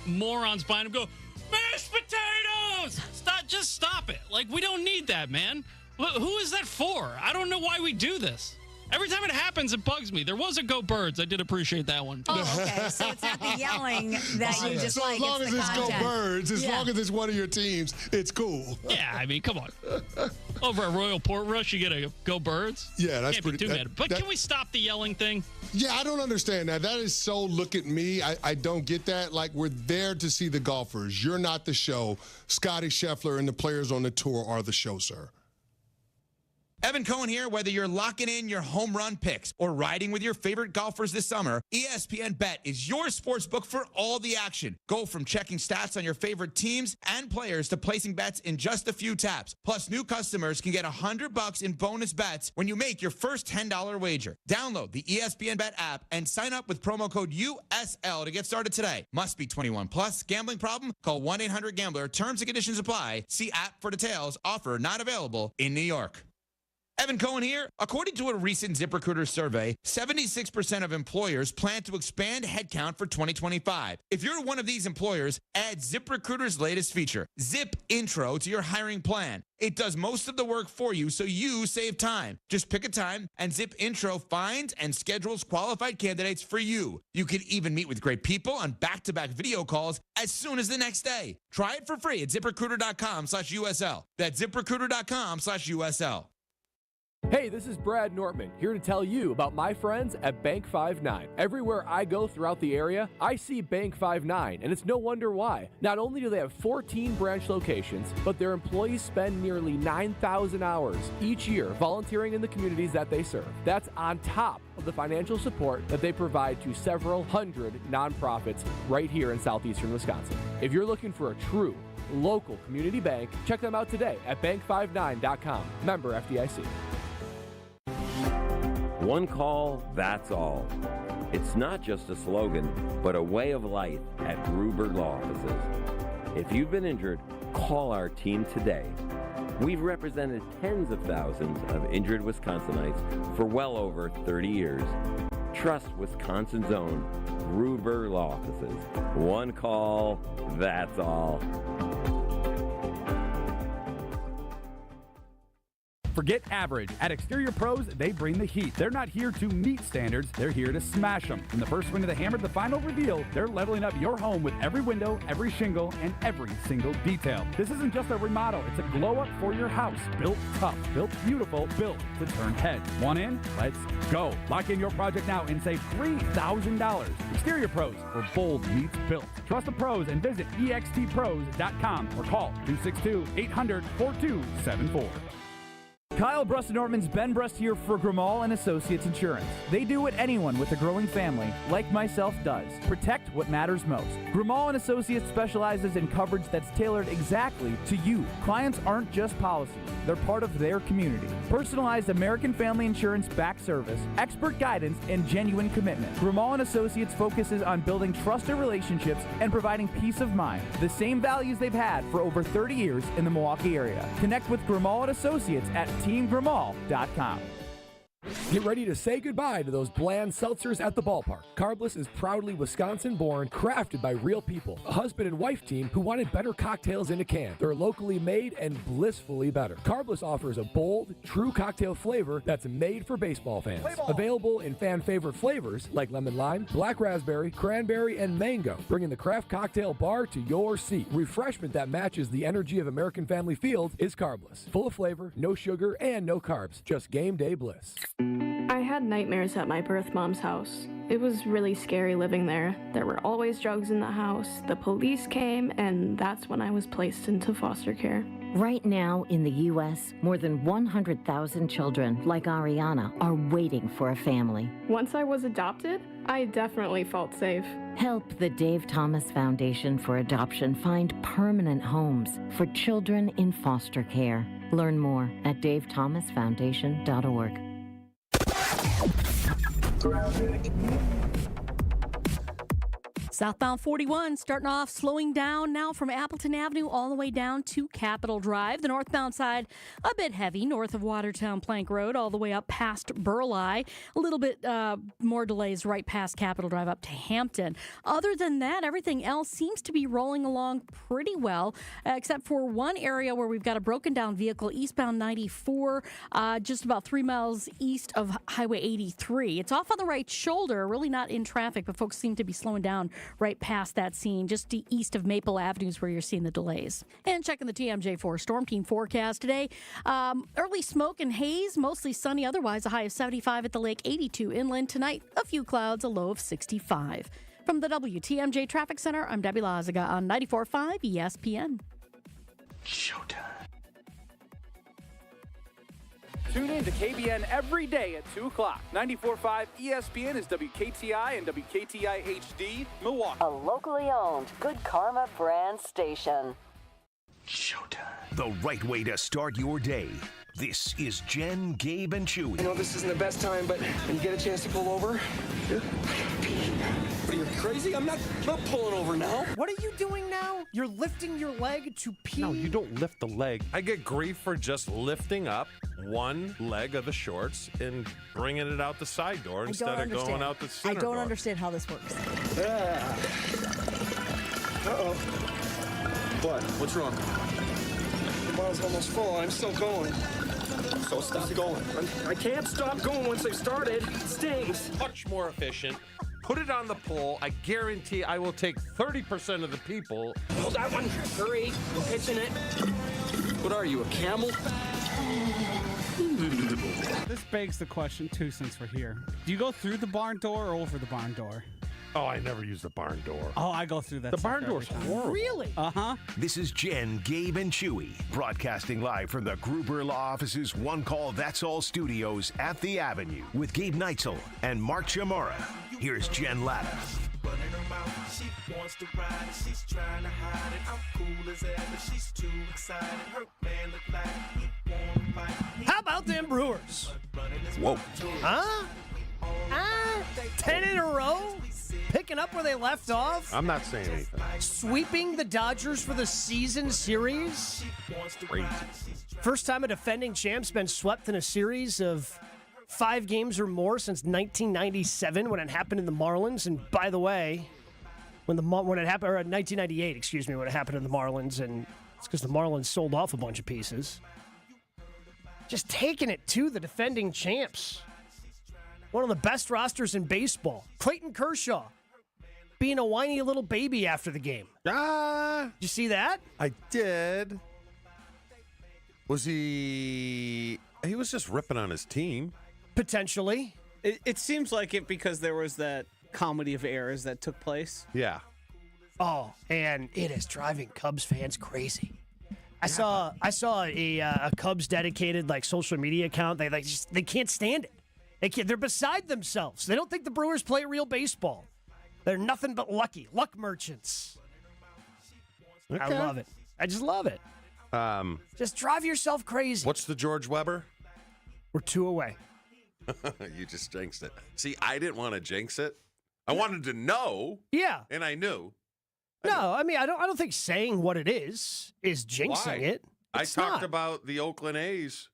morons behind him go, mashed potatoes! Stop it. Like, we don't need that, man. Who is that for? I don't know why we do this. Every time it happens, it bugs me. There was a Go Birds. I did appreciate that one. Oh, okay. So it's not the yelling that you just like. As long as it's Go Birds, as long as it's one of your teams, it's cool. Yeah, I mean, come on. Over at Royal Port Rush, you get a Go Birds. Yeah, that's Can't pretty. be too bad. But can we stop the yelling thing? Yeah, I don't understand that. That is so look at me. I don't get that. Like, we're there to see the golfers. You're not the show. Scottie, Scheffler, and the players on the tour are the show, sir. Evan Cohen here. Whether you're locking in your home run picks or riding with your favorite golfers this summer, ESPN Bet is your sports book for all the action. Go from checking stats on your favorite teams and players to placing bets in just a few taps. Plus, new customers can get $100 in bonus bets when you make your first $10 wager. Download the ESPN Bet app and sign up with promo code USL to get started today. Must be 21 plus. Gambling problem? Call 1-800-GAMBLER. Terms and conditions apply. See app for details. Offer not available in New York. Evan Cohen here. According to a recent ZipRecruiter survey, 76% of employers plan to expand headcount for 2025. If you're one of these employers, add ZipRecruiter's latest feature, Zip Intro, to your hiring plan. It does most of the work for you, so you save time. Just pick a time, and Zip Intro finds and schedules qualified candidates for you. You can even meet with great people on back-to-back video calls as soon as the next day. Try it for free at ZipRecruiter.com/USL. That's ZipRecruiter.com/USL. Hey, this is Brad Nortman, here to tell you about my friends at Bank 5-9. Everywhere I go throughout the area, I see Bank 5-9, and it's no wonder why. Not only do they have 14 branch locations, but their employees spend nearly 9,000 hours each year volunteering in the communities that they serve. That's on top of the financial support that they provide to several hundred nonprofits right here in southeastern Wisconsin. If you're looking for a true local community bank, check them out today at bank59.com. Member FDIC. One call, that's all. It's not just a slogan, but a way of life at Gruber Law Offices. If you've been injured, call our team today. We've represented tens of thousands of injured Wisconsinites for well over 30 years. Trust Wisconsin's own Gruber Law Offices. One call, that's all. Forget average. At Exterior Pros, they bring the heat. They're not here to meet standards, they're here to smash them. From the first swing of the hammer to the final reveal, they're leveling up your home with every window, every shingle, and every single detail. This isn't just a remodel, it's a glow up for your house. Built tough, built beautiful, built to turn heads. Want in? Let's go. Lock in your project now and save $3,000. Exterior Pros, where bold meets built. Trust the pros and visit extpros.com or call 262-800-4274. Kyle Brust-Nortman's Ben Brust here for Grimal & Associates Insurance. They do what anyone with a growing family, like myself, does. Protect what matters most. Grimal & Associates specializes in coverage that's tailored exactly to you. Clients aren't just policies. They're part of their community. Personalized American Family Insurance back service, expert guidance, and genuine commitment. Grimal & Associates focuses on building trusted relationships and providing peace of mind. The same values they've had for over 30 years in the Milwaukee area. Connect with Grimal & Associates at teamgrimal.com. Get ready to say goodbye to those bland seltzers at the ballpark. Carbless is proudly Wisconsin-born, crafted by real people. A husband and wife team who wanted better cocktails in a can. They're locally made and blissfully better. Carbless offers a bold, true cocktail flavor that's made for baseball fans. Available in fan-favorite flavors like lemon lime, black raspberry, cranberry, and mango, bringing the craft cocktail bar to your seat. Refreshment that matches the energy of American Family Field is Carbless. Full of flavor, no sugar, and no carbs. Just game day bliss. I had nightmares at my birth mom's house. It was really scary living there. There were always drugs in the house. The police came, and that's when I was placed into foster care. Right now in the U.S., more than 100,000 children like Ariana are waiting for a family. Once I was adopted, I definitely felt safe. Help the Dave Thomas Foundation for Adoption find permanent homes for children in foster care. Learn more at davethomasfoundation.org. Southbound 41 starting off, slowing down now from Appleton Avenue all the way down to Capitol Drive. The northbound side, a bit heavy, north of Watertown Plank Road, all the way up past Burleigh. A little bit more delays right past Capitol Drive up to Hampton. Other than that, everything else seems to be rolling along pretty well, except for one area where we've got a broken down vehicle, eastbound 94, just about 3 miles east of Highway 83. It's off on the right shoulder, really not in traffic, but folks seem to be slowing down right past that scene, just east of Maple Avenues where you're seeing the delays. And checking the TMJ4 Storm Team forecast today, early smoke and haze, mostly sunny otherwise, a high of 75 at the lake, 82 inland. Tonight, a few clouds, a low of 65. From the WTMJ Traffic Center, I'm Debbie Lazaga on 94.5 ESPN. Showtime. Tune in to KBN every day at 2 o'clock. 94.5 ESPN is WKTI and WKTI HD, Milwaukee. A locally owned Good Karma brand station. Showtime. The right way to start your day. This is Jen, Gabe, and Chewy. I know this isn't the best time, but when you get a chance to pull over, What are you crazy? I'm not pulling over now. What are you doing now? You're lifting your leg to pee? No, you don't lift the leg. I get grief for just lifting up one leg of the shorts and bringing it out the side door instead of going out the center I don't door. understand how this works. Uh-oh. What? What's wrong? The bottle's almost full. I'm still going. So stop going. I can't stop going once I've started. It stings. Much more efficient. Put it on the pole. I guarantee I will take 30% of the people. Hold that one. Hurry. I'm pitching it. What are you, a camel? This begs the question, too, since we're here. Do you go through the barn door or over the barn door? Oh, I never use the barn door. Oh, I go through that. The barn door's horrible. Really? Uh-huh. This is Jen, Gabe, and Chewy, broadcasting live from the Gruber Law Office's One Call That's All studios at the Avenue with Gabe Neitzel and Mark Chamorro. Here's Jen Latta. She wants to ride and she's trying to hide it. I'm cool as ever. She's too excited. Her man look like he won't fight. How about them Brewers? Whoa. Huh? 10 in a row? Picking up where they left off? I'm not saying anything. Sweeping the Dodgers for the season series? Crazy. First time a defending champ's been swept in a series of 5 games or more since 1997 when it happened in the Marlins. And by the way, when it happened, or 1998, excuse me, when it happened in the Marlins, and it's because the Marlins sold off a bunch of pieces. Just taking it to the defending champs. One of the best rosters in baseball. Clayton Kershaw being a whiny little baby after the game. Did you see that? I did. Was he was just ripping on his team. Potentially. It seems like it because there was that comedy of errors that took place. Yeah. Oh, and it is driving Cubs fans crazy. I saw a Cubs dedicated social media account. They can't stand it. They're beside themselves. They don't think the Brewers play real baseball. They're nothing but luck merchants. Okay. I love it. I just love it. Just drive yourself crazy. What's the George Weber? We're 2 away. You just jinxed it. See, I didn't want to jinx it. I wanted to know. Yeah. And I knew. I mean, I don't think saying what it is jinxing Why? it. I talked about the Oakland A's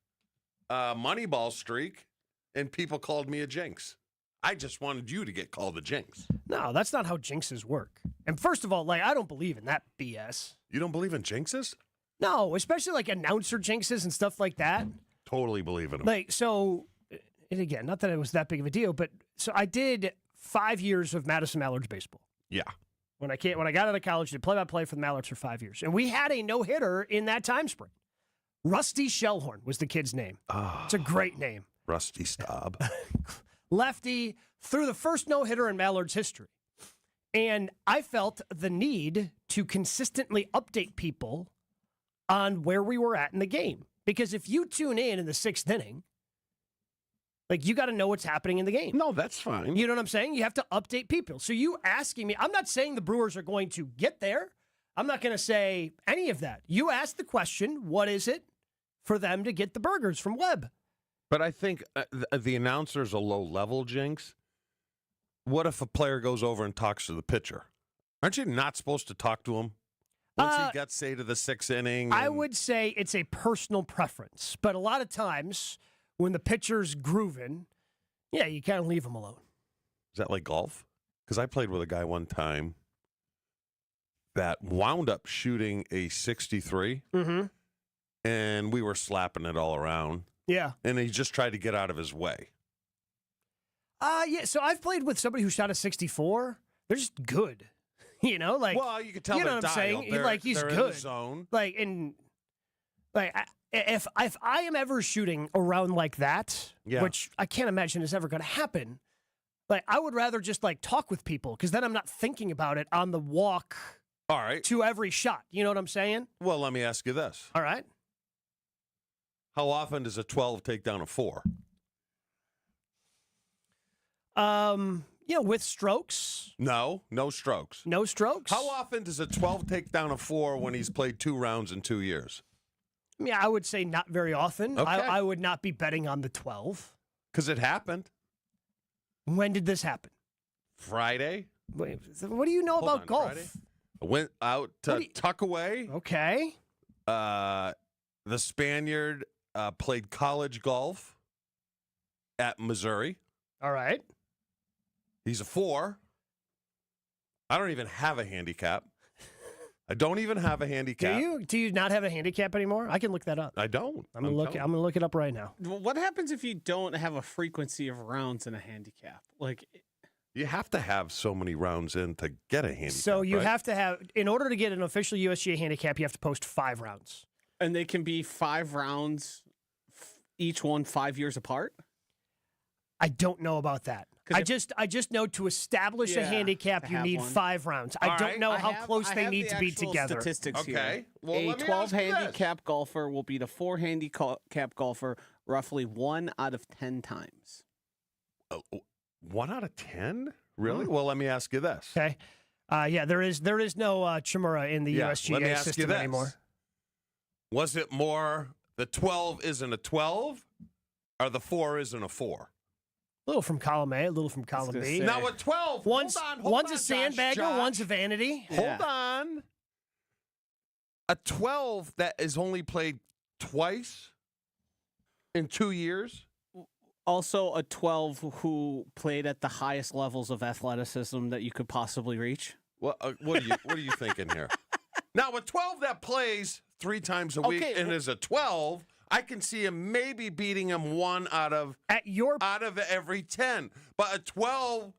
Moneyball streak, and people called me a jinx. I just wanted you to get called a jinx. No, that's not how jinxes work. And first of all, I don't believe in that BS. You don't believe in jinxes? No, especially announcer jinxes and stuff like that. Totally believe in them. And again, not that it was that big of a deal, but so I did 5 years of Madison Mallards baseball. Yeah. When I got out of college, I did play-by-play for the Mallards for 5 years. And we had a no-hitter in that time spring. Rusty Shellhorn was the kid's name. Oh, it's a great name. Rusty Staub. Lefty, threw the first no-hitter in Mallards history. And I felt the need to consistently update people on where we were at in the game. Because if you tune in the 6th inning, you got to know what's happening in the game. No, that's fine. You know what I'm saying? You have to update people. So you asking me, I'm not saying the Brewers are going to get there. I'm not going to say any of that. You asked the question, what is it for them to get the burgers from Webb? But I think the announcer's a low-level jinx. What if a player goes over and talks to the pitcher? Aren't you not supposed to talk to him once he gets, say, to the 6th inning? I would say it's a personal preference, but a lot of times when the pitcher's grooving, yeah, you kind of leave him alone. Is that like golf? Because I played with a guy one time that wound up shooting a 63, and we were slapping it all around. Yeah. And he just tried to get out of his way. Yeah, so I've played with somebody who shot a 64. They're just good. You know, like, well, you can tell you know they're what I'm saying? He's they're good. in the zone. Like, if I am ever shooting around like that, which I can't imagine is ever going to happen, like, I would rather just like talk with people because then I'm not thinking about it on the walk. All right. To every shot. You know what I'm saying? Well, let me ask you this. All right. How often does a 12 take down a 4? With strokes. No strokes. No strokes? How often does a 12 take down a 4 when he's played 2 rounds in 2 years? I mean, I would say not very often. Okay. I would not be betting on the 12. Because it happened. When did this happen? Friday. Wait, what do you know about golf? Friday. I went out to tuck away. Okay. The Spaniard played college golf at Missouri. All right. He's a 4. I don't even have a handicap. I don't even have a handicap. Do you not have a handicap anymore? I can look that up. I don't. I'm gonna look it up right now. What happens if you don't have a frequency of rounds in a handicap? Like, you have to have so many rounds in to get a handicap. So you right? have to have, in order to get an official USGA handicap, you have to post 5 rounds. And they can be 5 rounds, each one 5 years apart? I don't know about that. I just know to establish a handicap, you need 5 rounds. I don't know how close they need to be together. Statistics okay. Well, a 12 handicap golfer will beat a 4 handicap golfer roughly 1 out of 10 times. 1 out of 10? Really? Well, let me ask you this. Okay. There is no Chimura in the USGA system anymore. Was it more the 12 isn't a 12 or the 4 isn't a 4? A little from column A, a little from column B. Now a 12, one's hold a on, sandbagger, Josh. one's a vanity. Hold on. A 12 that is only played twice in 2 years? Also a 12 who played at the highest levels of athleticism that you could possibly reach. What are you thinking here? Now, a 12 that plays 3 times a week and is a 12, I can see him maybe beating him 1 out of every 10. But a 12,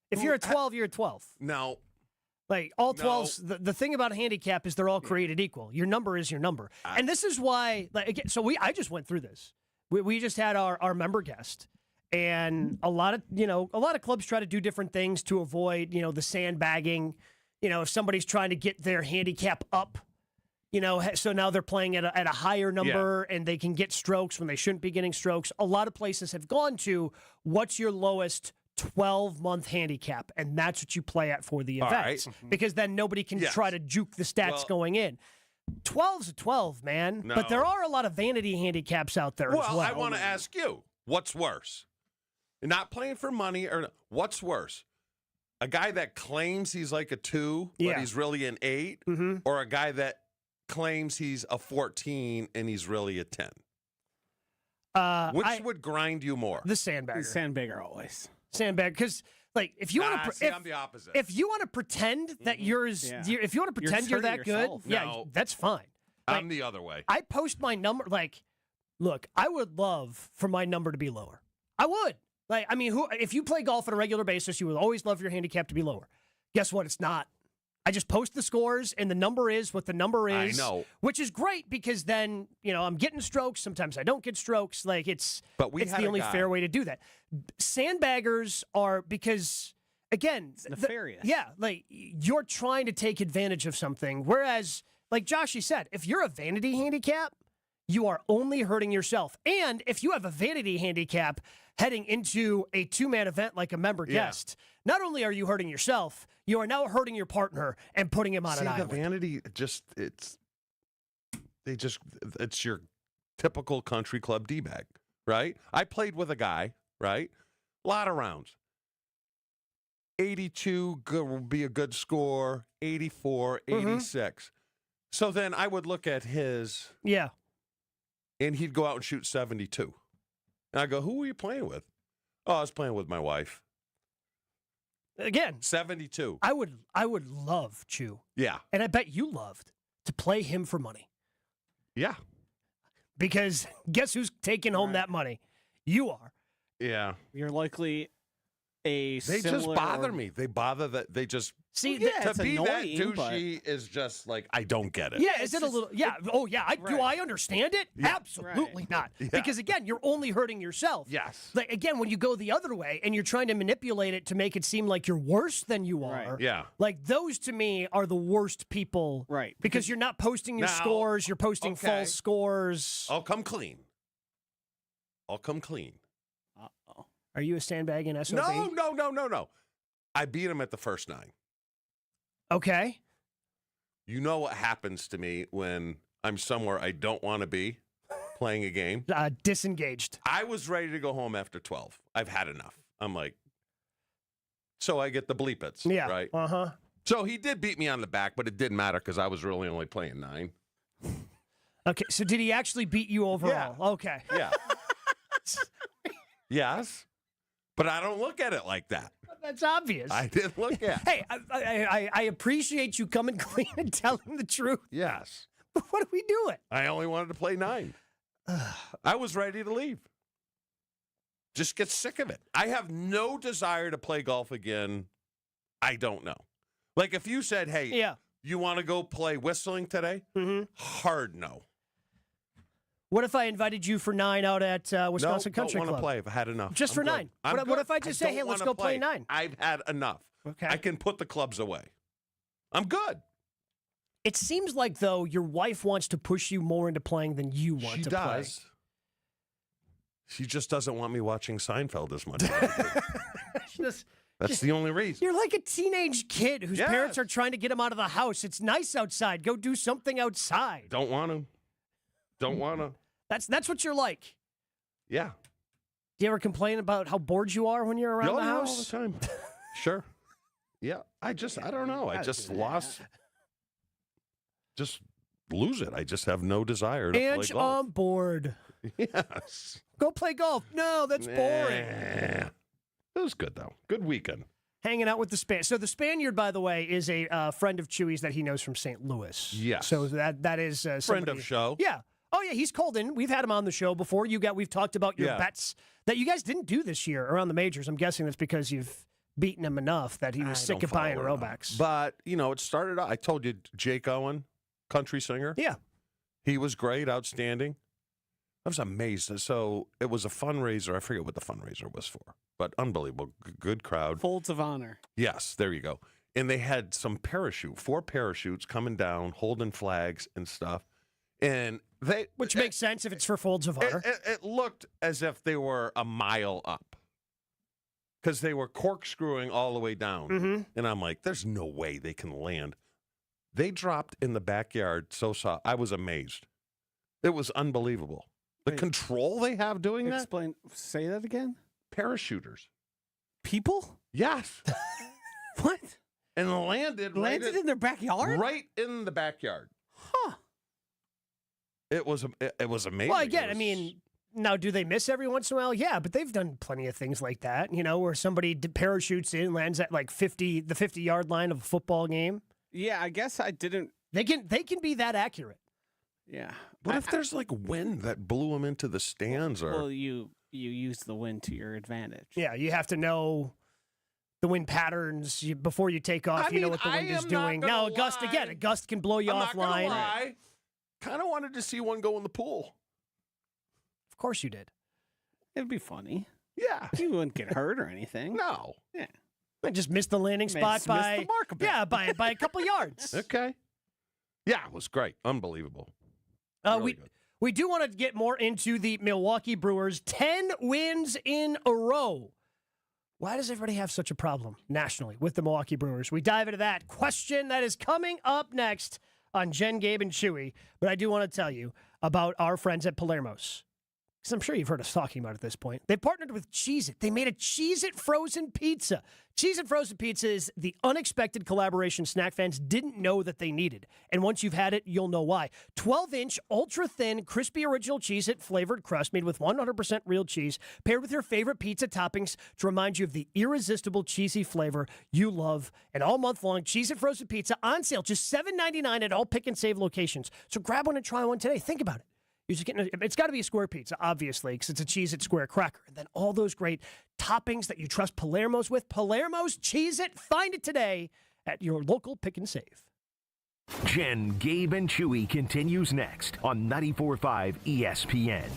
if you're a 12, you're a 12. No. Like all 12s, the thing about a handicap is they're all created equal. Your number is your number, and this is why. Like again, I just went through this. We just had our member guest, and a lot of clubs try to do different things to avoid the sandbagging. If somebody's trying to get their handicap up, so now they're playing at a higher number and they can get strokes when they shouldn't be getting strokes. A lot of places have gone to what's your lowest 12-month handicap, and that's what you play at for the event because then nobody can try to juke the stats going in. 12's a 12, man. No. But there are a lot of vanity handicaps out there as well. I want to ask you, what's worse? You're not playing for money, or what's worse? A guy that claims he's like a 2, but he's really an 8, or a guy that claims he's a 14 and he's really a 10? Which would grind you more? The sandbagger. The sandbagger always. Sandbag, because like if you want to, I'm the opposite. If you want to pretend that if you want to pretend you're that good, that's fine. I'm the other way. I post my number. Like, look, I would love for my number to be lower. I would. Like, I mean, if you play golf on a regular basis, you would always love your handicap to be lower. Guess what? It's not. I just post the scores, and the number is what the number is. I know. Which is great because then, I'm getting strokes. Sometimes I don't get strokes. Like, it's the only fair way to do that. Sandbaggers are because, again, it's nefarious. Like, you're trying to take advantage of something. Whereas, like Joshy said, if you're a vanity handicap, you are only hurting yourself. And if you have a vanity handicap heading into a 2-man event like a member guest, not only are you hurting yourself, you are now hurting your partner and putting him on an island. The vanity it's your typical country club D-bag, right? I played with a guy, right? A lot of rounds. 82 will be a good score, 84, 86. So then I would look at his. Yeah. And he'd go out and shoot 72. And I go, who were you playing with? Oh, I was playing with my wife. Again, 72. I would love, Chew. Yeah. And I bet you loved to play him for money. Yeah. Because guess who's taking home that money? You are. Yeah. You're likely a They just bother me. They bother that they just see to be that douchey is just like I don't get it. Yeah, is it a little? Yeah. Oh, yeah. Do I understand it? Yeah. Absolutely not. Yeah. Because again, you're only hurting yourself. Yes. Like again, when you go the other way and you're trying to manipulate it to make it seem like you're worse than you are. Yeah. Like those to me are the worst people. Right. Because you're not posting your scores. You're posting false scores. I'll come clean. Uh-oh. Are you a sandbagging SOB? No. I beat him at the first 9. Okay. You know what happens to me when I'm somewhere I don't want to be playing a game? Disengaged. I was ready to go home after 12. I've had enough. I'm like, so I get the bleepits. Yeah. Right? Uh-huh. So he did beat me on the back, but it didn't matter because I was really only playing 9. Okay, so did he actually beat you overall? Yeah. Okay. Yeah. Yes. But I don't look at it like that. That's obvious. I didn't look at it. Hey, I appreciate you coming clean and telling the truth. Yes. But what are we doing? I only wanted to play 9. I was ready to leave. Just get sick of it. I have no desire to play golf again. I don't know. Like if you said, hey, you want to go play whistling today? Hard no. What if I invited you for 9 out at Wisconsin Country Club? Club? I've play. I've had enough. Just for 9. What if I just say, hey, let's go play 9? I've had enough. Okay. I can put the clubs away. I'm good. It seems like, though, your wife wants to push you more into playing than you want to play. She just doesn't want me watching Seinfeld as much as I do. That's the only reason. You're like a teenage kid whose parents are trying to get him out of the house. It's nice outside. Go do something outside. Don't want to. Don't want to. That's what you're like. Yeah. Do you ever complain about how bored you are when you're around the house? All the time. Sure. Yeah. I don't know. I just lose it. I just have no desire to play golf. I'm bored. Yes. Go play golf. No, that's boring. It was good, though. Good weekend. Hanging out with the Spaniard. So the Spaniard, by the way, is a friend of Chewy's that he knows from St. Louis. Yes. So that is friend of show. Yeah. Oh, yeah, he's called in. We've had him on the show before. We've talked about your bets that you guys didn't do this year around the majors. I'm guessing that's because you've beaten him enough that he was sick of buying Robex. But, it started out, I told you, Jake Owen, country singer. Yeah. He was great, outstanding. I was amazed. So it was a fundraiser. I forget what the fundraiser was for, but unbelievable. Good crowd. Folds of Honor. Yes, there you go. And they had some 4 parachutes coming down, holding flags and stuff. And which makes sense if it's for Folds of Honor. It looked as if they were a mile up because they were corkscrewing all the way down. Mm-hmm. And I'm like, there's no way they can land. They dropped in the backyard so soft. I was amazed. It was unbelievable. The control they have doing that? Say that again? Parachuters. People? Yes. What? And landed in their backyard? Right in the backyard. Huh. It was amazing. Well, again, now do they miss every once in a while? Yeah, but they've done plenty of things like that, where somebody parachutes in, lands at like the 50-yard line of a football game. Yeah, I guess I didn't. They can be that accurate. Yeah. What if there's like wind that blew them into the stands? Or Well, you use the wind to your advantage. Yeah, you have to know the wind patterns before you take off. You know what the wind is doing. Now, a gust can blow you offline. I kind of wanted to see one go in the pool. Of course you did. It'd be funny. Yeah. You wouldn't get hurt or anything. No. Yeah. I just missed the landing spot Missed the mark a bit. by a couple yards. Okay. Yeah, it was great. Unbelievable. We do want to get more into the Milwaukee Brewers. 10 wins in a row. Why does everybody have such a problem nationally with the Milwaukee Brewers? We dive into that question that is coming up next on Jen, Gabe, and Chewy. But I do want to tell you about our friends at Palermo's. because I'm sure you've heard us talking about it at this point. They partnered with Cheez-It. They made a Cheez-It frozen pizza. Cheez-It frozen pizza is the unexpected collaboration snack fans didn't know that they needed. And once you've had it, you'll know why. 12-inch, ultra-thin, crispy original Cheez-It flavored crust made with 100% real cheese, paired with your favorite pizza toppings to remind you of the irresistible cheesy flavor you love. And all month long, Cheez-It frozen pizza on sale, just $7.99 at all Pick and Save locations. So grab one and try one today. Think about it. It's got to be a square pizza, obviously, because it's a Cheez-It square cracker. And then all those great toppings that you trust Palermo's with. Palermo's Cheez-It. Find it today at your local Pick and Save. Jen, Gabe, and Chewy continues next on 94.5 ESPN.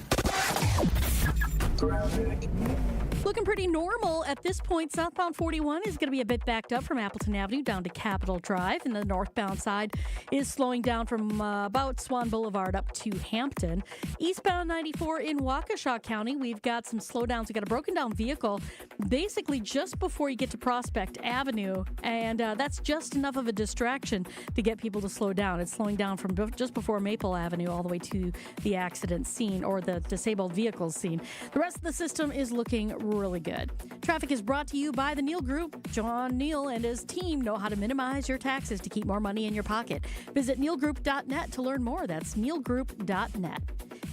Looking pretty normal at this point. Southbound 41 is going to be a bit backed up from Appleton Avenue down to Capitol Drive, and the northbound side is slowing down from about Swan Boulevard up to Hampton. Eastbound 94 in Waukesha County, we've got some slowdowns. We've got a broken down vehicle basically just before you get to Prospect Avenue, and that's just enough of a distraction to get people to slow down. It's slowing down from just before Maple Avenue all the way to the accident scene or the disabled vehicles scene. The rest of the system is looking really good. Traffic is brought to you by the Neal Group. John Neal and his team know how to minimize your taxes to keep more money in your pocket. Visit nealgroup.net to learn more. That's nealgroup.net.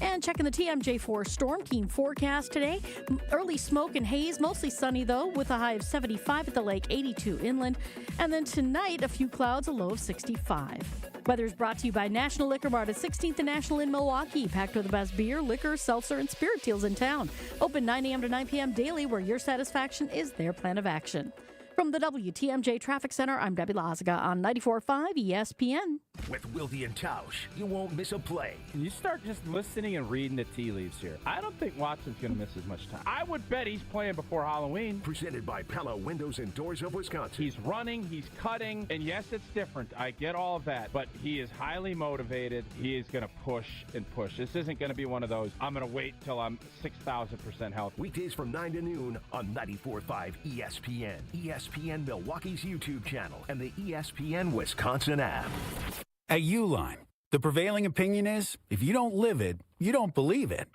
And checking the TMJ4 Storm Team forecast today. Early smoke and haze, mostly sunny though, with a high of 75 at the lake, 82 inland. And then tonight, a few clouds, a low of 65. Weather is brought to you by National Liquor Mart at 16th and National in Milwaukee. Packed with the best beer, liquor, seltzer, and spirit deals in town. Open 9 a.m. to 9 p.m. daily, where your satisfaction is their plan of action. From the WTMJ Traffic Center, I'm Debbie Lazaga on 94.5 ESPN. With Wilde and Tausch, you won't miss a play. Can you start just listening and reading the tea leaves here? I don't think Watson's going to miss as much time. I would bet he's playing before Halloween. Presented by Pella Windows and Doors of Wisconsin. He's running, he's cutting, and yes, it's different. I get all of that, but he is highly motivated. He is going to push and push. This isn't going to be one of those, I'm going to wait till I'm 6,000% healthy. Weekdays from 9 to noon on 94.5 ESPN. ESPN Milwaukee's YouTube channel and the ESPN Wisconsin app. At Uline, the prevailing opinion is, if you don't live it, you don't believe it.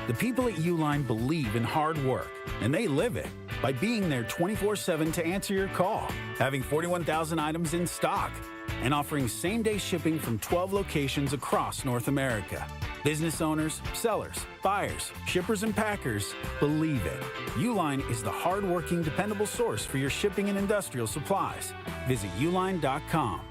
The people at Uline believe in hard work, and they live it by being there 24/7 to answer your call, having 41,000 items in stock, and offering same-day shipping from 12 locations across North America. Business owners, sellers, buyers, shippers, and packers believe it. Uline is the hard-working, dependable source for your shipping and industrial supplies. Visit uline.com.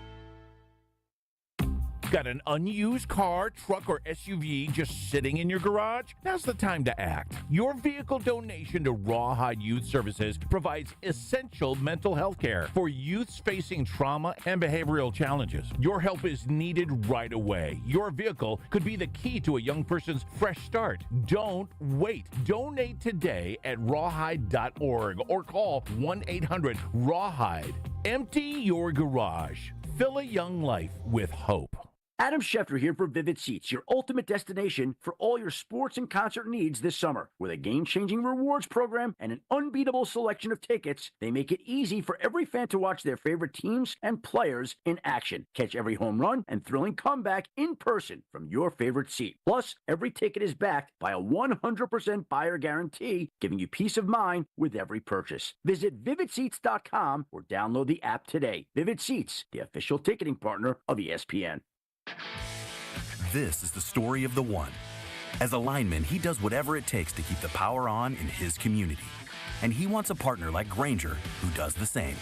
Got an unused car, truck, or SUV just sitting in your garage? Now's the time to act. Your vehicle donation to Rawhide Youth Services provides essential mental health care for youths facing trauma and behavioral challenges. Your help is needed right away. Your vehicle could be the key to a young person's fresh start. Don't wait. Donate today at rawhide.org or call 1-800-RAWHIDE. Empty your garage. Fill a young life with hope. Adam Scheffler here for Vivid Seats, your ultimate destination for all your sports and concert needs this summer. With a game-changing rewards program and an unbeatable selection of tickets, they make it easy for every fan to watch their favorite teams and players in action. Catch every home run and thrilling comeback in person from your favorite seat. Plus, every ticket is backed by a 100% buyer guarantee, giving you peace of mind with every purchase. Visit VividSeats.com or download the app today. Vivid Seats, the official ticketing partner of ESPN. This is the story of the one. As a lineman, he does whatever it takes to keep the power on in his community. And he wants a partner like Grainger who does the same.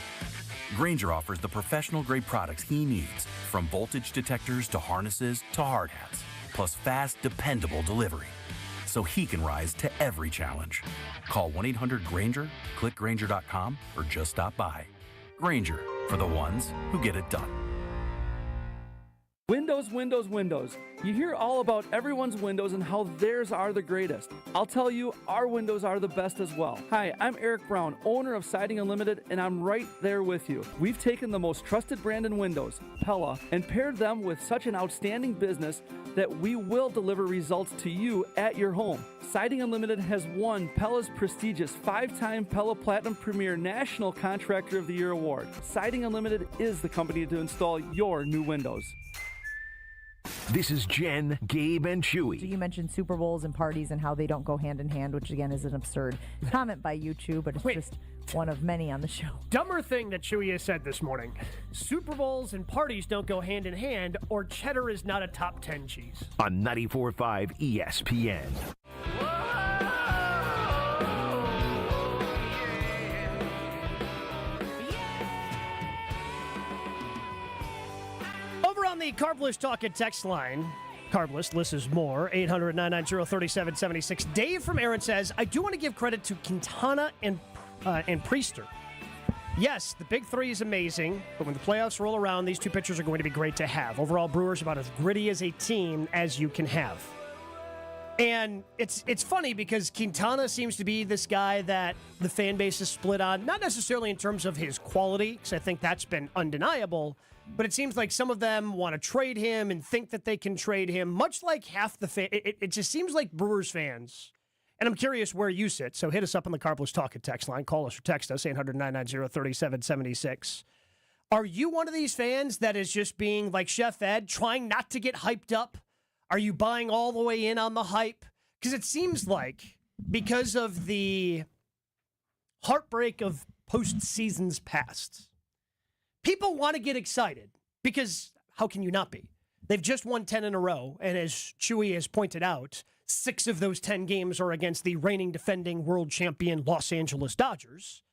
Grainger offers the professional-grade products he needs, from voltage detectors to harnesses to hard hats, plus fast, dependable delivery, so he can rise to every challenge. Call 1-800-GRAINGER, click Grainger.com, or just stop by. Grainger, for the ones who get it done. Windows, windows, windows. You hear all about everyone's windows and how theirs are the greatest. I'll tell you, our windows are the best as well. Hi, I'm Eric Brown, owner of Siding Unlimited, and I'm right there with you. We've taken the most trusted brand in windows, Pella, and paired them with such an outstanding business that we will deliver results to you at your home. Siding Unlimited has won Pella's prestigious 5-time Pella Platinum Premier National Contractor of the Year award. Siding Unlimited is the company to install your new windows. This is Jen, Gabe, and Chewy. You mentioned Super Bowls and parties and how they don't go hand in hand, which again is an absurd comment by you two, but it's just one of many on the show. Dumber thing that Chewy has said this morning. Super Bowls and parties don't go hand in hand, or cheddar is not a top 10 cheese. On 94.5 ESPN. Over on the Carbless Talk and text line, Carbless, listens more, 800-990-3776. Dave from Aaron says, I do want to give credit to Quintana and Priester. Yes, the big three is amazing, but when the playoffs roll around, these two pitchers are going to be great to have. Overall, Brewers about as gritty as a team as you can have. And it's funny because Quintana seems to be this guy that the fan base is split on, not necessarily in terms of his quality, because I think that's been undeniable, but it seems like some of them want to trade him and think that they can trade him, much like half the fan. It just seems like Brewers fans. And I'm curious where you sit, so hit us up on the Carbless Talk and text line. Call us or text us, 800-990-3776. Are you one of these fans that is just being like Chef Ed, trying not to get hyped up? Are you buying all the way in on the hype? Because it seems like because of the heartbreak of postseasons past, people want to get excited because how can you not be? They've just won 10 in a row, and as Chewy has pointed out, 6 of those 10 games are against the reigning defending world champion Los Angeles Dodgers.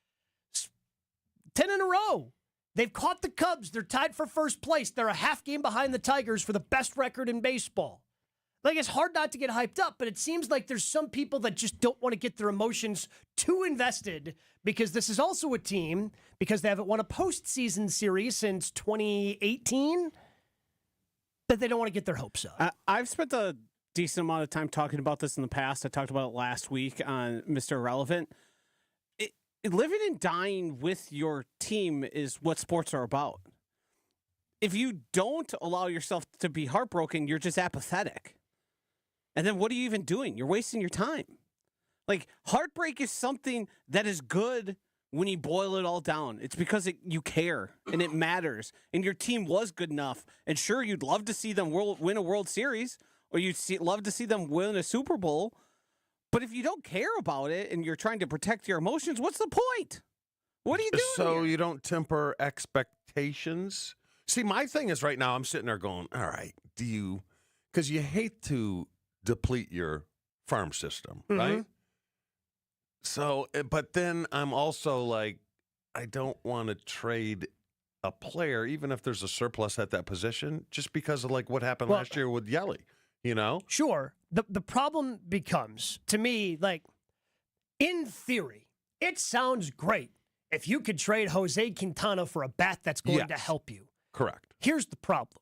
10 in a row. They've caught the Cubs. They're tied for first place. They're a half game behind the Tigers for the best record in baseball. Like, it's hard not to get hyped up, but it seems like there's some people that just don't want to get their emotions too invested because this is also a team, because they haven't won a postseason series since 2018, that they don't want to get their hopes up. I've spent a decent amount of time talking about this in the past. I talked about it last week on Mr. Irrelevant. Living and dying with your team is what sports are about. If you don't allow yourself to be heartbroken, you're just apathetic. And then what are you even doing? You're wasting your time. Like, heartbreak is something that is good when you boil it all down. It's because you care and it matters. And your team was good enough. And sure, you'd love to see them win a World Series, or you'd love to see them win a Super Bowl. But if you don't care about it and you're trying to protect your emotions, what's the point? What are you doing So here? you don't temper expectations? See, my thing is right now I'm sitting there going, all right, because you hate to deplete your farm system, right? So, but then I'm also like, I don't want to trade a player, even if there's a surplus at that position, just because of like what happened last year with Yelly, you know? Sure. The problem becomes, to me, like, in theory, it sounds great if you could trade Jose Quintana for a bat that's going to help you. Correct. Here's the problem.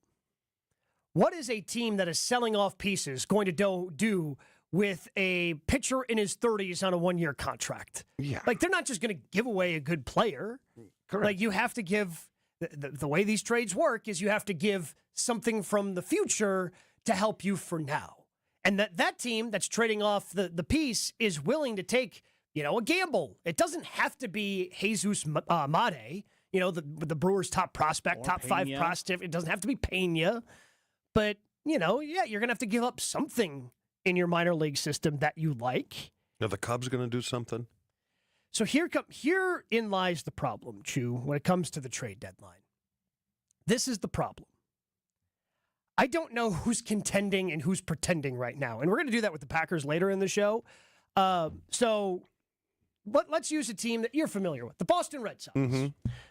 What is a team that is selling off pieces going to do with a pitcher in his 30s on a 1-year contract? Yeah. Like, they're not just going to give away a good player. Correct. Like, you have to give, the way these trades work is you have to give something from the future to help you for now. And that team that's trading off the piece is willing to take, a gamble. It doesn't have to be Jesus Mate, the Brewers' top prospect, Or top Pena. 5 prospect. It doesn't have to be Pena. But, you're going to have to give up something in your minor league system that you like. Are the Cubs going to do something? So herein lies the problem, Chew, when it comes to the trade deadline. This is the problem. I don't know who's contending and who's pretending right now. And we're going to do that with the Packers later in the show. So let's use a team that you're familiar with, the Boston Red Sox. Mm-hmm.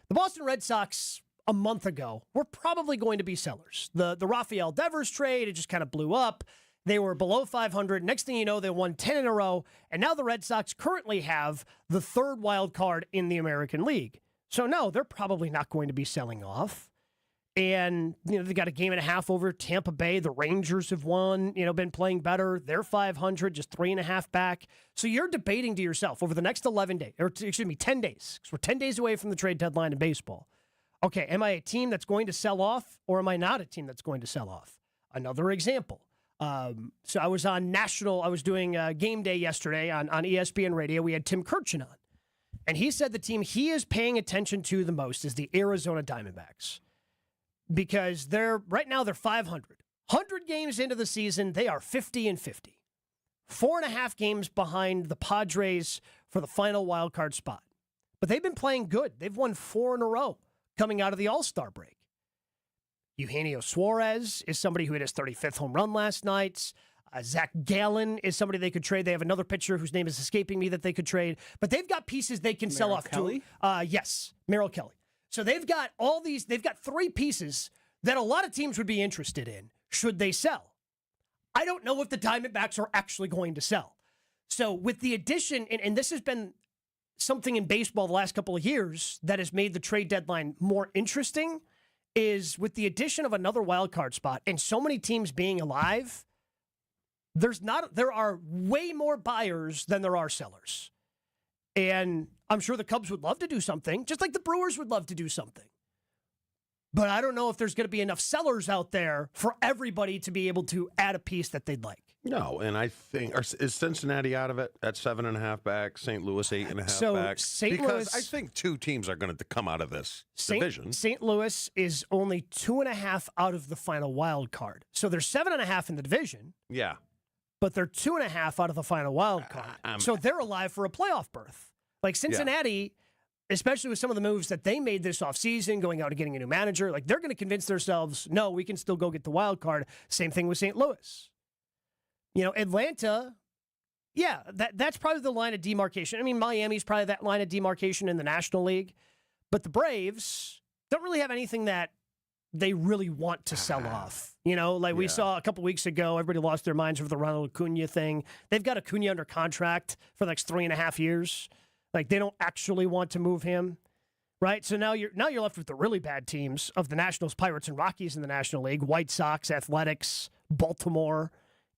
The Boston Red Sox, a month ago, were probably going to be sellers. The Rafael Devers trade, it just kind of blew up. They were below 500. Next thing you know, they won 10 in a row. And now the Red Sox currently have the 3rd wild card in the American League. So no, they're probably not going to be selling off. And, they got a game and a half over Tampa Bay. The Rangers have won, been playing better. They're 500, just 3.5 back. So you're debating to yourself over the next 10 days, because we're 10 days away from the trade deadline in baseball. Okay, am I a team that's going to sell off, or am I not a team that's going to sell off? Another example. So I was doing game day yesterday on ESPN radio. We had Tim Kirchin on. And he said the team he is paying attention to the most is the Arizona Diamondbacks. Because right now they're 500. 100 games into the season, they are 50-50. 4.5 games behind the Padres for the final wild card spot. But they've been playing good. They've won 4 in a row coming out of the All-Star break. Eugenio Suarez is somebody who hit his 35th home run last night. Zach Gallen is somebody they could trade. They have another pitcher whose name is escaping me that they could trade. But they've got pieces they can sell off Kelly? to. Yes, Merrill Kelly. So they've got they've got 3 pieces that a lot of teams would be interested in should they sell. I don't know if the Diamondbacks are actually going to sell. So with the addition, and this has been something in baseball the last couple of years that has made the trade deadline more interesting, is with the addition of another wild card spot and so many teams being alive, there are way more buyers than there are sellers. And I'm sure the Cubs would love to do something, just like the Brewers would love to do something. But I don't know if there's going to be enough sellers out there for everybody to be able to add a piece that they'd like. No, and I think, is Cincinnati out of it at 7.5 back, St. Louis 8.5 back? Because I think 2 teams are going to come out of this division. St. Louis is only 2.5 out of the final wild card. So they're 7.5 in the division. Yeah. But they're 2.5 out of the final wild card. So they're alive for a playoff berth. Like Cincinnati, especially with some of the moves that they made this offseason, going out and getting a new manager, like they're going to convince themselves, no, we can still go get the wild card. Same thing with St. Louis. You know, Atlanta, yeah, that's probably the line of demarcation. I mean, Miami's probably that line of demarcation in the National League. But the Braves don't really have anything that they really want to sell off. You know, like we saw a couple weeks ago, everybody lost their minds over the Ronald Acuna thing. They've got Acuna under contract for the next 3.5 years. Like, they don't actually want to move him, right? So now you're left with the really bad teams of the Nationals, Pirates, and Rockies in the National League, White Sox, Athletics, Baltimore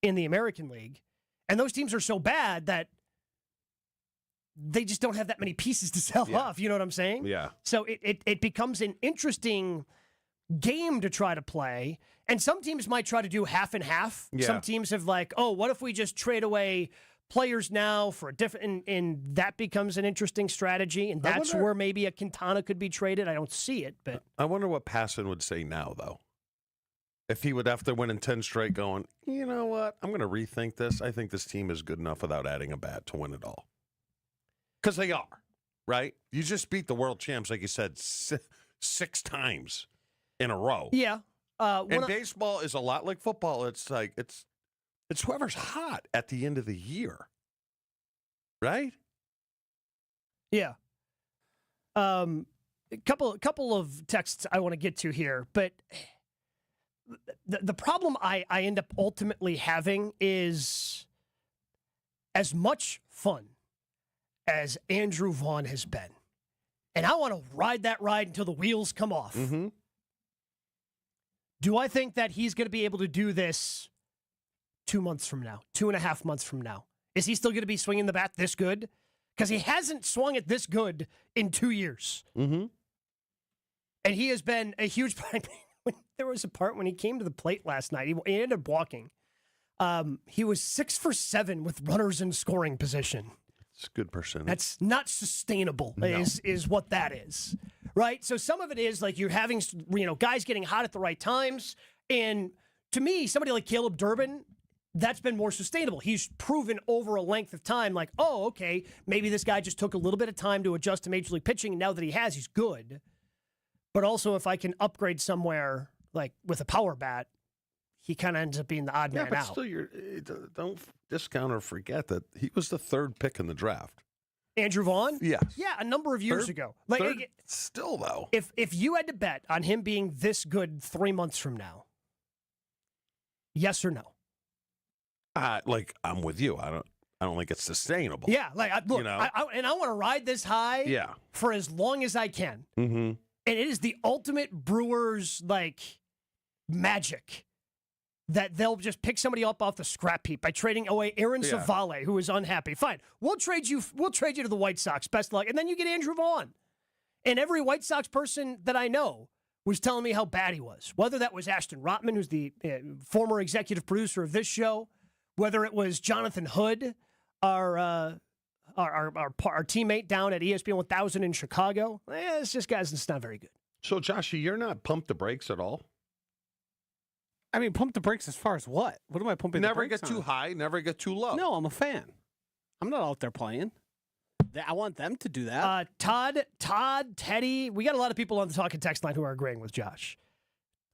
in the American League. And those teams are so bad that they just don't have that many pieces to sell off. You know what I'm saying? Yeah. So it becomes an interesting game to try to play. And some teams might try to do half and half. Yeah. Some teams have like, oh, what if we just trade away players now for a different, and that becomes an interesting strategy. And that's where maybe a Quintana could be traded. I don't see it, but I wonder what Passan would say now, though. If he would, after winning 10 straight, going, you know what? I'm going to rethink this. I think this team is good enough without adding a bat to win it all. Because they are, right? You just beat the world champs, like you said, 6 times in a row. Yeah. And baseball is a lot like football. It's like, it's whoever's hot at the end of the year. Right? Yeah. A couple of texts I want to get to here, but the problem I end up ultimately having is, as much fun as Andrew Vaughn has been, and I want to ride that ride until the wheels come off. Mm-hmm. Do I think that he's going to be able to do this 2 months from now, 2.5 months from now? Is he still going to be swinging the bat this good? Because he hasn't swung it this good in 2 years. Mm-hmm. And he has been a huge part. There was a part when he came to the plate last night. He ended up walking. He was 6 for 7 with runners in scoring position. It's a good percentage. That's not sustainable, No. is what that is, right? So some of it is like you're having, guys getting hot at the right times. And to me, somebody like Caleb Durbin, that's been more sustainable. He's proven over a length of time, like, oh, okay, maybe this guy just took a little bit of time to adjust to Major League pitching. And now that he has, he's good. But also, if I can upgrade somewhere, like with a power bat, he kind of ends up being the odd man but out. still, don't discount or forget that he was the 3rd pick in the draft. Andrew Vaughn? Yes. Yeah, a number of years ago. Like, still, though. If you had to bet on him being this good 3 months from now, yes or no? I'm with you. I don't think it's sustainable. Yeah, like, look, You know? I want to ride this high for as long as I can. Mm-hmm. And it is the ultimate Brewers, like, magic that they'll just pick somebody up off the scrap heap by trading away Aaron Savale, who is unhappy. Fine, we'll trade you to the White Sox. Best luck. And then you get Andrew Vaughn. And every White Sox person that I know was telling me how bad he was. Whether that was Ashton Rotman, who's the former executive producer of this show, whether it was Jonathan Hood, our teammate down at ESPN 1000 in Chicago. It's just, guys, it's not very good. So, Joshy, you're not pumped the brakes at all? I mean, pump the brakes as far as what? What am I pumping the Never brakes get too on? high, never get too low. No, I'm a fan. I'm not out there playing. I want them to do that. Todd, Teddy, we got a lot of people on the talking text line who are agreeing with Josh.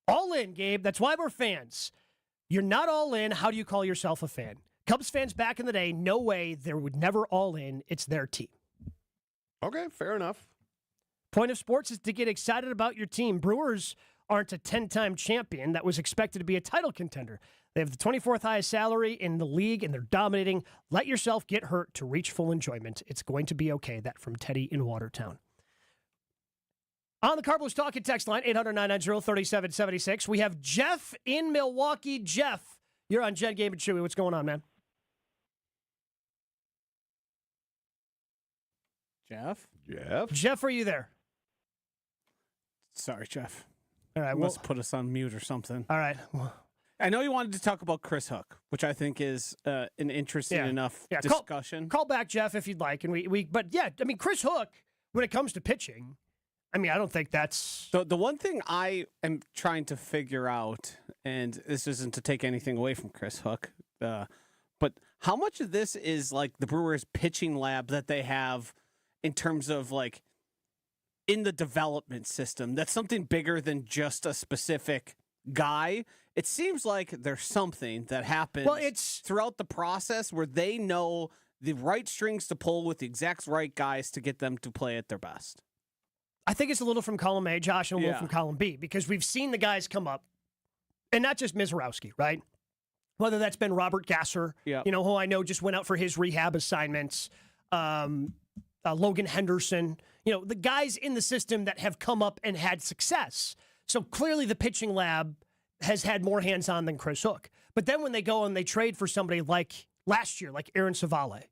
All in, Gabe. That's why we're fans. You're not all in. How do you call yourself a fan? Cubs fans back in the day, no way. They would never all in. It's their team. Okay, fair enough. Point of sports is to get excited about your team. Brewers aren't a 10-time champion that was expected to be a title contender. They have the 24th highest salary in the league, and they're dominating. Let yourself get hurt to reach full enjoyment. It's going to be okay. That from Teddy in Watertown. On the Cardinals Talking text line, 800-990-3776. We have Jeff in Milwaukee. Jeff, you're on Jen, Gabe, and Chewy. What's going on, man? Jeff, are you there? Sorry, Jeff. All right, You must put us on mute or something. All right. Well, I know you wanted to talk about Chris Hook, which I think is an interesting enough discussion. Call back, Jeff, if you'd like. And but yeah, I mean, Chris Hook, when it comes to pitching, I mean, I don't think that's... The one thing I am trying to figure out, and this isn't to take anything away from Chris Hook, but how much of this is like the Brewers pitching lab that they have in terms of like in the development system? That's something bigger than just a specific guy. It seems like there's something that happens throughout the process where they know the right strings to pull with the exact right guys to get them to play at their best. I think it's a little from column A, Josh, and a little from column B, because we've seen the guys come up, and not just Mizorowski, right? Whether that's been Robert Gasser, who I know just went out for his rehab assignments, Logan Henderson, the guys in the system that have come up and had success. So clearly the pitching lab has had more hands-on than Chris Hook. But then when they go and they trade for somebody like last year, like Aaron Savale,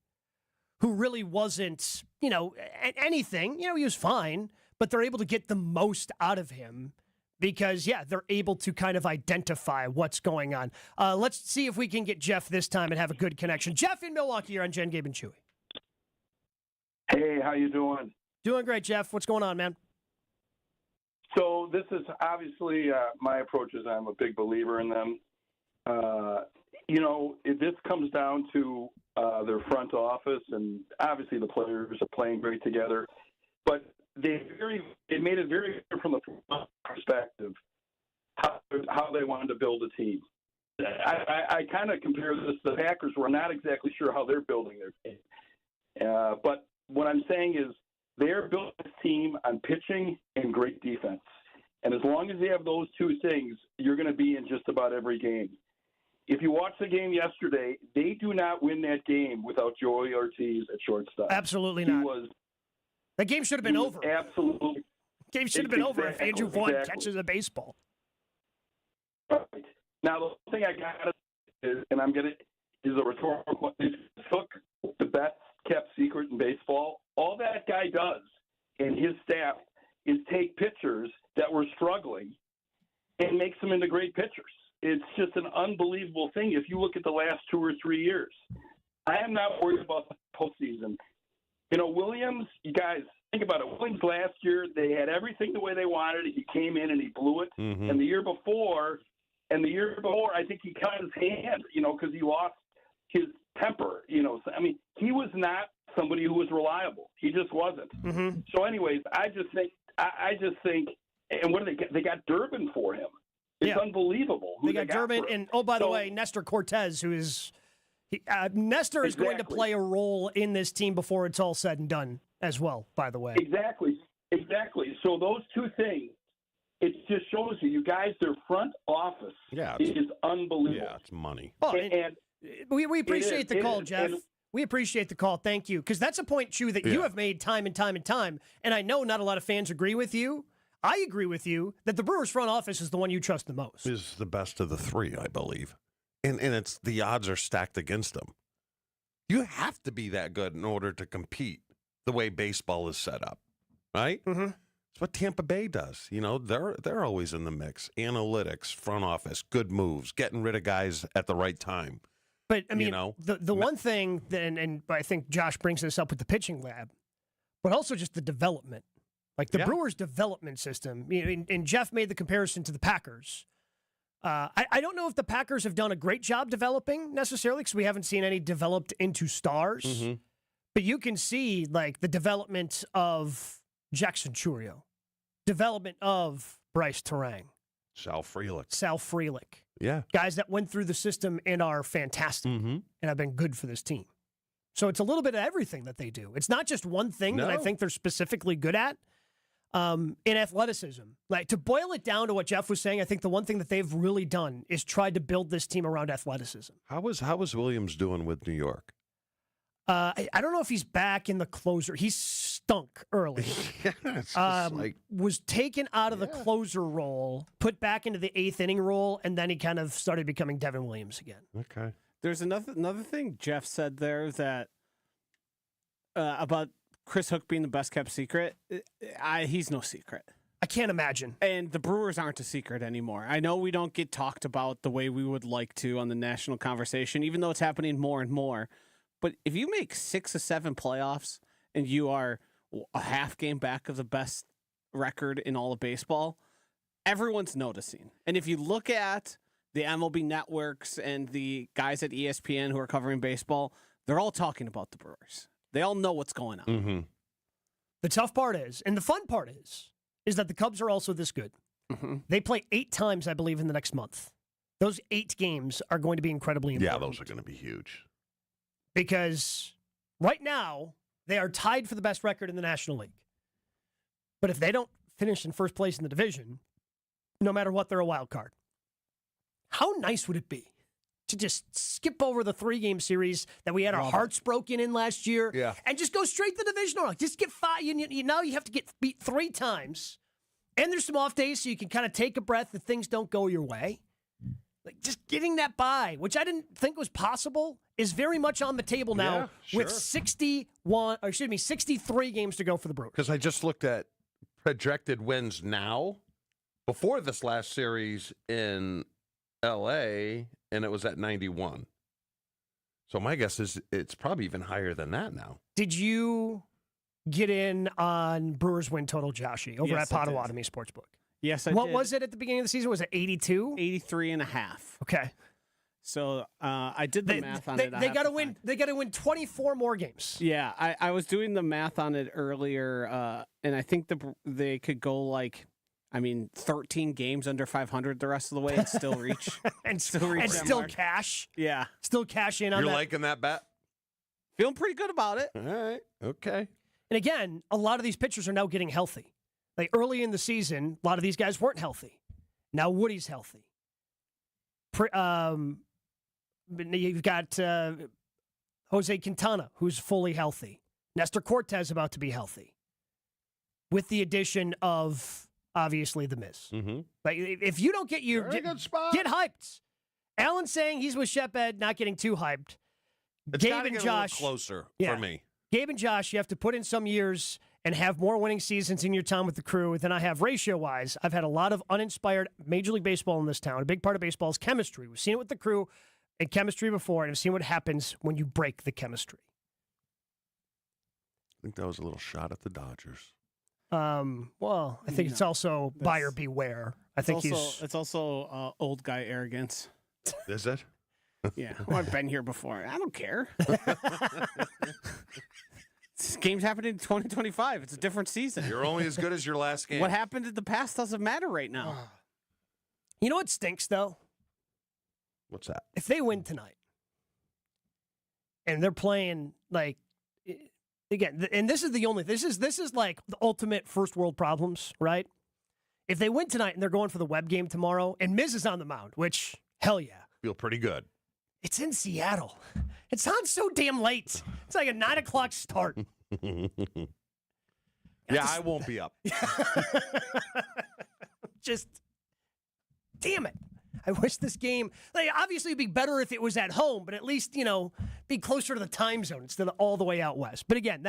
who really wasn't, anything, he was fine, but they're able to get the most out of him because, they're able to kind of identify what's going on. Let's see if we can get Jeff this time and have a good connection. Jeff in Milwaukee, you're on Jen, Gabe, and Chewy. Hey, how you doing? Doing great, Jeff. What's going on, man? So this is obviously my approach is I'm a big believer in them. This comes down to their front office, and obviously the players are playing great together. But it made it very clear from the perspective how they wanted to build a team. I kind of compare this to the Packers. We're not exactly sure how they're building their team. But what I'm saying is they're building this team on pitching and great defense. And as long as they have those two things, you're going to be in just about every game. If you watch the game yesterday, they do not win that game without Joey Ortiz at shortstop. Absolutely not. That game should have been over. Absolutely. Game should have been over if Andrew Vaughn catches a baseball. Right. Now, the thing I got is, and I'm going to, is a rhetorical, is Hook the best kept secret in baseball. All that guy does and his staff is take pitchers that were struggling and makes them into great pitchers. It's just an unbelievable thing if you look at the last 2 or 3 years. I am not worried about the postseason. Williams, you guys, think about it. Williams last year, they had everything the way they wanted. He came in and he blew it. Mm-hmm. And the year before, I think he cut his hand, because he lost his temper. I mean, he was not somebody who was reliable. He just wasn't. Mm-hmm. So, anyways, I just think, and what do they get? They got Durbin for him. It's unbelievable. They got Durbin, and by the way, Nestor Cortez, who is Nestor is going to play a role in this team before it's all said and done as well. By the way, exactly. So those two things, it just shows you guys, their front office is unbelievable. Yeah, it's money. Oh, and we appreciate the call, Jeff. We appreciate the call. Thank you. Because that's a point, Chew, that you have made time and time and time. And I know not a lot of fans agree with you. I agree with you that the Brewers front office is the one you trust the most. Is the best of the three, I believe. And it's the odds are stacked against them. You have to be that good in order to compete the way baseball is set up, right? Mm-hmm. It's what Tampa Bay does. They're always in the mix. Analytics, front office, good moves, getting rid of guys at the right time. But, I mean, the one thing, and I think Josh brings this up with the pitching lab, but also just the development. Like the Brewers' development system. And Jeff made the comparison to the Packers. I don't know if the Packers have done a great job developing necessarily because we haven't seen any developed into stars. Mm-hmm. But you can see like the development of Jackson Churio, development of Bryce Terang, Sal Frelick. Yeah. Guys that went through the system and are fantastic and have been good for this team. So it's a little bit of everything that they do. It's not just one thing that I think they're specifically good at in athleticism. Like to boil it down to what Jeff was saying, I think the one thing that they've really done is tried to build this team around athleticism. How was Williams doing with New York? I don't know if he's back in the closer. He stunk early. Was taken out of the closer role, put back into the 8th inning role, and then he kind of started becoming Devin Williams again. Okay. There's another thing Jeff said there that about Chris Hook being the best kept secret. He's no secret. I can't imagine. And the Brewers aren't a secret anymore. I know we don't get talked about the way we would like to on the national conversation, even though it's happening more and more. But if you make 6 or 7 playoffs and you are a half game back of the best record in all of baseball, everyone's noticing. And if you look at the MLB networks and the guys at ESPN who are covering baseball, they're all talking about the Brewers. They all know what's going on. Mm-hmm. The tough part is, and the fun part is that the Cubs are also this good. Mm-hmm. They play 8 times, I believe, in the next month. Those 8 games are going to be incredibly important. Yeah, those are going to be huge. Because right now, they are tied for the best record in the National League. But if they don't finish in first place in the division, no matter what, they're a wild card. How nice would it be to just skip over the 3-game series that we had our hearts broken in last year and just go straight to the divisional round? Just get 5. Now you have to get beat 3 times. And there's some off days so you can kind of take a breath if things don't go your way. Like just getting that bye, which I didn't think was possible, is very much on the table now with 63 games to go for the Brewers. Because I just looked at projected wins now before this last series in L.A., and it was at 91. So my guess is it's probably even higher than that now. Did you get in on Brewers win total, Joshy, over at Potawatomi Sportsbook? Yes, I did. What was it at the beginning of the season? Was it 82? 83.5. Okay. So I did the math on it. They got to win. They got to win 24 more games. Yeah, I was doing the math on it earlier, and I think they could go 13 games under 500 the rest of the way and still reach and still cash. Yeah, still cash in on that. You're liking that bet? Feeling pretty good about it. All right. Okay. And again, a lot of these pitchers are now getting healthy. Like early in the season, a lot of these guys weren't healthy. Now Woody's healthy. You've got Jose Quintana, who's fully healthy. Nestor Cortez about to be healthy. With the addition of, obviously, the Miz. Mm-hmm. Like, if you don't get get hyped. Alan's saying he's with Shepard, not getting too hyped. It's Gabe and get Josh a little closer for me. Gabe and Josh, you have to put in some years and have more winning seasons in your time with the crew than I have ratio-wise. I've had a lot of uninspired Major League Baseball in this town. A big part of baseball is chemistry. We've seen it with the crew and chemistry before, and I've seen what happens when you break the chemistry. I think that was a little shot at the Dodgers. Well, I think it's also buyer beware. I think it's also old guy arrogance. Is it? Yeah, well, I've been here before. I don't care. This game's happening in 2025. It's a different season. You're only as good as your last game. What happened in the past doesn't matter right now. You know what stinks, though? What's that? If they win tonight, and they're playing, again, and this is like the ultimate first world problems, right? If they win tonight and they're going for the Webb game tomorrow, and Miz is on the mound, which, hell yeah. Feel pretty good. It's in Seattle. It's on so damn late. It's like a 9 o'clock start. I won't be up. Just, damn it. I wish this game, obviously it'd be better if it was at home, but at least, be closer to the time zone instead of all the way out west. But again,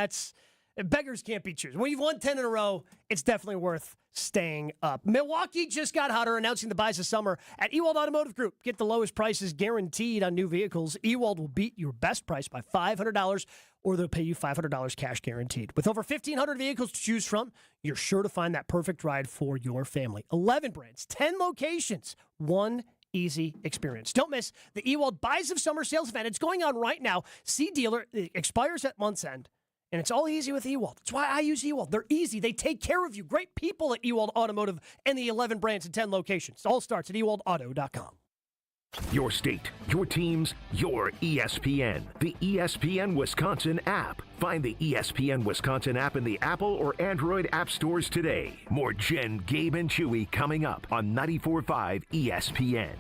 beggars can't be choosers. When you've won 10 in a row, it's definitely worth staying up. Milwaukee just got hotter, announcing the buys this summer at Ewald Automotive Group. Get the lowest prices guaranteed on new vehicles. Ewald will beat your best price by $500, or they'll pay you $500 cash guaranteed. With over 1,500 vehicles to choose from, you're sure to find that perfect ride for your family. 11 brands, 10 locations, one easy experience. Don't miss the Ewald Buys of Summer sales event. It's going on right now. See dealer. It expires at month's end. And it's all easy with Ewald. That's why I use Ewald. They're easy. They take care of you. Great people at Ewald Automotive and the 11 brands and 10 locations. It all starts at ewaldauto.com. Your state, your teams, your ESPN. The ESPN Wisconsin app. Find the ESPN Wisconsin app in the Apple or Android app stores today. More Jen, Gabe, and Chewy coming up on 94.5 ESPN.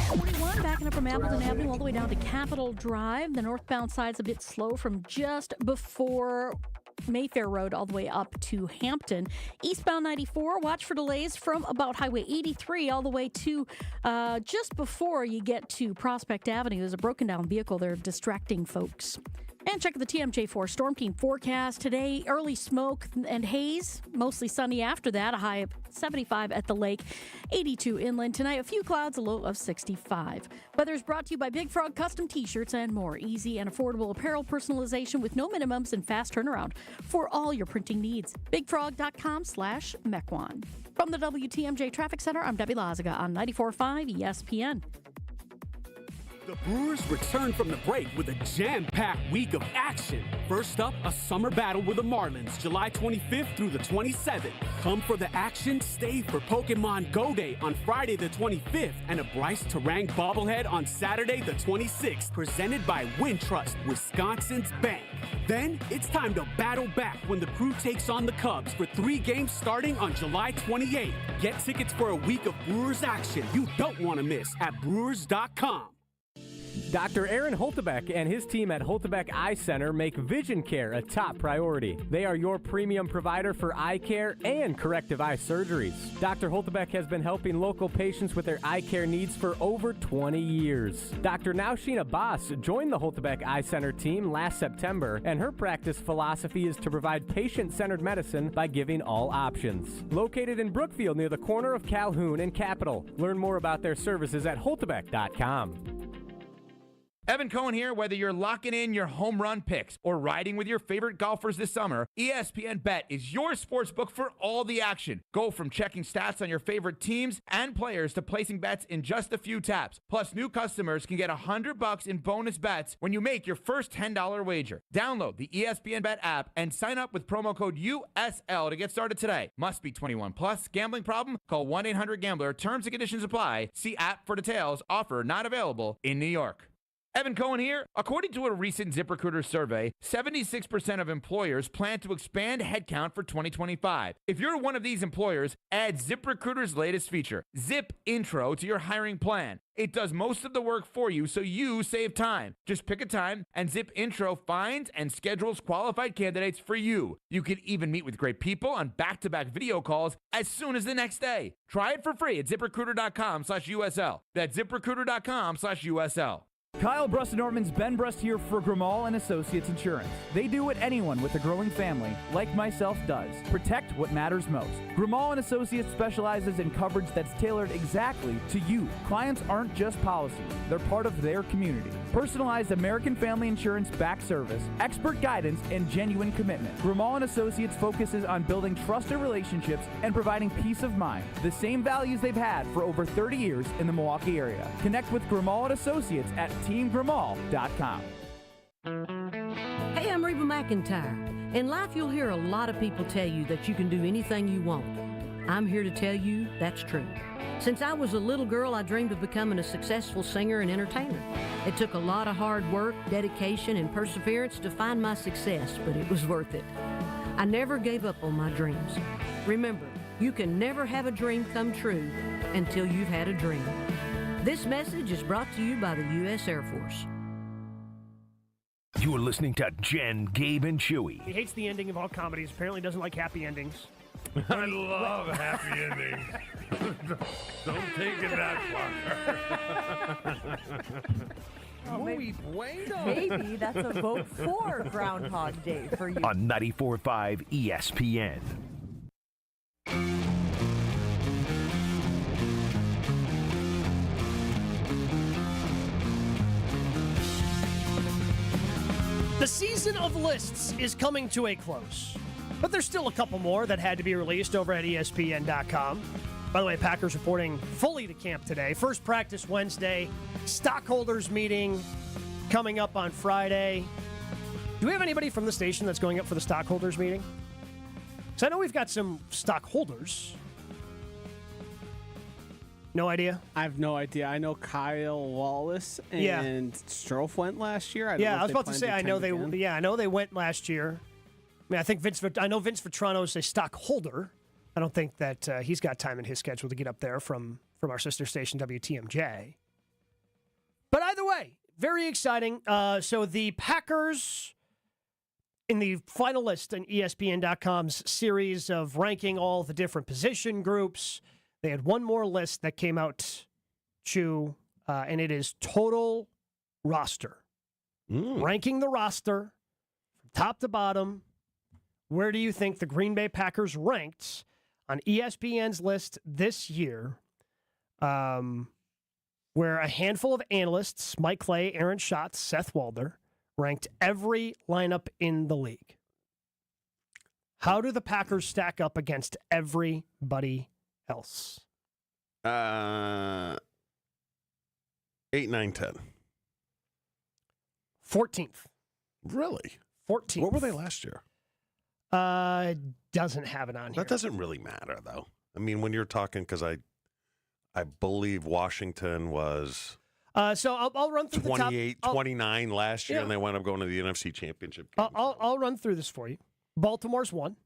41 backing up from Appleton Avenue all the way down to Capitol Drive. The northbound side's a bit slow from just before Mayfair Road all the way up to Hampton. Eastbound 94, watch for delays from about Highway 83 all the way to just before you get to Prospect Avenue. There's a broken down vehicle there distracting folks. And check the TMJ4 Storm Team forecast today. Early smoke and haze, mostly sunny after that. A high of 75 at the lake, 82 inland. Tonight, a few clouds, a low of 65. Weather is brought to you by Big Frog Custom T-shirts and more. Easy and affordable apparel personalization with no minimums and fast turnaround for all your printing needs. BigFrog.com/Mequon. From the WTMJ Traffic Center, I'm Debbie Lazaga on 94.5 ESPN. The Brewers return from the break with a jam-packed week of action. First up, a summer battle with the Marlins, July 25th through the 27th. Come for the action, stay for Pokemon Go Day on Friday the 25th, and a Bryce Terang bobblehead on Saturday the 26th, presented by Wintrust, Wisconsin's bank. Then, it's time to battle back when the crew takes on the Cubs for 3 games starting on July 28th. Get tickets for a week of Brewers action you don't want to miss at Brewers.com. Dr. Aaron Holtebeck and his team at Holtebeck Eye Center make vision care a top priority. They are your premium provider for eye care and corrective eye surgeries. Dr. Holtebeck has been helping local patients with their eye care needs for over 20 years. Dr. Nausheen Abbas joined the Holtebeck Eye Center team last September, and her practice philosophy is to provide patient-centered medicine by giving all options. Located in Brookfield near the corner of Calhoun and Capitol. Learn more about their services at holtebeck.com. Evan Cohen here. Whether you're locking in your home run picks or riding with your favorite golfers this summer, ESPN Bet is your sports book for all the action. Go from checking stats on your favorite teams and players to placing bets in just a few taps. Plus, new customers can get $100 in bonus bets when you make your first $10 wager. Download the ESPN Bet app and sign up with promo code USL to get started today. Must be 21 plus. Gambling problem? Call 1-800-GAMBLER. Terms and conditions apply. See app for details. Offer not available in New York. Evan Cohen here. According to a recent ZipRecruiter survey, 76% of employers plan to expand headcount for 2025. If you're one of these employers, add ZipRecruiter's latest feature, Zip Intro, to your hiring plan. It does most of the work for you, so you save time. Just pick a time, and Zip Intro finds and schedules qualified candidates for you. You can even meet with great people on back-to-back video calls as soon as the next day. Try it for free at ZipRecruiter.com/USL. That's ZipRecruiter.com/USL. Kyle Brust-Nortman's Ben Brust here for Grimal and Associates Insurance. They do what anyone with a growing family, like myself, does. Protect what matters most. Grimal and Associates specializes in coverage that's tailored exactly to you. Clients aren't just policies, they're part of their community. Personalized American Family Insurance back service, expert guidance, and genuine commitment. Grimal and Associates focuses on building trusted relationships and providing peace of mind. The same values they've had for over 30 years in the Milwaukee area. Connect with Grimal and Associates at teamgrimal.com. Hey, I'm Reba McEntire. In life, you'll hear a lot of people tell you that you can do anything you want. I'm here to tell you that's true. Since I was a little girl, I dreamed of becoming a successful singer and entertainer. It took a lot of hard work, dedication, and perseverance to find my success, but it was worth it. I never gave up on my dreams. Remember, you can never have a dream come true until you've had a dream. This message is brought to you by the U.S. Air Force. You're listening to Jen, Gabe, and Chewy. He hates the ending of all comedies. Apparently doesn't like happy endings. I love happy endings. Don't take it that far. Muy bueno. Maybe that's a vote for Groundhog Day for you. On 94.5 ESPN. The season of lists is coming to a close, but there's still a couple more that had to be released over at ESPN.com. By the way, Packers reporting fully to camp today. First practice Wednesday. Stockholders meeting coming up on Friday. Do we have anybody from the station that's going up for the stockholders meeting? Because I know we've got some stockholders. No idea? I have no idea. I know Kyle Wallace and Strofe went last year. I was about to say I know they went last year. I mean, I know Vince Vitrano is a stockholder. I don't think that he's got time in his schedule to get up there from our sister station WTMJ. But either way, very exciting. So the Packers in the final list in ESPN.com's series of ranking all the different position groups. They had one more list that came out, Chew, and it is total roster. Ranking the roster from top to bottom. Where do you think the Green Bay Packers ranked on ESPN's list this year? Where a handful of analysts, Mike Clay, Aaron Schatz, Seth Walder, ranked every lineup in the league. How do the Packers stack up against everybody else? 8, 9, 10. 14th. Really? 14th. What were they last year? Doesn't have it on here. That doesn't really matter, though. I mean, when you're talking, because I believe Washington was so I'll run through 28, the top. 29 last year, and they wound up going to the NFC Championship game. I'll run through this for you. Baltimore's 1.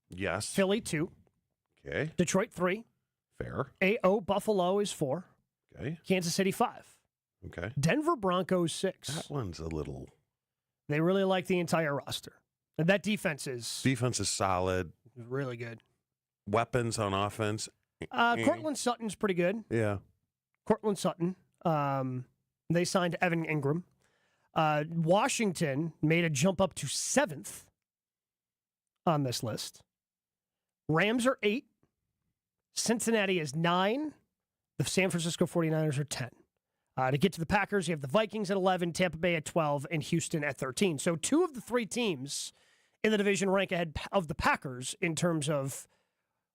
Yes. Philly 2. Okay. Detroit 3. Fair. AO Buffalo is 4. Okay. Kansas City 5. Okay. Denver Broncos 6. That one's a little. They really like the entire roster. And that defense is solid. Really good. Weapons on offense. Cortland Sutton's pretty good. Yeah. Cortland Sutton. They signed Evan Ingram. Washington made a jump up to 7th on this list. Rams are 8. Cincinnati is 9. The San Francisco 49ers are 10. To get to the Packers, you have the Vikings at 11, Tampa Bay at 12, and Houston at 13. So 2 of the 3 teams in the division rank ahead of the Packers in terms of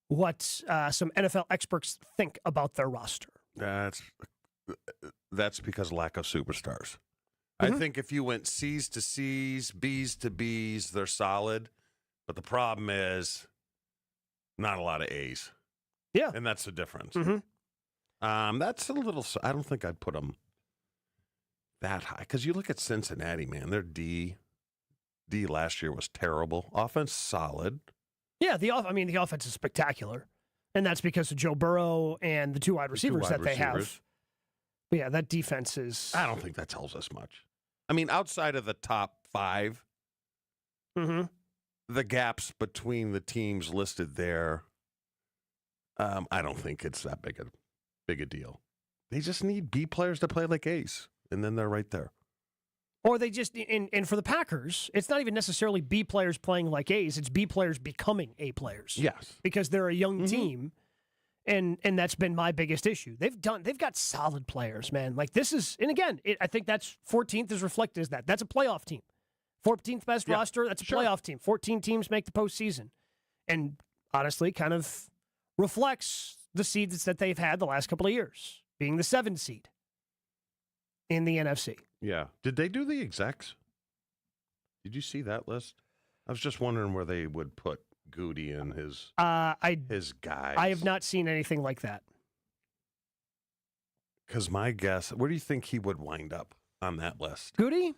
what some NFL experts think about their roster. That's because lack of superstars. I think if you went C's to C's, B's to B's, they're solid. But the problem is not a lot of A's. Yeah. And that's the difference. That's a little, I don't think I'd put them that high. Because you look at Cincinnati, man, their D last year was terrible. Offense, solid. Yeah, the offense is spectacular. And that's because of Joe Burrow and the 2 wide receivers that they have. But yeah, that defense is... I don't think that tells us much. I mean, outside of the top 5, the gaps between the teams listed there, I don't think it's that big a deal. They just need B players to play like A's, and then they're right there. Or they just, and for the Packers, it's not even necessarily B players playing like A's, it's B players becoming A players. Yes. Because they're a young team, and that's been my biggest issue. They've got solid players, man. Like this is, and again, I think that's 14th is reflected as that. That's a playoff team. 14th best roster, that's a playoff team. 14 teams make the postseason. And honestly, kind of reflects the seeds that they've had the last couple of years, being the 7 seed in the NFC. Yeah. Did they do the execs? Did you see that list? I was just wondering where they would put Goody and his guys. I have not seen anything like that. Because my guess, where do you think he would wind up on that list? Goody?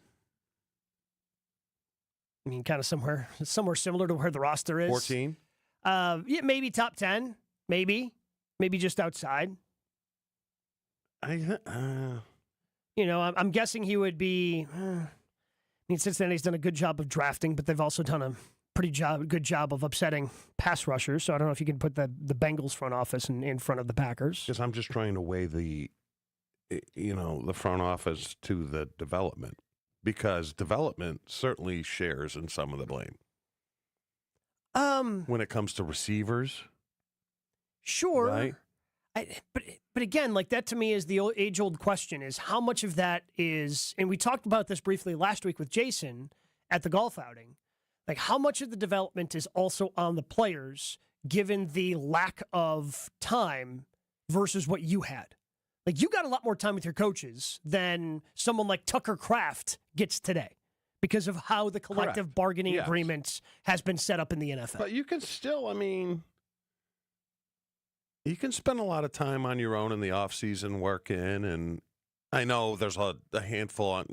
I mean, kind of somewhere similar to where the roster is. 14? Yeah, maybe top 10. Maybe just outside. I'm guessing he would be. I mean, Cincinnati's done a good job of drafting, but they've also done a good job of upsetting pass rushers. So I don't know if you can put the Bengals front office in front of the Packers. Because I'm just trying to weigh the front office to the development, because development certainly shares in some of the blame. When it comes to receivers, sure, right? But again, like that to me is the age-old question: is how much of that is? And we talked about this briefly last week with Jason at the golf outing. Like, how much of the development is also on the players given the lack of time versus what you had. Like, you got a lot more time with your coaches than someone like Tucker Kraft gets today because of how the collective bargaining agreement has been set up in the NFL. But you can still, you can spend a lot of time on your own in the offseason working, and I know there's a handful,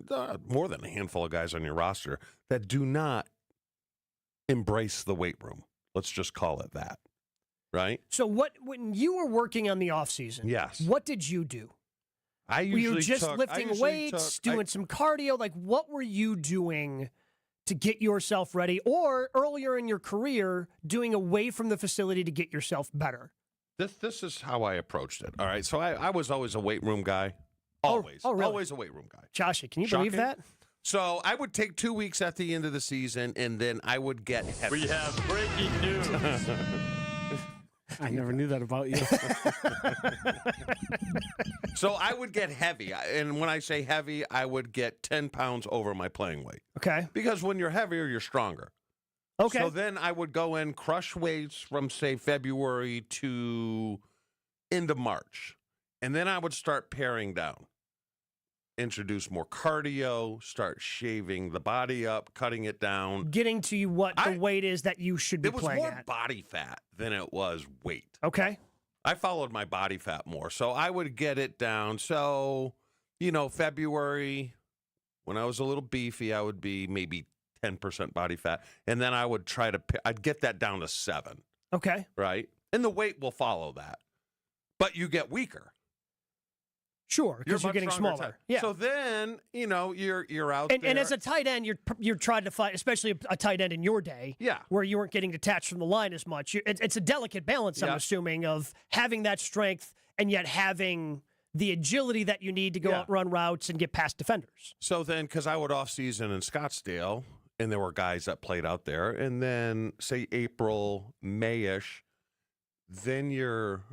more than a handful of guys on your roster that do not embrace the weight room. Let's just call it that, right? So when you were working on the offseason, yes, what did you do? Were you just lifting weights, doing some cardio? Like, what were you doing to get yourself ready? Or earlier in your career, doing away from the facility to get yourself better? This is how I approached it. All right, so I was always a weight room guy. Always. Really? Always a weight room guy. Joshy, can you believe that? So I would take 2 weeks at the end of the season, and then I would get heavy. We have breaking news. I never knew that about you. So I would get heavy. And when I say heavy, I would get 10 pounds over my playing weight. Okay. Because when you're heavier, you're stronger. Okay. So then I would go in, crush weights from, say, February to into March. And then I would start paring down. Introduce more cardio, start shaving the body up, cutting it down. Getting to what the weight is that you should be playing at. It was more at. body fat than it was weight. Okay. I followed my body fat more. So I would get it down. So, February, when I was a little beefy, I would be maybe 10% body fat. And then I would I'd get that down to 7. Okay. Right? And the weight will follow that. But you get weaker. Sure, because you're getting smaller. Yeah. So then, you're out there. And as a tight end, you're trying to fight, especially a tight end in your day, where you weren't getting detached from the line as much. It's a delicate balance, I'm assuming, of having that strength and yet having the agility that you need to go out, run routes, and get past defenders. So then, because I would off-season in Scottsdale, and there were guys that played out there, and then, say, April, May-ish, then you're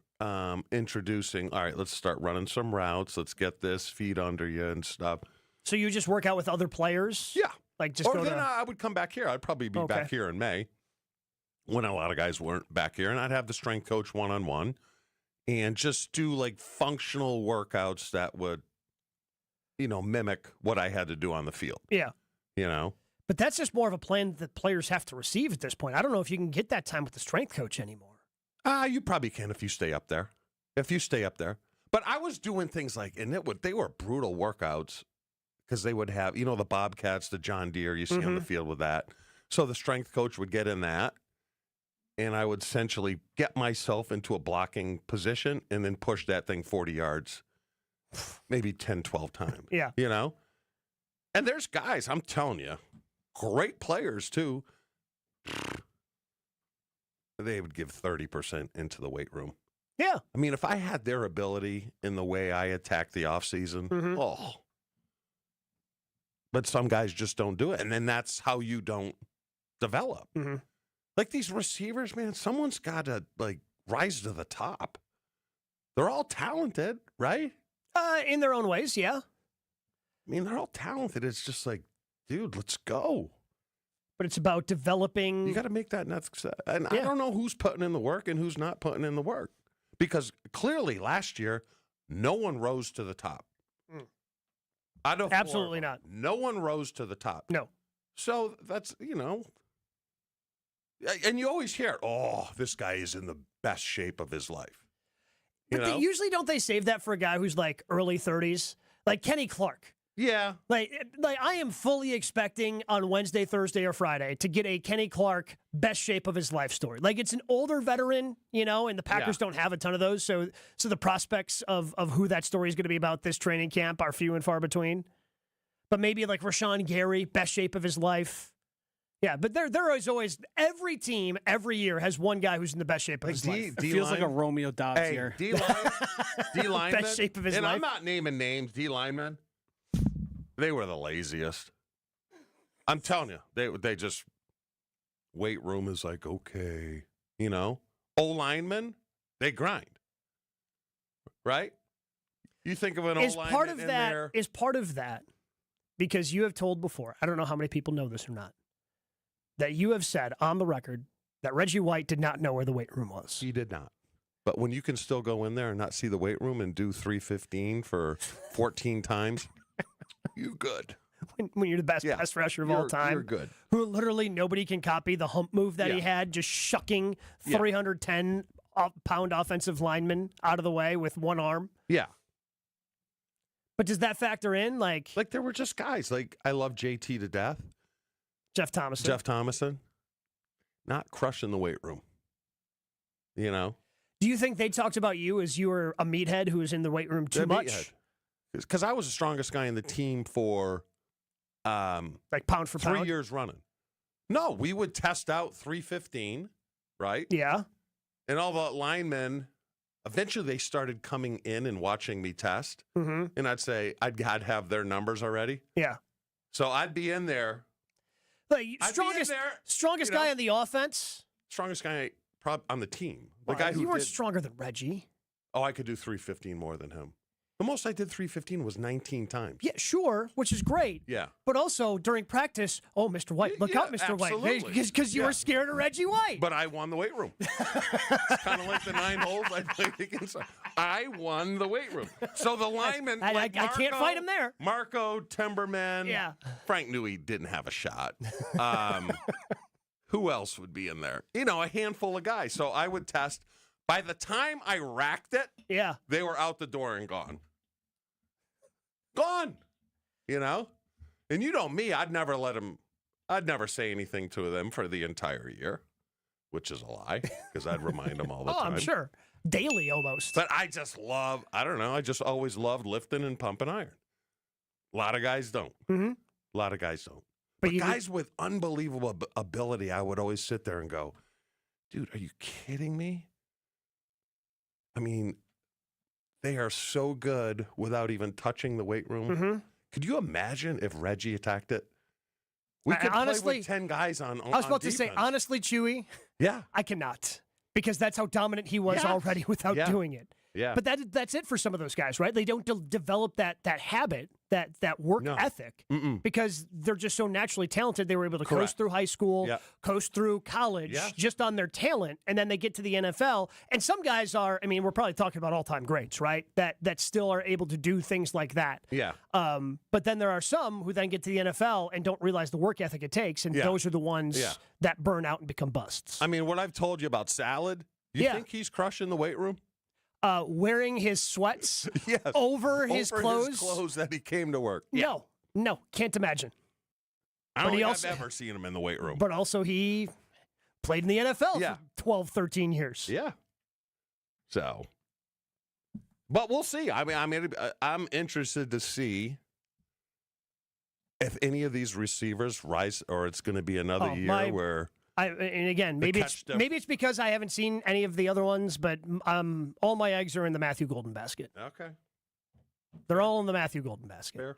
introducing, all right, let's start running some routes. Let's get this feet under you and stuff. So you just work out with other players? Yeah. Like just or then I would come back here. I'd probably be back here in May when a lot of guys weren't back here. And I'd have the strength coach one-on-one and just do like functional workouts that would, mimic what I had to do on the field. Yeah. But that's just more of a plan that players have to receive at this point. I don't know if you can get that time with the strength coach anymore. You probably can if you stay up there. But I was doing things like, and they were brutal workouts because they would have, the Bobcats, the John Deere you see on the field with that. So the strength coach would get in that, and I would essentially get myself into a blocking position and then push that thing 40 yards, maybe 10, 12 times. Yeah. And there's guys, I'm telling you, great players too. They would give 30% into the weight room. Yeah. I mean, if I had their ability in the way I attack the offseason, But some guys just don't do it. And then that's how you don't develop. Like these receivers, man, someone's got to, rise to the top. They're all talented, right? In their own ways, yeah. I mean, they're all talented. It's just like, dude, let's go. But it's about developing. You got to make that next. And I don't know who's putting in the work and who's not putting in the work. Because clearly last year, no one rose to the top. Absolutely not. No one rose to the top. No. So that's, and you always hear, this guy is in the best shape of his life. But they usually don't they save that for a guy who's like early 30s? Like Kenny Clark. Yeah. Like I am fully expecting on Wednesday, Thursday, or Friday to get a Kenny Clark best shape of his life story. Like it's an older veteran, and the Packers don't have a ton of those. So the prospects of who that story is going to be about this training camp are few and far between. But maybe like Rashawn Gary, best shape of his life. Yeah, but there is always, every team every year has one guy who's in the best shape of his life. It feels like a Romeo Dobbs here. D-lineman. Best shape of his life. And I'm not naming names, D-linemen. They were the laziest. I'm telling you, they just, weight room is like, okay, O-linemen, they grind. Right? You think of an O-lineman in there. Is part of that, because you have told before, I don't know how many people know this or not, that you have said on the record that Reggie White did not know where the weight room was. He did not. But when you can still go in there and not see the weight room and do 315 for 14 times, you good. When you're the best pass rusher of all time. You're good. Who literally nobody can copy the hump move that he had, just shucking 310-pound offensive linemen out of the way with one arm. Yeah. But does that factor in? Like there were just guys. Like, I love JT to death. Jeff Thomason. Not crushing the weight room. You know? Do you think they talked about you as you were a meathead who was in the weight room too much? Because I was the strongest guy in the team for like pound for 3 years running. No, we would test out 315, right? Yeah. And all the linemen, eventually they started coming in and watching me test. Mm-hmm. And I'd say, I'd have their numbers already. Yeah. So I'd be in there. Like, strongest guy on the offense? Strongest guy on the team. The Well, guy who you weren't did, stronger than Reggie. Oh, I could do 315 more than him. The most I did 315 was 19 times. Yeah, sure, which is great. Yeah. But also during practice, Mr. White, look out, Mr. White. Because you were scared of Reggie White. But I won the weight room. It's kind of like the 9 holes I played against. I won the weight room. So the linemen. I can't fight him there. Marco, Timberman. Yeah. Frank knew he didn't have a shot. Who else would be in there? A handful of guys. So I would test. By the time I racked it, they were out the door and gone. Gone. And you know me, I'd never say anything to them for the entire year, which is a lie, because I'd remind them all the time. I'm sure. Daily almost. But I just I just always loved lifting and pumping iron. A lot of guys don't. Mm-hmm. A lot of guys don't. But guys with unbelievable ability, I would always sit there and go, dude, are you kidding me? I mean, they are so good without even touching the weight room. Mm-hmm. Could you imagine if Reggie attacked it? We could honestly play with 10 guys on I was about defense. to say, honestly, Chewy, I cannot. Because that's how dominant he was already without doing it. Yeah. But that's it for some of those guys, right? They don't develop that habit, that work ethic, because they're just so naturally talented. They were able to coast through high school, coast through college, just on their talent, and then they get to the NFL. And some guys are, we're probably talking about all-time greats, right? That still are able to do things like that. Yeah. But then there are some who then get to the NFL and don't realize the work ethic it takes, and those are the ones that burn out and become busts. What I've told you about Salad, you think he's crushing the weight room? Wearing his sweats over his clothes. His clothes that he came to work. No, can't imagine. I don't think I've ever seen him in the weight room. But also he played in the NFL for 12, 13 years. Yeah. So, but we'll see. I'm interested to see if any of these receivers rise, or it's going to be another year where. And again, maybe it's because I haven't seen any of the other ones, but all my eggs are in the Matthew Golden basket. Okay. They're all in the Matthew Golden basket. Fair.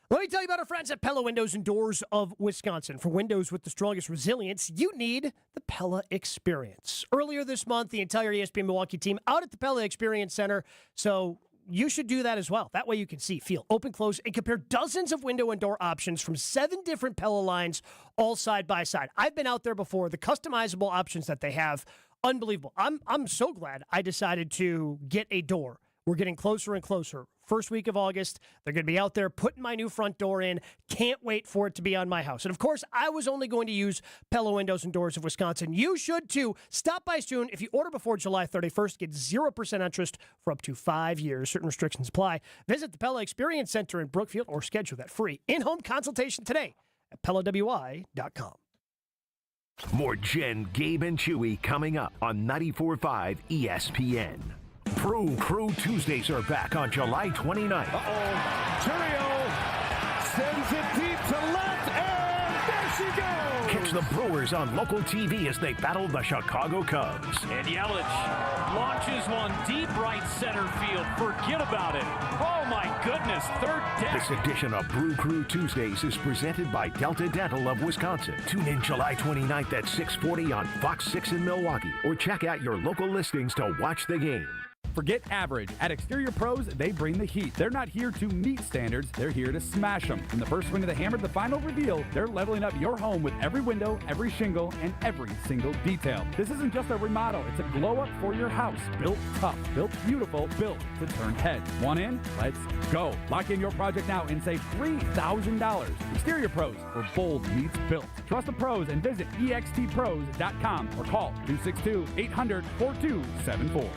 Let me tell you about our friends at Pella Windows and Doors of Wisconsin. For windows with the strongest resilience, you need the Pella Experience. Earlier this month, the entire ESPN Milwaukee team out at the Pella Experience Center, so you should do that as well. That way you can see, feel, open, close, and compare dozens of window and door options from 7 different Pella lines, all side by side. I've been out there before. The customizable options that they have, unbelievable. I'm so glad I decided to get a door. We're getting closer and closer. First week of August, they're going to be out there putting my new front door in. Can't wait for it to be on my house. And of course, I was only going to use Pella Windows and Doors of Wisconsin. You should too. Stop by soon. If you order before July 31st, get 0% interest for up to 5 years. Certain restrictions apply. Visit the Pella Experience Center in Brookfield or schedule that free in-home consultation today at PellaWI.com. More Jen, Gabe, and Chewy coming up on 94.5 ESPN. Brew Crew Tuesdays are back on July 29th. Churio sends it deep to left, and there she goes. Catch the Brewers on local TV as they battle the Chicago Cubs. And Yelich launches one deep right center field. Forget about it. Oh, my goodness. Third deck. This edition of Brew Crew Tuesdays is presented by Delta Dental of Wisconsin. Tune in July 29th at 6:40 on Fox 6 in Milwaukee, or check out your local listings to watch the game. Forget average. At Exterior Pros, they bring the heat. They're not here to meet standards, they're here to smash them. From the first swing of the hammer to the final reveal, they're leveling up your home with every window, every shingle, and every single detail. This isn't just a remodel, it's a glow-up for your house. Built tough, built beautiful, built to turn heads. Want in? Let's go. Lock in your project now and save $3,000. Exterior Pros, where bold meets built. Trust the pros and visit extpros.com or call 262-800-4274.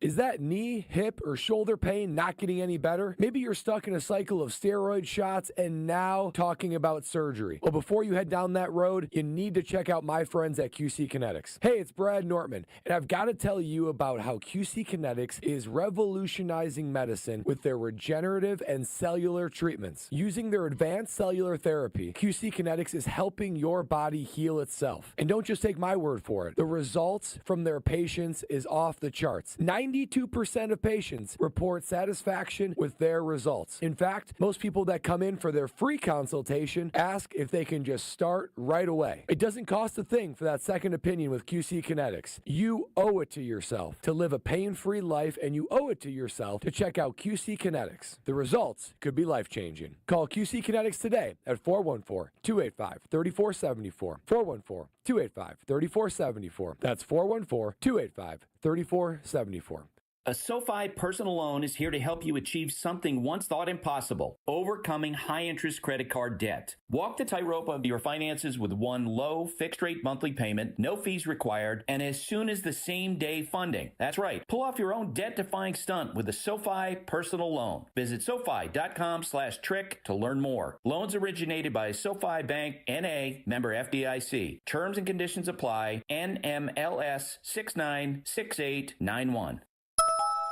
Is that knee, hip, or shoulder pain not getting any better? Maybe you're stuck in a cycle of steroid shots and now talking about surgery. Well, before you head down that road, you need to check out my friends at QC Kinetics. Hey, it's Brad Nortman, and I've got to tell you about how QC Kinetics is revolutionizing medicine with their regenerative and cellular treatments. Using their advanced cellular therapy, QC Kinetics is helping your body heal itself. And don't just take my word for it. The results from their patients is off the charts. 92% of patients report satisfaction with their results. In fact, most people that come in for their free consultation ask if they can just start right away. It doesn't cost a thing for that second opinion with QC Kinetics. You owe it to yourself to live a pain-free life, and you owe it to yourself to check out QC Kinetics. The results could be life-changing. Call QC Kinetics today at 414-285-3474. 414-285-3474. That's 414-285-3474. A SoFi personal loan is here to help you achieve something once thought impossible: overcoming high-interest credit card debt. Walk the tightrope of your finances with one low, fixed-rate monthly payment, no fees required, and as soon as the same-day funding. That's right. Pull off your own debt-defying stunt with a SoFi personal loan. Visit SoFi.com/trick to learn more. Loans originated by SoFi Bank, N.A., member FDIC. Terms and conditions apply. NMLS 696891.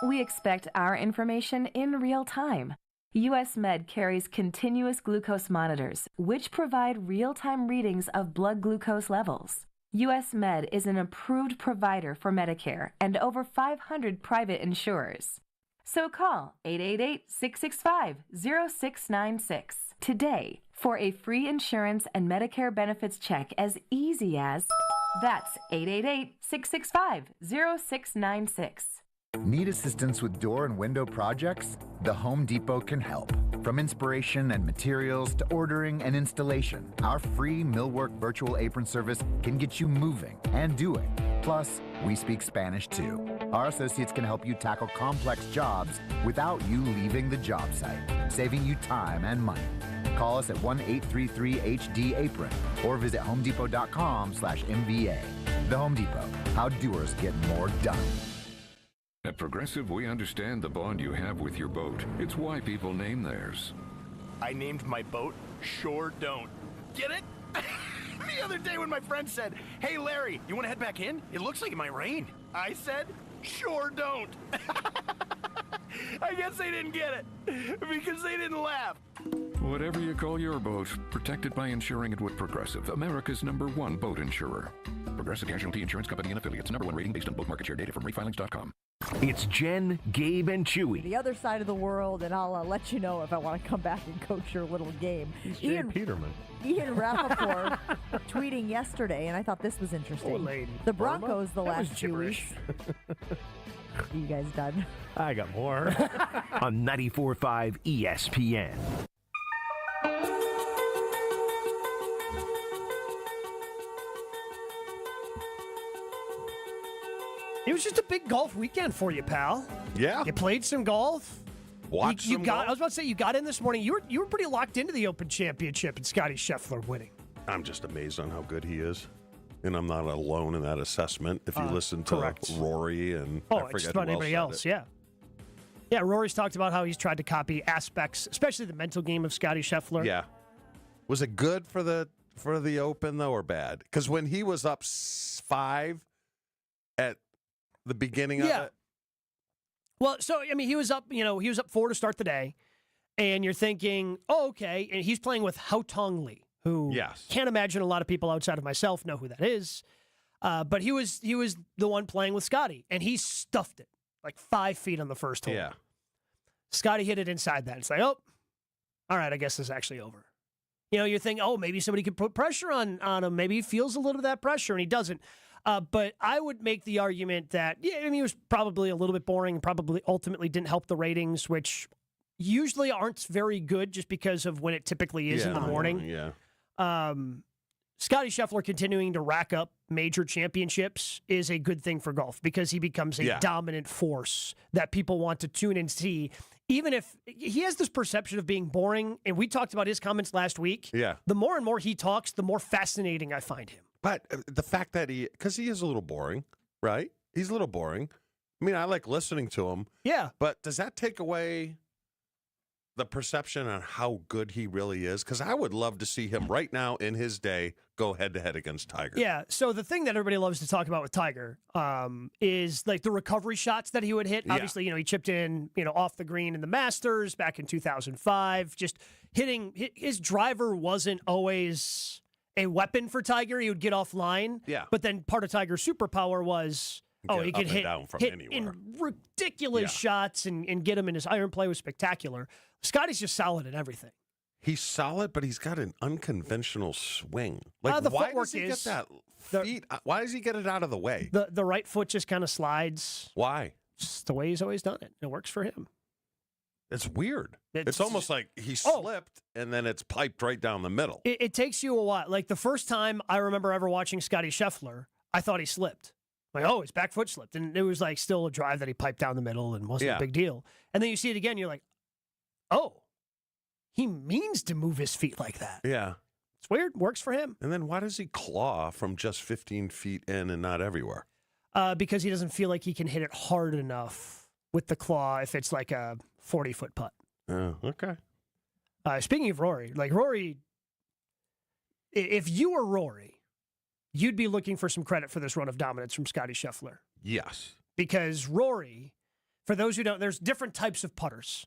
We expect our information in real time. U.S. Med carries continuous glucose monitors, which provide real-time readings of blood glucose levels. U.S. Med is an approved provider for Medicare and over 500 private insurers. So call 888-665-0696 today for a free insurance and Medicare benefits check as easy as... That's 888-665-0696. Need assistance with door and window projects? The Home Depot can help. From inspiration and materials to ordering and installation, our free Millwork virtual apron service can get you moving and doing. Plus, we speak Spanish too. Our associates can help you tackle complex jobs without you leaving the job site, saving you time and money. Call us at 1-833-HD-APRON or visit homedepot.com/MVA. The Home Depot, how doers get more done. At Progressive, we understand the bond you have with your boat. It's why people name theirs. I named my boat Sure Don't. Get it? The other day when my friend said, "Hey Larry, you want to head back in? It looks like it might rain." I said, "Sure don't." I guess they didn't get it because they didn't laugh. Whatever you call your boat, protected by insuring it with Progressive, America's #1 boat insurer. Progressive Casualty Insurance Company and Affiliates. #1 rating based on boat market share data from refilings.com. It's Jen, Gabe, and Chewy. The other side of the world, and I'll let you know if I want to come back and coach your little game. Ian Peterman. Ian Rappaport tweeting yesterday, and I thought this was interesting. Oh, lady. The Broncos the That was last 2 weeks. You guys done? I got more. On 94.5 ESPN. It was just a big golf weekend for you, pal. Yeah. You played some golf. Watched some golf. I was about to say, you got in this morning. You were pretty locked into the Open Championship and Scottie Scheffler winning. I'm just amazed on how good he is. And I'm not alone in that assessment. If you listen to correct. Rory and I forget just about who anybody else, said it. yeah. Yeah, Rory's talked about how he's tried to copy aspects, especially the mental game of Scottie Scheffler. Yeah. Was it good for the Open, though, or bad? Because when he was up 5 at the beginning of it. Well, so, I mean, he was up 4 to start the day, and you're thinking, oh, okay, and he's playing with Hao Tong Lee, who can't imagine a lot of people outside of myself know who that is. But he was the one playing with Scottie, and he stuffed it like 5 feet on the first hole. Yeah. Scottie hit it inside that. It's like, oh, all right, I guess it's actually over. You know, you're thinking, oh, maybe somebody could put pressure on him. Maybe he feels a little of that pressure, and he doesn't. But I would make the argument that, he was probably a little bit boring, probably ultimately didn't help the ratings, which usually aren't very good just because of when it typically is in the morning. Yeah. Scottie Scheffler continuing to rack up major championships is a good thing for golf because he becomes a dominant force that people want to tune and see. Even if he has this perception of being boring, and we talked about his comments last week. Yeah. The more and more he talks, the more fascinating I find him. But the fact that because he is a little boring, right? He's a little boring. I mean, I like listening to him. Yeah. But does that take away the perception on how good he really is? Because I would love to see him right now in his day go head-to-head against Tiger. Yeah, so the thing that everybody loves to talk about with Tiger is like the recovery shots that he would hit. Obviously, he chipped in, off the green in the Masters back in 2005. Just hitting, his driver wasn't always a weapon for Tiger. He would get offline. Yeah. But then part of Tiger's superpower was, he could hit down from hit anywhere. in ridiculous shots and get him in his iron play was spectacular. Scottie's just solid in everything. He's solid, but he's got an unconventional swing. Like, the why footwork does he is get that feet? Why does he get it out of the way? The right foot just kind of slides. Why? It's the way he's always done it. It works for him. It's weird. It's almost like he slipped and then it's piped right down the middle. It takes you a while. Like the first time I remember ever watching Scottie Scheffler, I thought he slipped. Like, his back foot slipped. And it was like still a drive that he piped down the middle and wasn't a big deal. And then you see it again, you're like, he means to move his feet like that. Yeah. It's weird. Works for him. And then why does he claw from just 15 feet in and not everywhere? Because he doesn't feel like he can hit it hard enough with the claw if it's like a 40-foot putt. Oh, okay. Speaking of Rory, if you were Rory, you'd be looking for some credit for this run of dominance from Scottie Scheffler. Yes. Because Rory, for those who don't, there's different types of putters.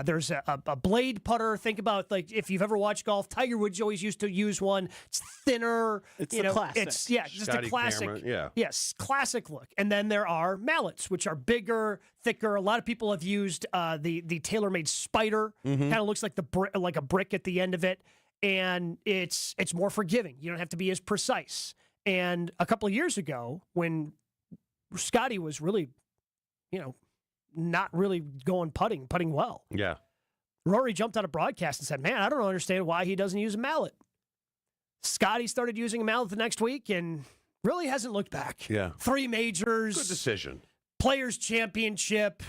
There's a blade putter. Think about if you've ever watched golf. Tiger Woods always used to use one. It's thinner. It's the classic. It's just Scotty a classic. Cameron, Yes, classic look. And then there are mallets, which are bigger, thicker. A lot of people have used the TaylorMade Spider. Kind of looks like like a brick at the end of it, and it's more forgiving. You don't have to be as precise. And a couple of years ago, when Scottie was really, not really going putting well. Yeah. Rory jumped on a broadcast and said, man, I don't understand why he doesn't use a mallet. Scottie started using a mallet the next week and really hasn't looked back. Yeah. 3 majors. Good decision. Players Championship.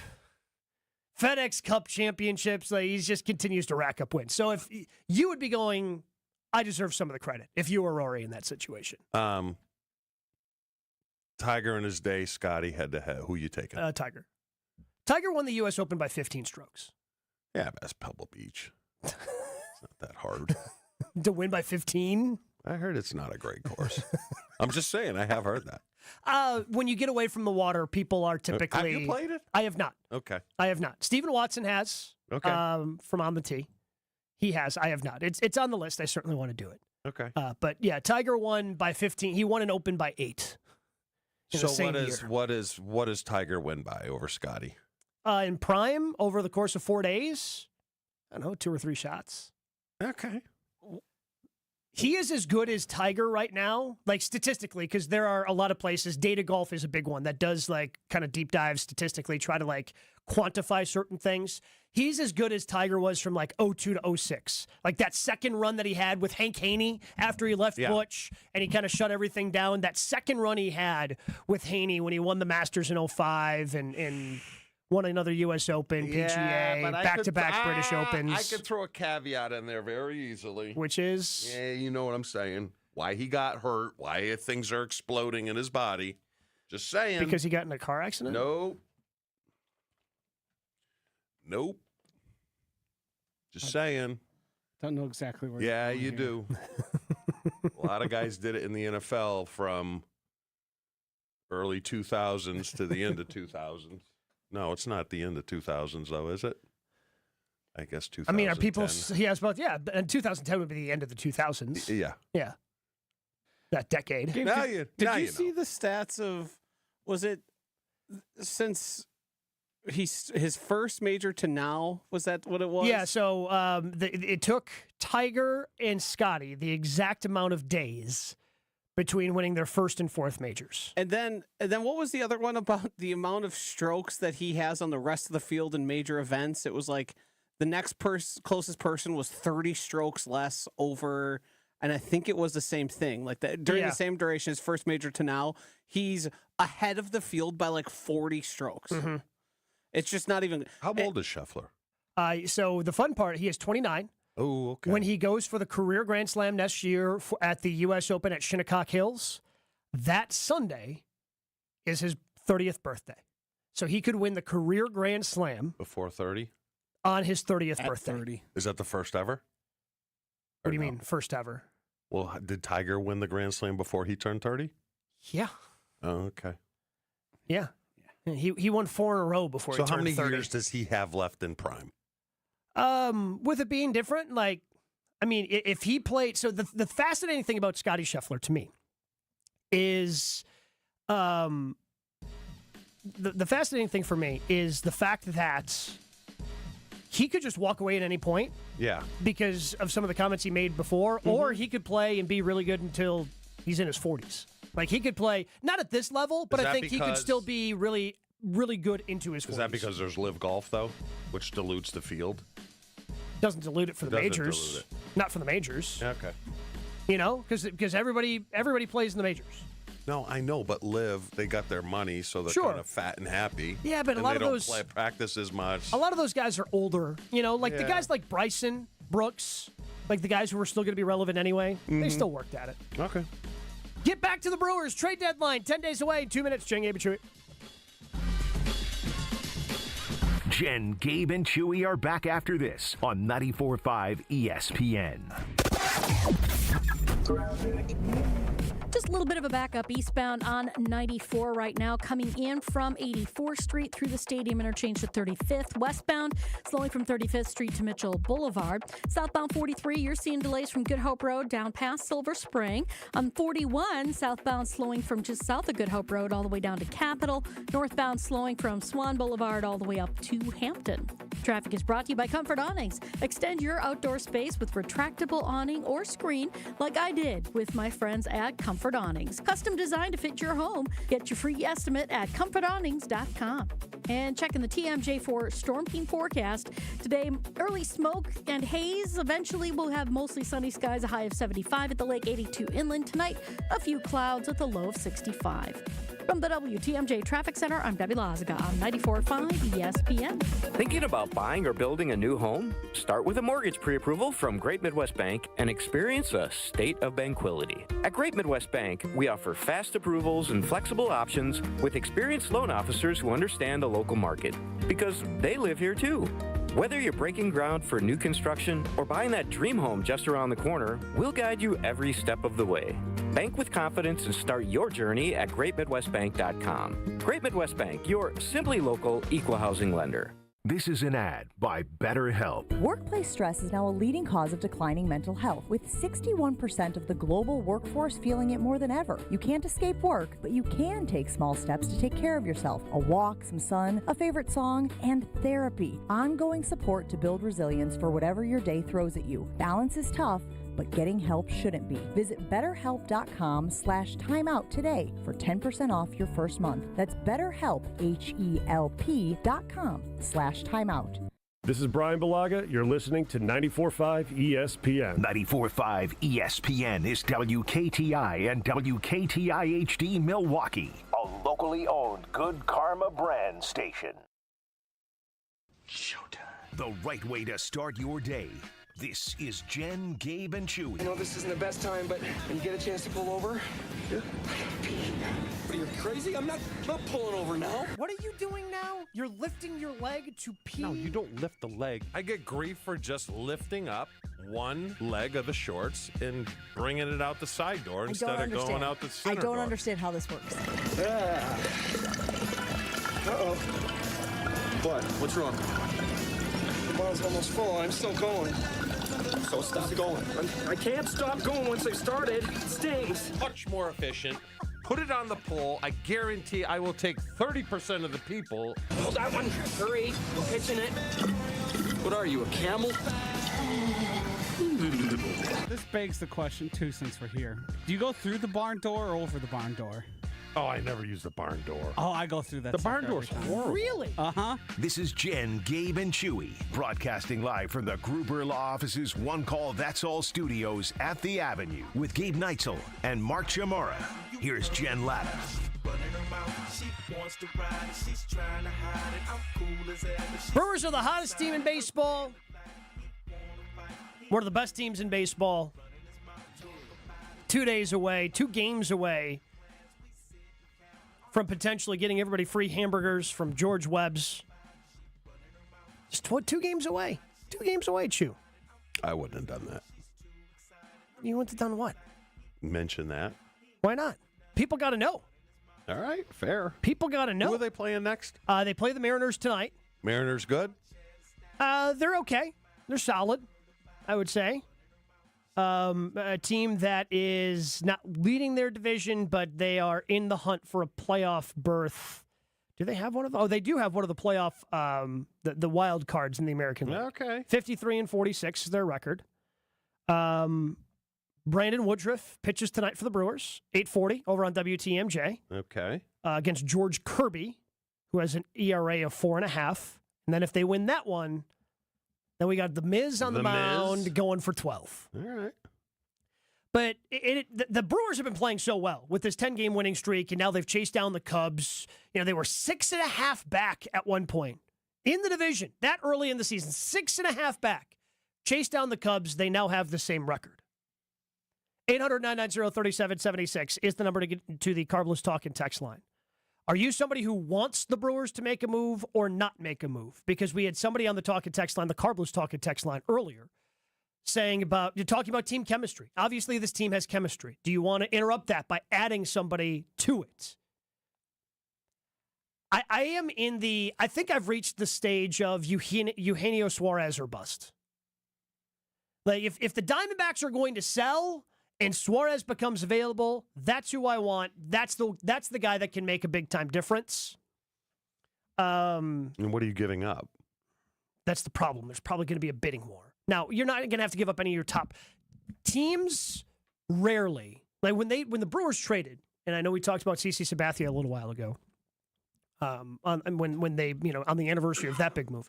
FedEx Cup championships. He just continues to rack up wins. So if you would be going, I deserve some of the credit if you were Rory in that situation. Tiger in his day, Scottie head to head. Who you taking? Tiger. Tiger won the U.S. Open by 15 strokes. Yeah, but that's Pebble Beach. It's not that hard. To win by 15? I heard it's not a great course. I'm just saying, I have heard that. When you get away from the water, people are typically... Have you played it? I have not. Okay. I have not. Stephen Watson has. Okay. From On the Tee. He has. I have not. It's on the list. I certainly want to do it. Okay. But yeah, Tiger won by 15. He won an Open by 8. So what does Tiger win by over Scottie? In prime, over the course of 4 days, I don't know, 2 or 3 shots. Okay. He is as good as Tiger right now, statistically, because there are a lot of places. Data Golf is a big one that does kind of deep dive statistically, try to quantify certain things. He's as good as Tiger was from 02 to 06. That second run that he had with Hank Haney after he left Butch and he kind of shut everything down. That second run he had with Haney when he won the Masters in 05 and won another U.S. Open, PGA, back-to-back British Opens. I could throw a caveat in there very easily. Which is? Yeah, you know what I'm saying. Why he got hurt, why things are exploding in his body. Just saying. Because he got in a car accident? Nope. Just saying. Don't know exactly where. Yeah, you do. A lot of guys did it in the NFL from early 2000s to the end of 2000s. No, it's not the end of 2000s, though, is it? I guess 2010. I mean, are people... He has both. Yeah, and 2010 would be the end of the 2000s. Yeah. Yeah. That decade. Gabe, did you see the stats of... Was it since his first major to now? Was that what it was? Yeah, so it took Tiger and Scottie the exact amount of days between winning their first and fourth majors. And then what was the other one about the amount of strokes that he has on the rest of the field in major events? It was like the next closest person was 30 strokes less over, and I think it was the same thing. Like during the same duration, his first major to now, he's ahead of the field by like 40 strokes. Mm-hmm. It's just not even. How old is Scheffler? So the fun part, he is 29. Oh, okay. When he goes for the career Grand Slam next year at the U.S. Open at Shinnecock Hills, that Sunday is his 30th birthday. So he could win the career Grand Slam Before 30? on his 30th birthday. 30. Is that the first ever? What do you mean, first ever? Well, did Tiger win the Grand Slam before he turned 30? Yeah. Oh, okay. Yeah. He won 4 in a row before he turned 30. So how many years does he have left in prime? With it being different, like, I mean, if he played, so the fascinating thing about Scottie Scheffler to me is, the fascinating thing for me is the fact that he could just walk away at any point. Yeah. Because of some of the comments he made before, or he could play and be really good until he's in his 40s. Like, he could play, not at this level, but I think he could still be really, really good into his 40s. Is that because there's live golf, though, which dilutes the field? Doesn't dilute it for the majors. Not for the majors. Okay. You know, because everybody plays in the majors. No, I know, but live, they got their money, so they're kind of fat and happy. Yeah, but a lot of those they don't practice as much. A lot of those guys are older. You know, like the guys like Bryson, Brooks, like the guys who are still going to be relevant anyway. They still worked at it. Okay. Get back to the Brewers. Trade deadline 10 days away. 2 minutes. Jen, Gabe, and Chewy. Jen, Gabe, and Chewy are back after this on 94.5 ESPN. Just a little bit of a backup eastbound on 94 right now, coming in from 84th Street through the Stadium Interchange to 35th. Westbound, slowing from 35th Street to Mitchell Boulevard. Southbound 43, you're seeing delays from Good Hope Road down past Silver Spring. On 41, southbound slowing from just south of Good Hope Road all the way down to Capitol. Northbound slowing from Swan Boulevard all the way up to Hampton. Traffic is brought to you by Comfort Awnings. Extend your outdoor space with retractable awning or screen like I did with my friends at Comfort Awnings. Custom designed to fit your home. Get your free estimate at comfortawnings.com. And checking the TMJ4 Storm Team forecast. Today, early smoke and haze. Eventually, we'll have mostly sunny skies, a high of 75 at the lake, 82 inland. Tonight, a few clouds with a low of 65. From the WTMJ Traffic Center, I'm Debbie Lazaga on 94.5 ESPN. Thinking about buying or building a new home? Start with a mortgage pre-approval from Great Midwest Bank and experience a state of tranquility. At Great Midwest Bank, we offer fast approvals and flexible options with experienced loan officers who understand the local market, because they live here too. Whether you're breaking ground for new construction or buying that dream home just around the corner, we'll guide you every step of the way. Bank with confidence and start your journey at GreatMidwestBank.com. Great Midwest Bank, your simply local equal housing lender. This is an ad by BetterHelp. Workplace stress is now a leading cause of declining mental health, with 61% of the global workforce feeling it more than ever. You can't escape work, but you can take small steps to take care of yourself. A walk, some sun, a favorite song, and therapy. Ongoing support to build resilience for whatever your day throws at you. Balance is tough, but getting help shouldn't be. Visit BetterHelp.com/timeout today for 10% off your first month. That's BetterHelp, HELP.com/timeout. This is Brian Balaga. You're listening to 94.5 ESPN. 94.5 ESPN is WKTI and WKTI HD Milwaukee, a locally owned Good Karma brand station. Showtime. The right way to start your day. This is Jen, Gabe, and Chewy. I know this isn't the best time, but when you get a chance to pull over, yeah. You're crazy? I'm not pulling over now. What are you doing now? You're lifting your leg to pee? No, you don't lift the leg. I get grief for just lifting up one leg of the shorts and bringing it out the side door instead of going out the center door. I don't understand how this works. Uh-oh. What? What's wrong? The ball's almost full. I'm still going. So stop going. I can't stop going once I've started. It stings. Much more efficient. Put it on the pole. I guarantee I will take 30% of the people. Hold that one. Hurry. I'm pitching it. What are you, a camel? This begs the question, too, since we're here. Do you go through the barn door or over the barn door? Oh, I never use the barn door. Oh, I go through that. The barn door's horrible. Really? Uh-huh. This is Jen, Gabe, and Chewy, broadcasting live from the Gruber Law Office's One Call That's All studios at the Avenue with Gabe Neitzel and Mark Chamara. Here's Jen Latta. Brewers are the hottest team in baseball. One of the best teams in baseball. 2 days away, 2 games away from potentially getting everybody free hamburgers from George Webb's. Just 2 games away. 2 games away, Chew. I wouldn't have done that. You wouldn't have done what? Mention that. Why not? People got to know. All right, fair. People got to know. Who are they playing next? They play the Mariners tonight. Mariners good? They're okay. They're solid, I would say. A team that is not leading their division, but they are in the hunt for a playoff berth. Do they have one of those? Oh, they do have one of the playoff, the wild cards in the American League. Okay. 53-46 is their record. Brandon Woodruff pitches tonight for the Brewers, 8:40 over on WTMJ. Okay. Against George Kirby, who has an ERA of 4.5. And then if they win that one, then we got the Miz on the mound going for 12. All right. But the Brewers have been playing so well with this 10-game winning streak, and now they've chased down the Cubs. You know, they were 6.5 back at one point in the division that early in the season, 6.5 back. Chased down the Cubs. They now have the same record. 800-990-3776 is the number to get to the Carbless Talk and text line. Are you somebody who wants the Brewers to make a move or not make a move? Because we had somebody on the Talk and text line, the Carbless Talk and text line earlier, you're talking about team chemistry. Obviously, this team has chemistry. Do you want to interrupt that by adding somebody to it? I think I've reached the stage of Eugenio Suarez or bust. Like, if the Diamondbacks are going to sell and Suarez becomes available, that's who I want. That's the guy that can make a big-time difference. And what are you giving up? That's the problem. There's probably going to be a bidding war. Now, you're not going to have to give up any of your top teams. Rarely, like when the Brewers traded, and I know we talked about CC Sabathia a little while ago. When they on the anniversary of that big move,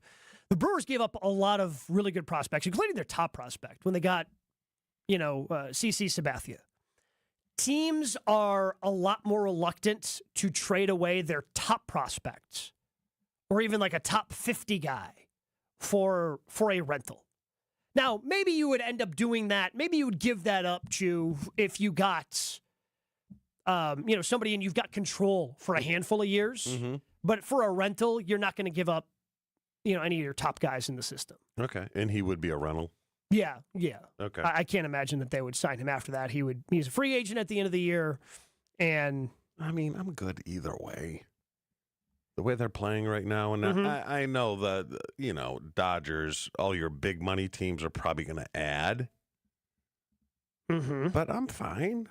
the Brewers gave up a lot of really good prospects, including their top prospect when they got CC Sabathia. Teams are a lot more reluctant to trade away their top prospects or even like a top 50 guy for a rental. Now, maybe you would end up doing that. Maybe you would give that up to if you got, somebody and you've got control for a handful of years. Mm-hmm. But for a rental, you're not going to give up, any of your top guys in the system. Okay. And he would be a rental? Yeah. Okay. I can't imagine that they would sign him after that. He's a free agent at the end of the year. And I mean, I'm good either way. The way they're playing right now, and Mm-hmm. I know the Dodgers, all your big money teams are probably going to add. Mm-hmm. But I'm fine.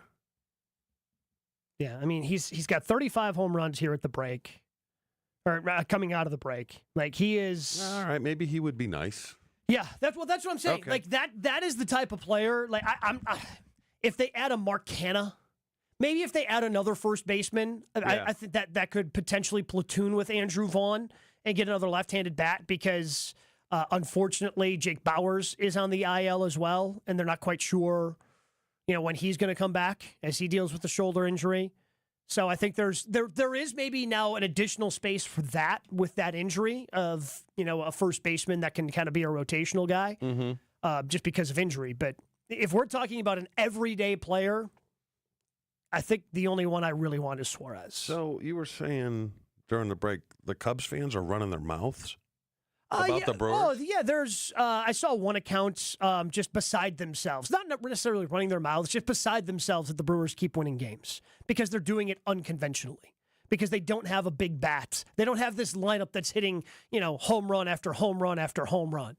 Yeah, I mean, he's got 35 home runs here at the break, or coming out of the break. Like, he is all right. Maybe he would be nice. Yeah, that's what I'm saying. Okay. Like that is the type of player. Like if they add a Mark Hanna, maybe if they add another first baseman, I think that could potentially platoon with Andrew Vaughn and get another left-handed bat because unfortunately Jake Bauers is on the IL as well, and they're not quite sure, when he's going to come back as he deals with the shoulder injury. So I think there is maybe now an additional space for that with that injury of a first baseman that can kind of be a rotational guy, just because of injury. But if we're talking about an everyday player, I think the only one I really want is Suarez. So you were saying during the break, the Cubs fans are running their mouths about the Brewers? Oh, yeah. There's I saw one account just beside themselves, not necessarily running their mouths, just beside themselves that the Brewers keep winning games because they're doing it unconventionally. Because they don't have a big bat. They don't have this lineup that's hitting, home run after home run after home run.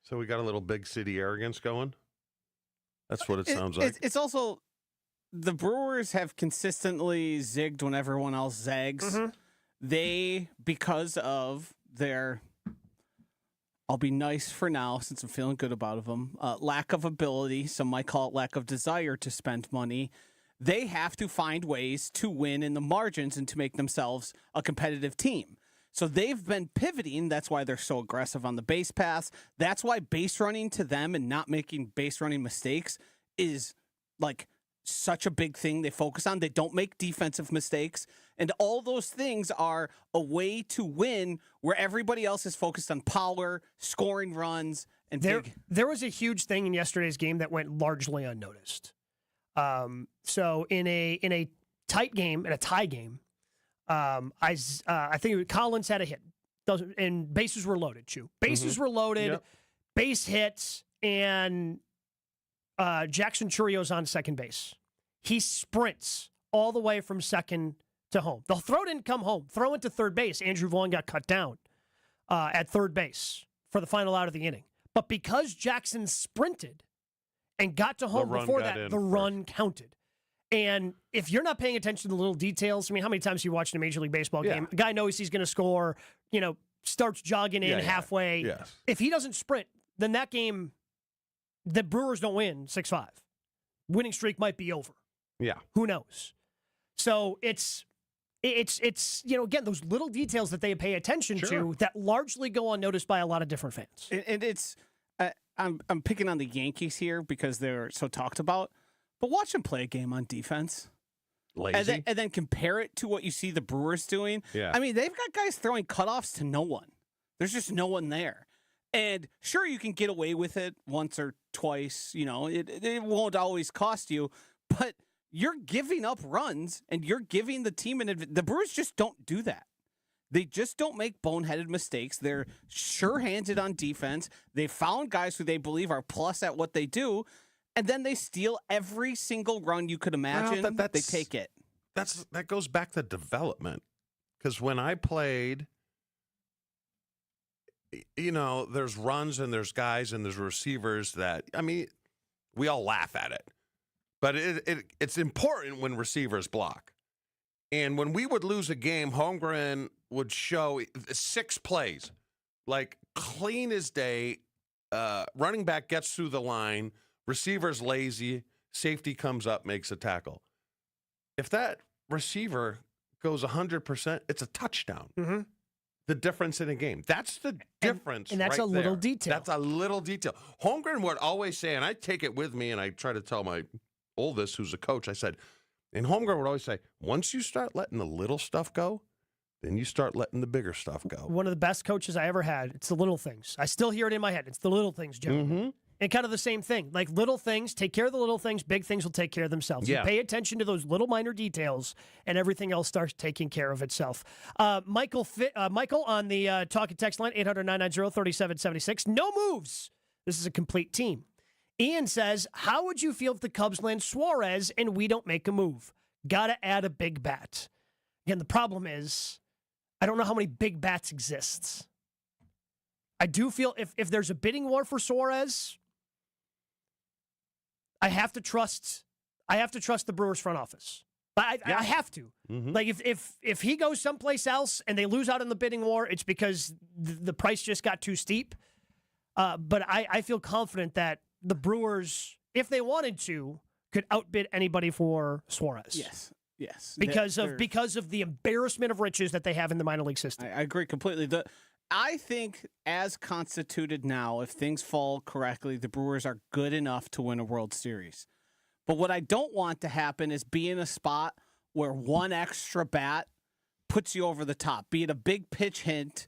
So we got a little big city arrogance going? That's what it sounds like. It's also, the Brewers have consistently zigged when everyone else zags. Mm-hmm. They, because of their I'll be nice for now since I'm feeling good about them. Lack of ability, some might call it lack of desire to spend money. They have to find ways to win in the margins and to make themselves a competitive team. So they've been pivoting. That's why they're so aggressive on the base pass. That's why base running to them and not making base running mistakes is like such a big thing they focus on. They don't make defensive mistakes. And all those things are a way to win where everybody else is focused on power, scoring runs, and there was a huge thing in yesterday's game that went largely unnoticed. So in a tight game, in a tie game, I think Collins had a hit. And bases were loaded, Chew. Bases were loaded, base hits, and Jackson Churrio's on second base. He sprints all the way from second to home. The throw didn't come home. Throw into third base. Andrew Vaughn got cut down at third base for the final out of the inning. But because Jackson sprinted and got to home before that, the run counted. And if you're not paying attention to the little details, I mean, how many times have you watched a Major League Baseball game? A guy knows he's going to score, starts jogging in halfway. Yes. If he doesn't sprint, then that game, the Brewers don't win 6-5. Winning streak might be over. Yeah. Who knows? So it's again, those little details that they pay attention to that largely go unnoticed by a lot of different fans. And it's, I'm picking on the Yankees here because they're so talked about, but watch them play a game on defense. Lazy. And then compare it to what you see the Brewers doing. Yeah. I mean, they've got guys throwing cutoffs to no one. There's just no one there. And sure, you can get away with it once or twice. It won't always cost you, but you're giving up runs and you're giving the team the Brewers just don't do that. They just don't make boneheaded mistakes. They're sure-handed on defense. They found guys who they believe are plus at what they do, and then they steal every single run you could imagine. Well, they take it. That goes back to development. Because when I played, there's runs and there's guys and there's receivers that, we all laugh at it. But it's important when receivers block. And when we would lose a game, Holmgren would show 6 plays, like clean as day. Running back gets through the line, receiver's lazy, safety comes up, makes a tackle. If that receiver goes 100%, it's a touchdown. Mm-hmm. The difference in a game. That's the difference. And that's right a little there. detail. That's a little detail. Holmgren would always say, and I take it with me, and I try to tell my oldest, who's a coach, I said, and Holmgren would always say, once you start letting the little stuff go, then you start letting the bigger stuff go. One of the best coaches I ever had, it's the little things. I still hear it in my head. It's the little things, Joe. Mm-hmm. And kind of the same thing. Like little things, take care of the little things, big things will take care of themselves. Yeah. You pay attention to those little minor details, and everything else starts taking care of itself. Michael on the talk and text line, 800-990-3776. No moves. This is a complete team. Ian says, how would you feel if the Cubs land Suarez and we don't make a move? Got to add a big bat. Again, the problem is, I don't know how many big bats exists. I do feel if there's a bidding war for Suarez, I have to trust the Brewers front office. I have to. Mm-hmm. Like if he goes someplace else and they lose out in the bidding war, it's because the price just got too steep. But I feel confident that the Brewers, if they wanted to, could outbid anybody for Suarez. Yes. Because of the embarrassment of riches that they have in the minor league system. I agree completely. I think as constituted now, if things fall correctly, the Brewers are good enough to win a World Series. But what I don't want to happen is be in a spot where one extra bat puts you over the top, be it a big pinch hit,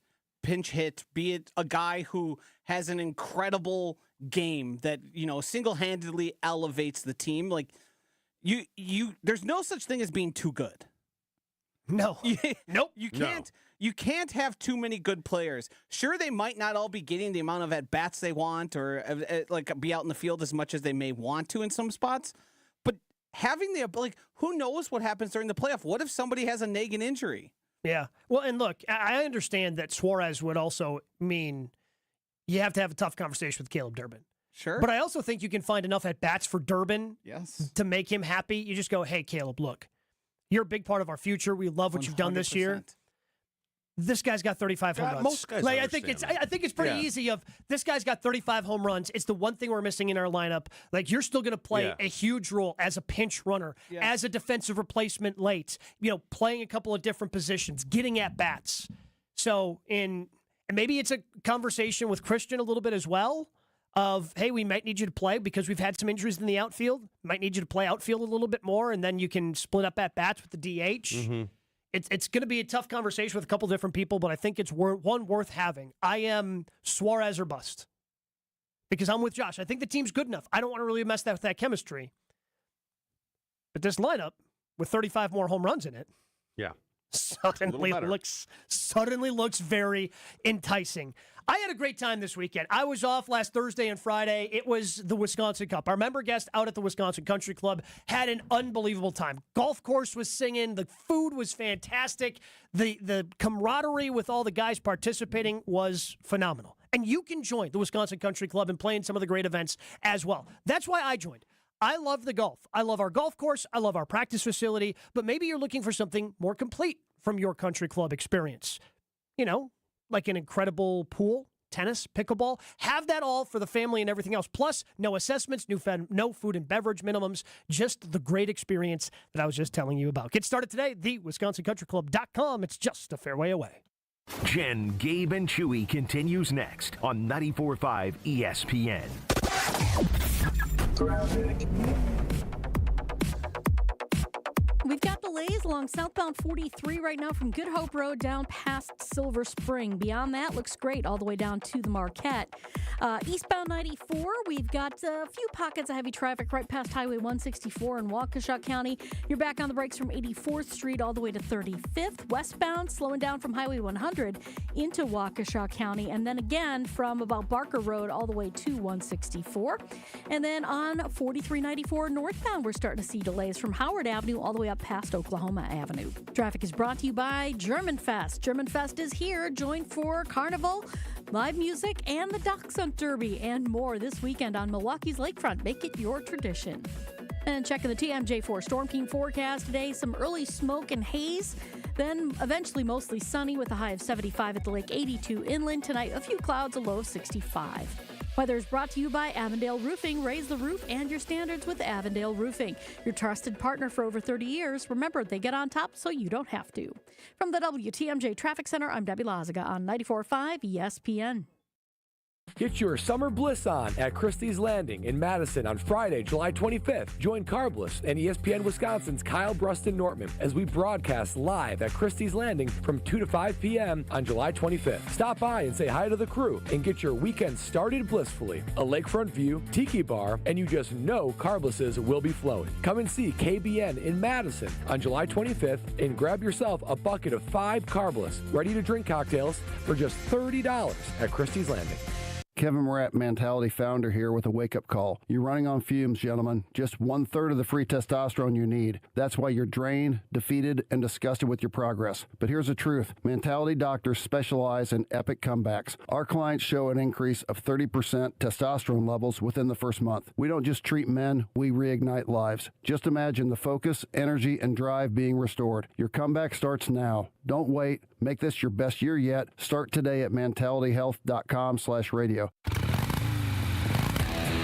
be it a guy who has an incredible game that, single-handedly elevates the team. Like there's no such thing as being too good. No. Nope. You can't have too many good players. Sure, they might not all be getting the amount of at-bats they want or be out in the field as much as they may want to in some spots, but having who knows what happens during the playoff? What if somebody has a nagging injury? Yeah. Well, and look, I understand that Suarez would also mean you have to have a tough conversation with Caleb Durbin. Sure. But I also think you can find enough at-bats for Durbin to make him happy. You just go, hey, Caleb, look, you're a big part of our future. We love what you've done this year. this guy's got 35 home runs. Most guys I think it's pretty easy. Of this guy's got 35 home runs. It's the one thing we're missing in our lineup. Like, you're still going to play a huge role as a pinch runner, as a defensive replacement late. Playing a couple of different positions, getting at bats. So and maybe it's a conversation with Christian a little bit as well. Of, hey, we might need you to play because we've had some injuries in the outfield. Might need you to play outfield a little bit more, and then you can split up at bats with the DH. Mm-hmm. It's going to be a tough conversation with a couple different people, but I think it's one worth having. I am Suarez or bust because I'm with Josh. I think the team's good enough. I don't want to really mess with that chemistry. But this lineup with 35 more home runs in it, suddenly looks very enticing. I had a great time this weekend. I was off last Thursday and Friday. It was the Wisconsin Cup. Our member guest out at the Wisconsin Country Club had an unbelievable time. Golf course was singing. The food was fantastic. The camaraderie with all the guys participating was phenomenal. And you can join the Wisconsin Country Club and play in some of the great events as well. That's why I joined. I love the golf. I love our golf course. I love our practice facility. But maybe you're looking for something more complete from your country club experience. Like an incredible pool, tennis, pickleball. Have that all for the family and everything else. Plus, no assessments, no food and beverage minimums. Just the great experience that I was just telling you about. Get started today, thewisconsincountryclub.com. It's just a fair way away. Jen, Gabe, and Chewy continues next on 94.5 ESPN. We've got delays along southbound 43 right now from Good Hope Road down past Silver Spring. Beyond that, looks great all the way down to the Marquette. Eastbound 94, we've got a few pockets of heavy traffic right past Highway 164 in Waukesha County. You're back on the brakes from 84th Street all the way to 35th. Westbound, slowing down from Highway 100 into Waukesha County. And then again from about Barker Road all the way to 164. And then on 4394 northbound, we're starting to see delays from Howard Avenue all the way up past Oklahoma Avenue. Traffic is brought to you by German Fest. German Fest is here. Join for Carnival, live music, and the Dachshund Derby, and more this weekend on Milwaukee's lakefront. Make it your tradition. And checking the TMJ4 Storm King forecast today, some early smoke and haze, then eventually mostly sunny with a high of 75 at the lake, 82 inland. Tonight, a few clouds, a low of 65. Weather is brought to you by Avondale Roofing. Raise the roof and your standards with Avondale Roofing. Your trusted partner for over 30 years. Remember, they get on top so you don't have to. From the WTMJ Traffic Center, I'm Debbie Lazaga on 94.5 ESPN. Get your summer bliss on at Christie's Landing in Madison on Friday, July 25th. Join Carbliss and ESPN Wisconsin's Kyle Bruston-Nortman as we broadcast live at Christie's Landing from 2 to 5 p.m. on July 25th. Stop by and say hi to the crew and get your weekend started blissfully. A lakefront view, tiki bar, and you just know Carblisses will be flowing. Come and see KBN in Madison on July 25th and grab yourself a bucket of 5 Carbliss ready-to-drink cocktails for just $30 at Christie's Landing. Kevin Morat, Mentality founder here with a wake-up call. You're running on fumes, gentlemen. Just 1/3 of the free testosterone you need. That's why you're drained, defeated, and disgusted with your progress. But here's the truth. Mentality doctors specialize in epic comebacks. Our clients show an increase of 30% testosterone levels within the first month. We don't just treat men, we reignite lives. Just imagine the focus, energy, and drive being restored. Your comeback starts now. Don't wait. Make this your best year yet. Start today at mentalityhealth.com/radio.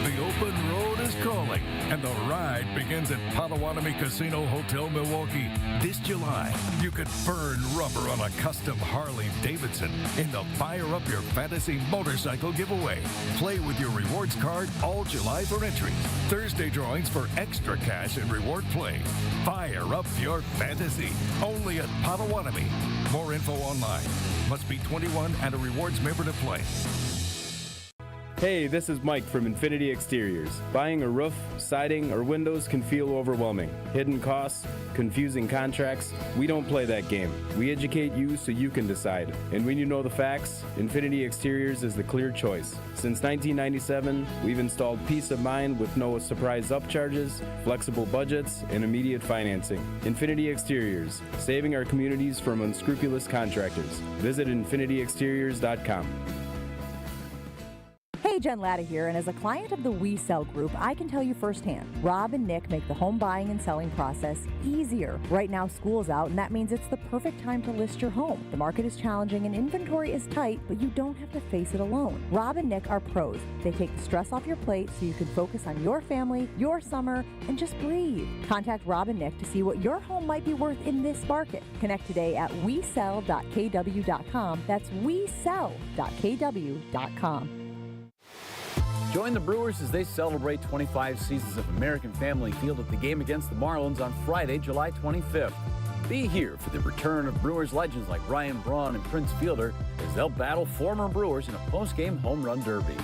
The open road is calling, and the ride begins at Potawatomi Casino Hotel Milwaukee. This July, you could burn rubber on a custom Harley-Davidson in the Fire Up Your Fantasy motorcycle giveaway. Play with your rewards card all July for entries. Thursday drawings for extra cash and reward play. Fire Up Your Fantasy, only at Potawatomi. More info online. Must be 21 and a rewards member to play. Hey, this is Mike from Infinity Exteriors. Buying a roof, siding, or windows can feel overwhelming. Hidden costs, confusing contracts. We don't play that game. We educate you so you can decide. And when you know the facts, Infinity Exteriors is the clear choice. Since 1997, we've installed peace of mind with no surprise upcharges, flexible budgets, and immediate financing. Infinity Exteriors, saving our communities from unscrupulous contractors. Visit infinityexteriors.com. Hey, Jen Latta here, and as a client of the We Sell Group, I can tell you firsthand, Rob and Nick make the home buying and selling process easier. Right now, school's out, and that means it's the perfect time to list your home. The market is challenging and inventory is tight, but you don't have to face it alone. Rob and Nick are pros. They take the stress off your plate so you can focus on your family, your summer, and just breathe. Contact Rob and Nick to see what your home might be worth in this market. Connect today at wesell.kw.com. That's wesell.kw.com. Join the Brewers as they celebrate 25 seasons of American Family Field at the game against the Marlins on Friday, July 25th. Be here for the return of Brewers legends like Ryan Braun and Prince Fielder as they'll battle former Brewers in a post-game home run derby.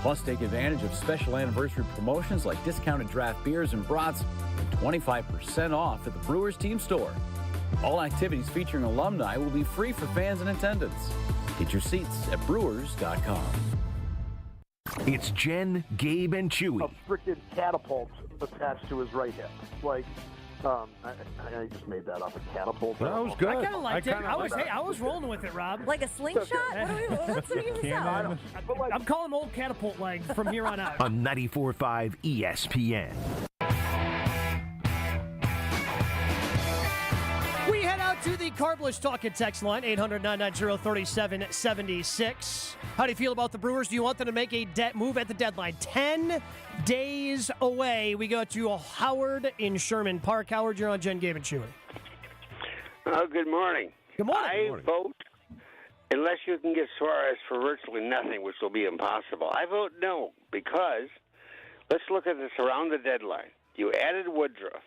Plus, take advantage of special anniversary promotions like discounted draft beers and brats and 25% off at the Brewers team store. All activities featuring alumni will be free for fans in attendance. Get your seats at brewers.com. It's Jen, Gabe, and Chewy. A freaking catapult attached to his right hip. Like, I just made that up. A catapult. That was good. I kind of liked it. I was rolling with it, Rob. Like a slingshot? What's the use of? I'm calling old catapult leg from here on out. On 94.5 ESPN. We head out to the Carblish Talking text line, 800-990-3776. How do you feel about the Brewers? Do you want them to make a move at the deadline? 10 days away. We go to Howard in Sherman Park. Howard, you're on Jen, Gabe, and Chewy. Oh, good morning. Good morning. I vote, unless you can get Suarez for virtually nothing, which will be impossible, I vote no, because let's look at this around the deadline. You added Woodruff.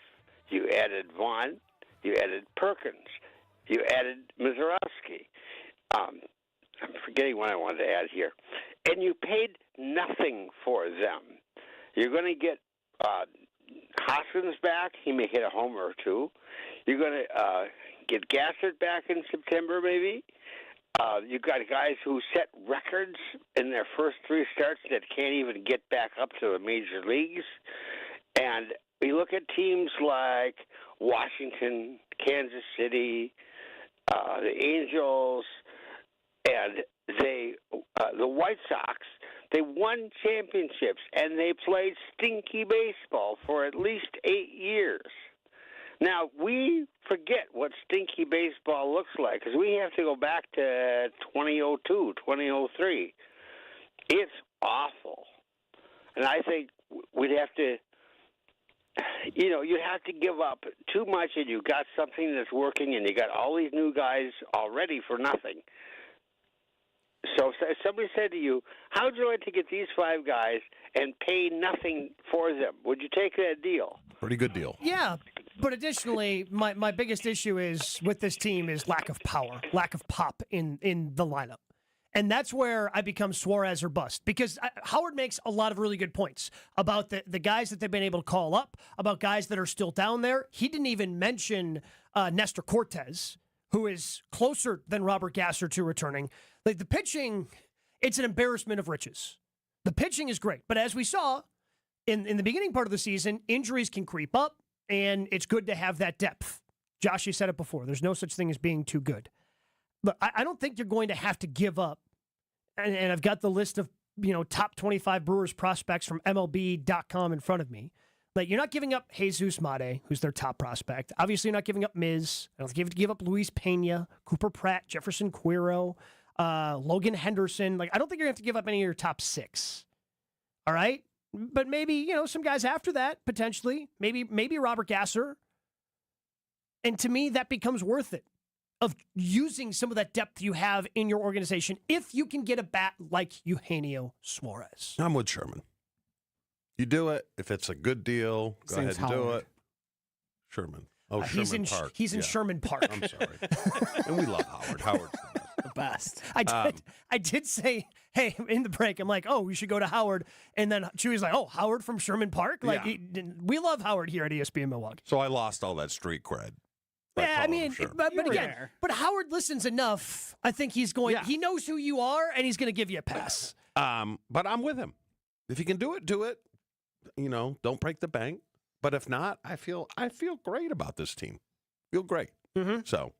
You added Vaughn. You added Perkins. You added Mazeroski. I'm forgetting what I wanted to add here. And you paid nothing for them. You're going to get Hoskins back. He may hit a homer or two. You're going to get Gassert back in September, maybe. You've got guys who set records in their first 3 starts that can't even get back up to the major leagues. And we look at teams like Washington, Kansas City, the Angels, and the White Sox. They won championships, and they played stinky baseball for at least 8 years. Now, we forget what stinky baseball looks like because we have to go back to 2002, 2003. It's awful. And I think we'd have to, you'd have to give up too much, and you got something that's working, and you got all these new guys already for nothing. So if somebody said to you, how would you like to get these 5 guys and pay nothing for them? Would you take that deal? Pretty good deal. Yeah, but additionally, my biggest issue is with this team is lack of power, lack of pop in the lineup. And that's where I become Suarez or bust, because Howard makes a lot of really good points about the guys that they've been able to call up, about guys that are still down there. He didn't even mention Nestor Cortez, who is closer than Robert Gasser to returning. Like the pitching, it's an embarrassment of riches. The pitching is great, but as we saw in the beginning part of the season, injuries can creep up, and it's good to have that depth. Josh, you said it before. There's no such thing as being too good. But I don't think you're going to have to give up. And I've got the list of top 25 Brewers prospects from MLB.com in front of me. Like, you're not giving up Jesus Mate, who's their top prospect. Obviously, you're not giving up Miz. I don't think you have to give up Luis Pena, Cooper Pratt, Jefferson Quiro, Logan Henderson. Like, I don't think you're going to have to give up any of your top 6. All right? But maybe, some guys after that, potentially. Maybe Robert Gasser. And to me, that becomes worth it, of using some of that depth you have in your organization if you can get a bat like Eugenio Suarez. I'm with Sherman. You do it. If it's a good deal, go ahead and do it. Sherman. Oh, Sherman Park. He's in Sherman Park. I'm sorry. And we love Howard. Howard's the best. I did say, hey, in the break, I'm like, oh, we should go to Howard. And then Chewy's like, oh, Howard from Sherman Park? Like, we love Howard here at ESPN Milwaukee. So I lost all that street cred. Yeah, I mean, but again, but Howard listens enough. I think he's going. Yeah. He knows who you are, and he's going to give you a pass. But I'm with him. If you can do it, do it. Don't break the bank. But if not, I feel great about this team. Feel great. Mm-hmm. So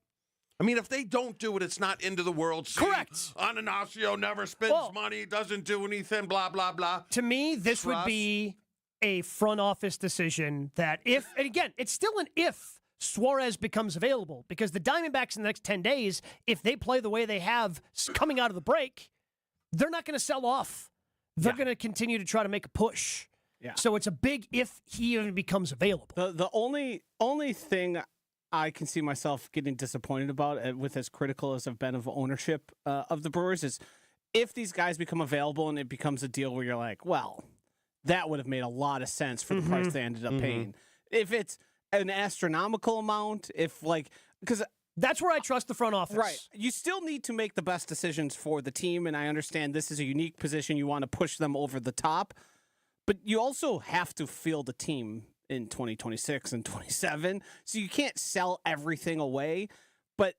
I mean, if they don't do it, it's not into the world. Correct. Ananasio never spends money, doesn't do anything, blah, blah, blah. To me, this would be a front office decision that if, and again, it's still an if Suarez becomes available, because the Diamondbacks in the next 10 days, if they play the way they have coming out of the break, they're not going to sell off. They're going to continue to try to make a push. Yeah. So it's a big if he even becomes available. The only thing I can see myself getting disappointed about, with as critical as I've been of ownership of the Brewers, is if these guys become available and it becomes a deal where you're like, well, that would have made a lot of sense for the price they ended up paying. If it's an astronomical amount, because that's where I trust the front office. Right. You still need to make the best decisions for the team, and I understand this is a unique position. You want to push them over the top, but you also have to field the team in 2026 and 27, so you can't sell everything away. But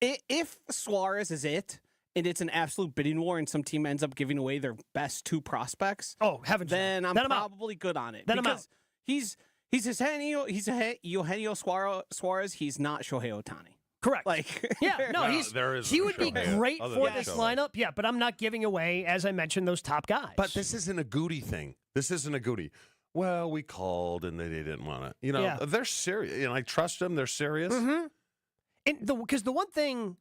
if Suarez is it, and it's an absolute bidding war, and some team ends up giving away their best 2 prospects, then I'm probably good on it. Then I'm out. He's Eugenio Suarez. He's not Shohei Ohtani. Correct. He would be great for this lineup. Yeah, but I'm not giving away, as I mentioned, those top guys. But this isn't a Goody thing. This isn't a Goody. Well, we called and they didn't want to. They're serious. I trust them. They're serious. Mm-hmm. And because the one thing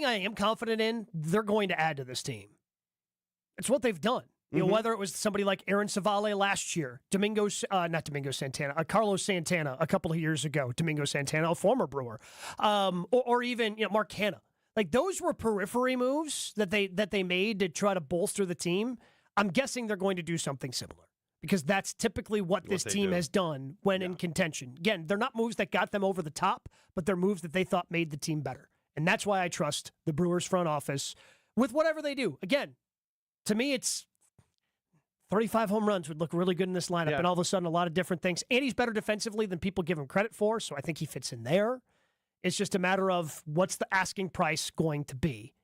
I am confident in, they're going to add to this team. It's what they've done. Whether it was somebody like Aaron Savale last year, Carlos Santana a couple of years ago, Domingo Santana, a former Brewer, or even Mark Hanna. Like, those were periphery moves that they made to try to bolster the team. I'm guessing they're going to do something similar, because that's typically what this team has done when in contention. Again, they're not moves that got them over the top, but they're moves that they thought made the team better. And that's why I trust the Brewers front office with whatever they do. Again, to me, it's 35 home runs would look really good in this lineup, and all of a sudden a lot of different things. And he's better defensively than people give him credit for, so I think he fits in there. It's just a matter of what's the asking price going to be.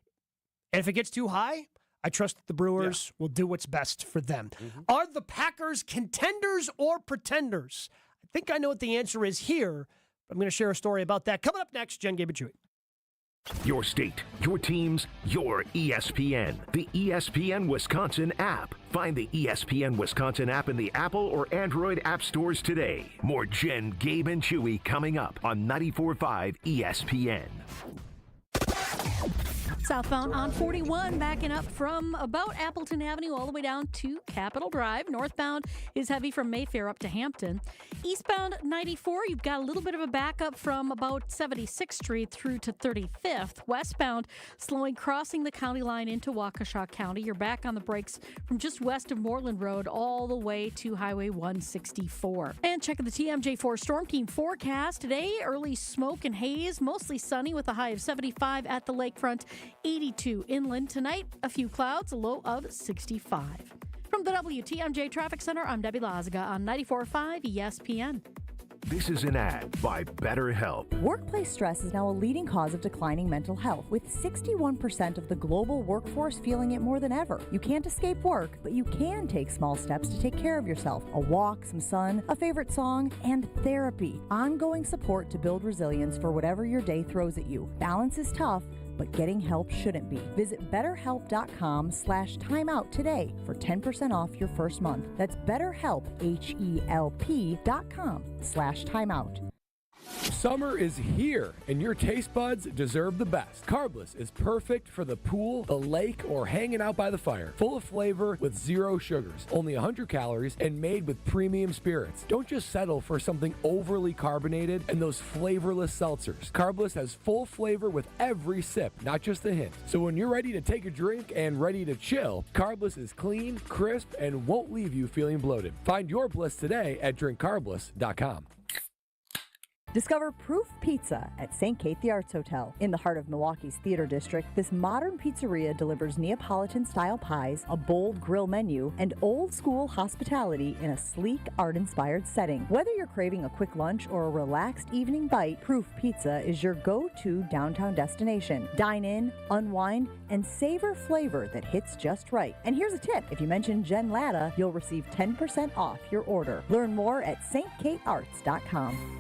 And if it gets too high, I trust that the Brewers will do what's best for them. Are the Packers contenders or pretenders? I think I know what the answer is here. I'm going to share a story about that. Coming up next, Jen, Gabe, and Chewy. Your state, your teams, your ESPN. The ESPN Wisconsin app. Find the ESPN Wisconsin app in the Apple or Android app stores today. More Jen, Gabe, and Chewy coming up on 94.5 ESPN. Southbound on 41, backing up from about Appleton Avenue all the way down to Capitol Drive. Northbound is heavy from Mayfair up to Hampton. Eastbound 94, you've got a little bit of a backup from about 76th Street through to 35th. Westbound, slowing crossing the county line into Waukesha County. You're back on the brakes from just west of Moreland Road all the way to Highway 164. And checking the TMJ4 Storm Team forecast. Today, early smoke and haze, mostly sunny with a high of 75 at the lakefront. 82 inland tonight, a few clouds, a low of 65. From the WTMJ Traffic Center, I'm Debbie Lazaga on 94.5 ESPN. This is an ad by BetterHelp. Workplace stress is now a leading cause of declining mental health, with 61% of the global workforce feeling it more than ever. You can't escape work, but you can take small steps to take care of yourself. A walk, some sun, a favorite song, and therapy. Ongoing support to build resilience for whatever your day throws at you. Balance is tough, but getting help shouldn't be. Visit BetterHelp.com/timeout today for 10% off your first month. That's BetterHelp, HELP.com/timeout. Summer is here, and your taste buds deserve the best. Carbless is perfect for the pool, the lake, or hanging out by the fire. Full of flavor with 0 sugars, only 100 calories, and made with premium spirits. Don't just settle for something overly carbonated and those flavorless seltzers. Carbless has full flavor with every sip, not just a hint. So when you're ready to take a drink and ready to chill, Carbless is clean, crisp, and won't leave you feeling bloated. Find your bliss today at drinkcarbless.com. Discover Proof Pizza at St. Kate the Arts Hotel. In the heart of Milwaukee's Theater District, this modern pizzeria delivers Neapolitan-style pies, a bold grill menu, and old-school hospitality in a sleek, art-inspired setting. Whether you're craving a quick lunch or a relaxed evening bite, Proof Pizza is your go-to downtown destination. Dine in, unwind, and savor flavor that hits just right. And here's a tip. If you mention Jen Latta, you'll receive 10% off your order. Learn more at stkatearts.com.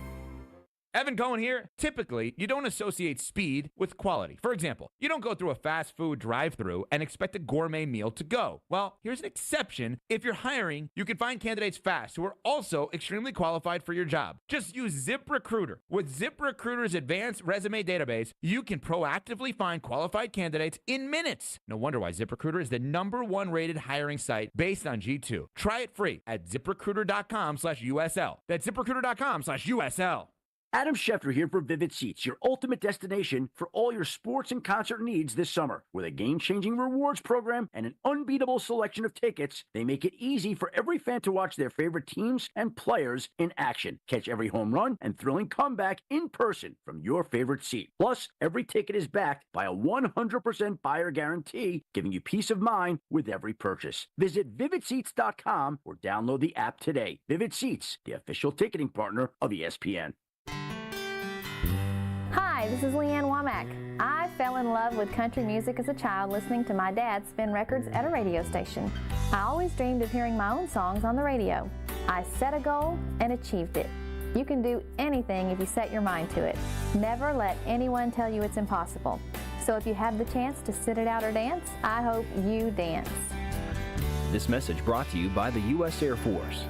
Evan Cohen here. Typically, you don't associate speed with quality. For example, you don't go through a fast food drive-thru and expect a gourmet meal to go. Well, here's an exception. If you're hiring, you can find candidates fast who are also extremely qualified for your job. Just use ZipRecruiter. With ZipRecruiter's advanced resume database, you can proactively find qualified candidates in minutes. No wonder why ZipRecruiter is the #1 rated hiring site based on G2. Try it free at ZipRecruiter.com/USL. That's ZipRecruiter.com/USL. Adam Scheffler here for Vivid Seats, your ultimate destination for all your sports and concert needs this summer. With a game-changing rewards program and an unbeatable selection of tickets, they make it easy for every fan to watch their favorite teams and players in action. Catch every home run and thrilling comeback in person from your favorite seat. Plus, every ticket is backed by a 100% buyer guarantee, giving you peace of mind with every purchase. Visit VividSeats.com or download the app today. Vivid Seats, the official ticketing partner of ESPN. Hi, this is Leanne Womack. I fell in love with country music as a child listening to my dad spin records at a radio station. I always dreamed of hearing my own songs on the radio. I set a goal and achieved it. You can do anything if you set your mind to it. Never let anyone tell you it's impossible. So if you have the chance to sit it out or dance, I hope you dance. This message brought to you by the U.S. Air Force.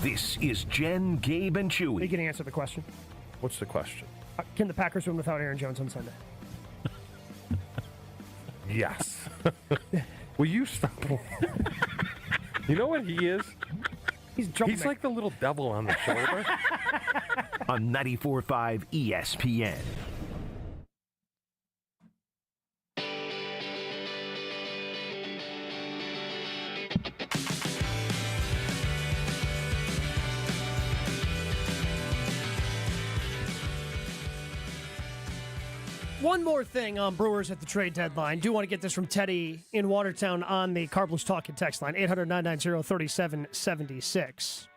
This is Jen, Gabe, and Chewy. You can answer the question. What's the question? Can the Packers win without Aaron Jones on Sunday? Yes. Will you stop? You know what he is? He's like the little devil on the shoulder. On 94.5 ESPN. One more thing on Brewers at the trade deadline. Do want to get this from Teddy in Watertown on the Car Blues Talking text line, 800-990-3776.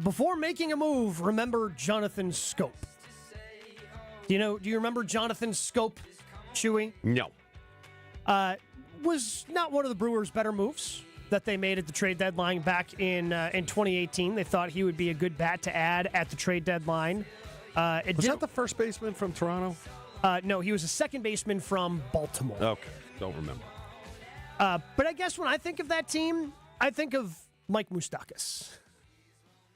Before making a move, remember Jonathan Scope. Do you remember Jonathan Scope, Chewy? No. Was not one of the Brewers' better moves that they made at the trade deadline back in 2018. They thought he would be a good bat to add at the trade deadline. Was that the first baseman from Toronto? No, he was a second baseman from Baltimore. Okay, don't remember. But I guess when I think of that team, I think of Mike Moustakas.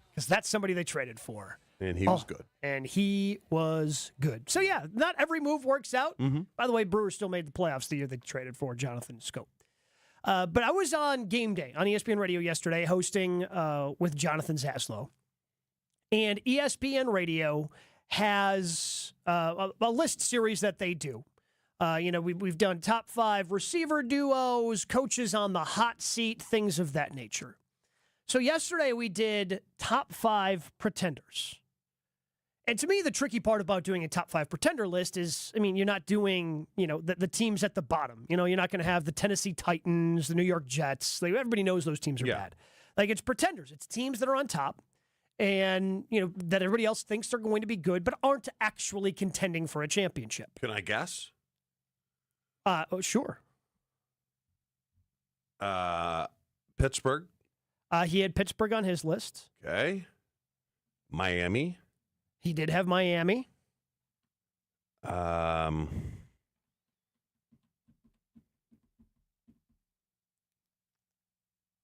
Because that's somebody they traded for. And he was good. And he was good. So, yeah, not every move works out. Mm-hmm. By the way, Brewers still made the playoffs the year they traded for Jonathan Scope. But I was on Game Day on ESPN Radio yesterday hosting with Jonathan Zaslow. And ESPN Radio has a list series that they do. We've done top 5 receiver duos, coaches on the hot seat, things of that nature. So yesterday we did top 5 pretenders. And to me, the tricky part about doing a top 5 pretender list is, you're not doing, the teams at the bottom. You're not going to have the Tennessee Titans, the New York Jets. Like, everybody knows those teams are bad. Like, it's pretenders. It's teams that are on top. And, that everybody else thinks they're going to be good, but aren't actually contending for a championship. Can I guess? Sure. Pittsburgh. He had Pittsburgh on his list. Okay. Miami. He did have Miami.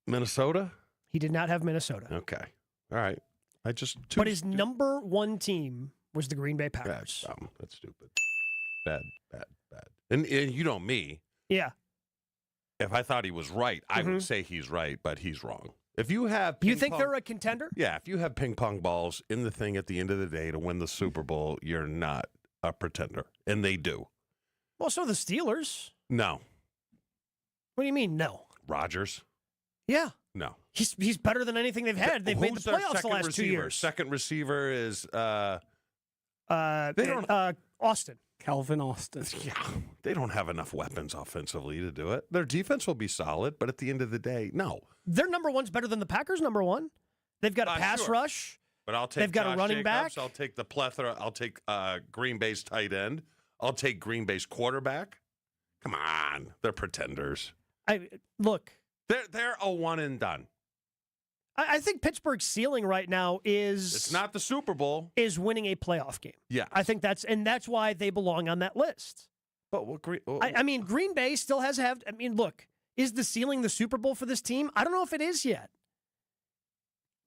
Minnesota. He did not have Minnesota. Okay. All right. But his number 1 team was the Green Bay Packers. That's stupid. Bad. And you know me. Yeah. If I thought he was right, I would say he's right, but he's wrong. If you have You think they're a contender? Yeah, if you have ping pong balls in the thing at the end of the day to win the Super Bowl, you're not a pretender. And they do. Well, so the Steelers. No. What do you mean, no? Rodgers. Yeah. No. He's better than anything they've had. They've made the playoffs the last 2 years. Second receiver is Austin. Calvin Austin. Yeah. They don't have enough weapons offensively to do it. Their defense will be solid, but at the end of the day, no. Their number 1's better than the Packers' number 1. They've got a pass rush. But I'll take They've got Josh a running Jacobs, back. I'll take the plethora. I'll take Green Bay's tight end. I'll take Green Bay's quarterback. Come on. They're pretenders. Look, They're a one and done. I think Pittsburgh's ceiling right now is... It's not the Super Bowl. Is winning a playoff game. Yeah. I think that's why they belong on that list. But what I mean, Green Bay still has to have... I mean, look, is the ceiling the Super Bowl for this team? I don't know if it is yet.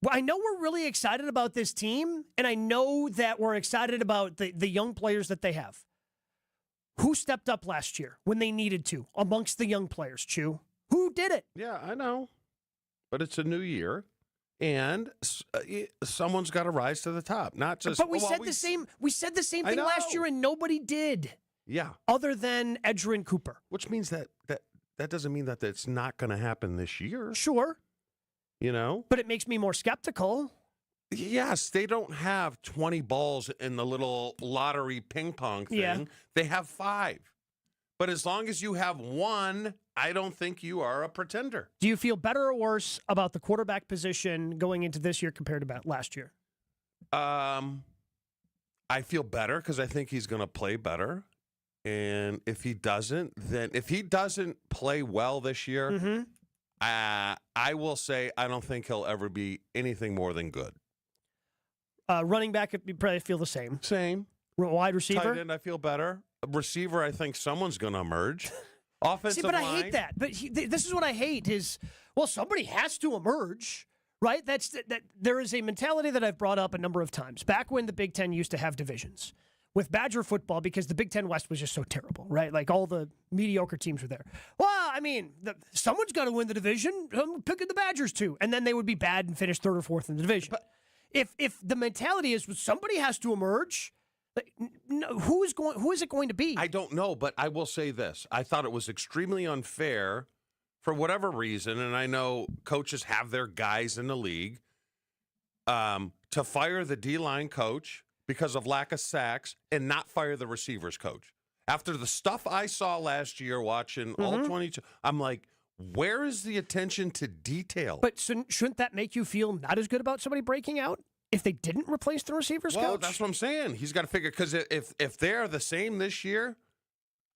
Well, I know we're really excited about this team, and I know that we're excited about the young players that they have. Who stepped up last year when they needed to amongst the young players, Chew? Who did it? Yeah, I know. But it's a new year. And someone's got to rise to the top, not just. But we said the same. We said the same thing last year, and nobody did. Yeah. Other than Edgerrin Cooper, which means that doesn't mean that it's not going to happen this year. Sure. You know. But it makes me more skeptical. Yes, they don't have 20 balls in the little lottery ping pong thing. Yeah. They have 5. But as long as you have 1, I don't think you are a pretender. Do you feel better or worse about the quarterback position going into this year compared to last year? I feel better because I think he's going to play better. And if he doesn't play well this year, I will say I don't think he'll ever be anything more than good. Running back, you probably feel the same. Same. Wide receiver? Tight end, I feel better. Receiver, I think someone's going to emerge. Offensive line. line. I hate that. But this is what I hate is, well, somebody has to emerge, right? That there is a mentality that I've brought up a number of times. Back when the Big Ten used to have divisions. With Badger football, because the Big Ten West was just so terrible, right? Like all the mediocre teams were there. Well, I mean, someone's got to win the division. I'm picking the Badgers too. And then they would be bad and finish 3rd or 4th in the division. But if the mentality is somebody has to emerge, who is it going to be? I don't know, but I will say this. I thought it was extremely unfair for whatever reason, and I know coaches have their guys in the league, to fire the D-line coach because of lack of sacks and not fire the receivers coach. After the stuff I saw last year watching all 22, I'm like, where is the attention to detail? But shouldn't that make you feel not as good about somebody breaking out? If they didn't replace the receivers coach? Well, that's what I'm saying. He's got to figure, because if they're the same this year,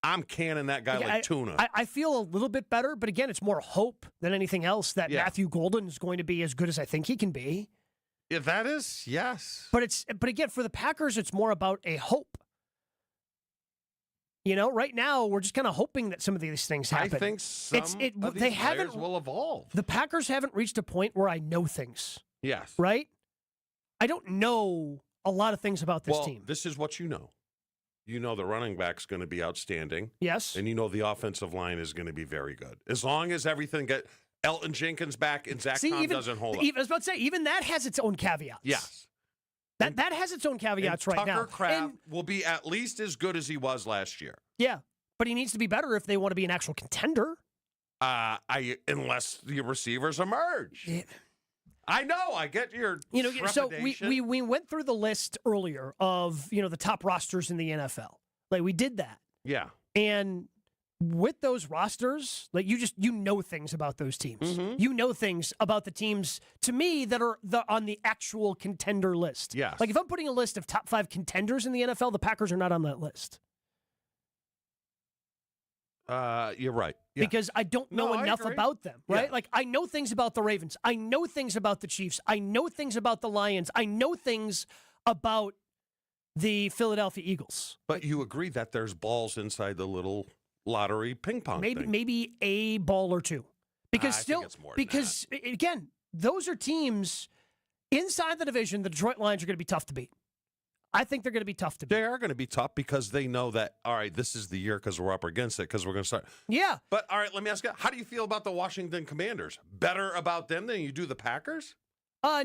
I'm canning that guy like tuna. I feel a little bit better, but again, it's more hope than anything else that Matthew Golden is going to be as good as I think he can be. Yeah, that is, yes. But again, for the Packers, it's more about a hope. You know, right now, we're just kind of hoping that some of these things happen. I think some of these players will evolve. The Packers haven't reached a point where I know things. Yes. Right? I don't know a lot of things about this team. This is what you know. You know the running back's going to be outstanding. Yes. And you know the offensive line is going to be very good. As long as everything Elton Jenkins back and Zach Tom doesn't hold up. I was about to say, even that has its own caveats. Yes. That has its own caveats right now. Tucker Kraft will be at least as good as he was last year. Yeah. But he needs to be better if they want to be an actual contender. Unless the receivers emerge. Yeah. I know. I get your so we went through the list earlier of, the top rosters in the NFL. Like, we did that. Yeah. And with those rosters, like, you know things about those teams. Mm-hmm. You know things about the teams, to me, that are on the actual contender list. Yes. Like, if I'm putting a list of top 5 contenders in the NFL, the Packers are not on that list. You're right. Yeah. Because I don't know enough about them, right? Yeah. Like, I know things about the Ravens. I know things about the Chiefs. I know things about the Lions. I know things about the Philadelphia Eagles. But you agree that there's balls inside the little lottery ping pong thing. Maybe a ball or two. Because I think it's more than again, those are teams inside the division. The Detroit Lions are going to be tough to beat. I think they're going to be tough to beat. They are going to be tough because they know that, all right, this is the year because we're up against it because we're going to start. Yeah. But, all right, let me ask you, how do you feel about the Washington Commanders? Better about them than you do the Packers?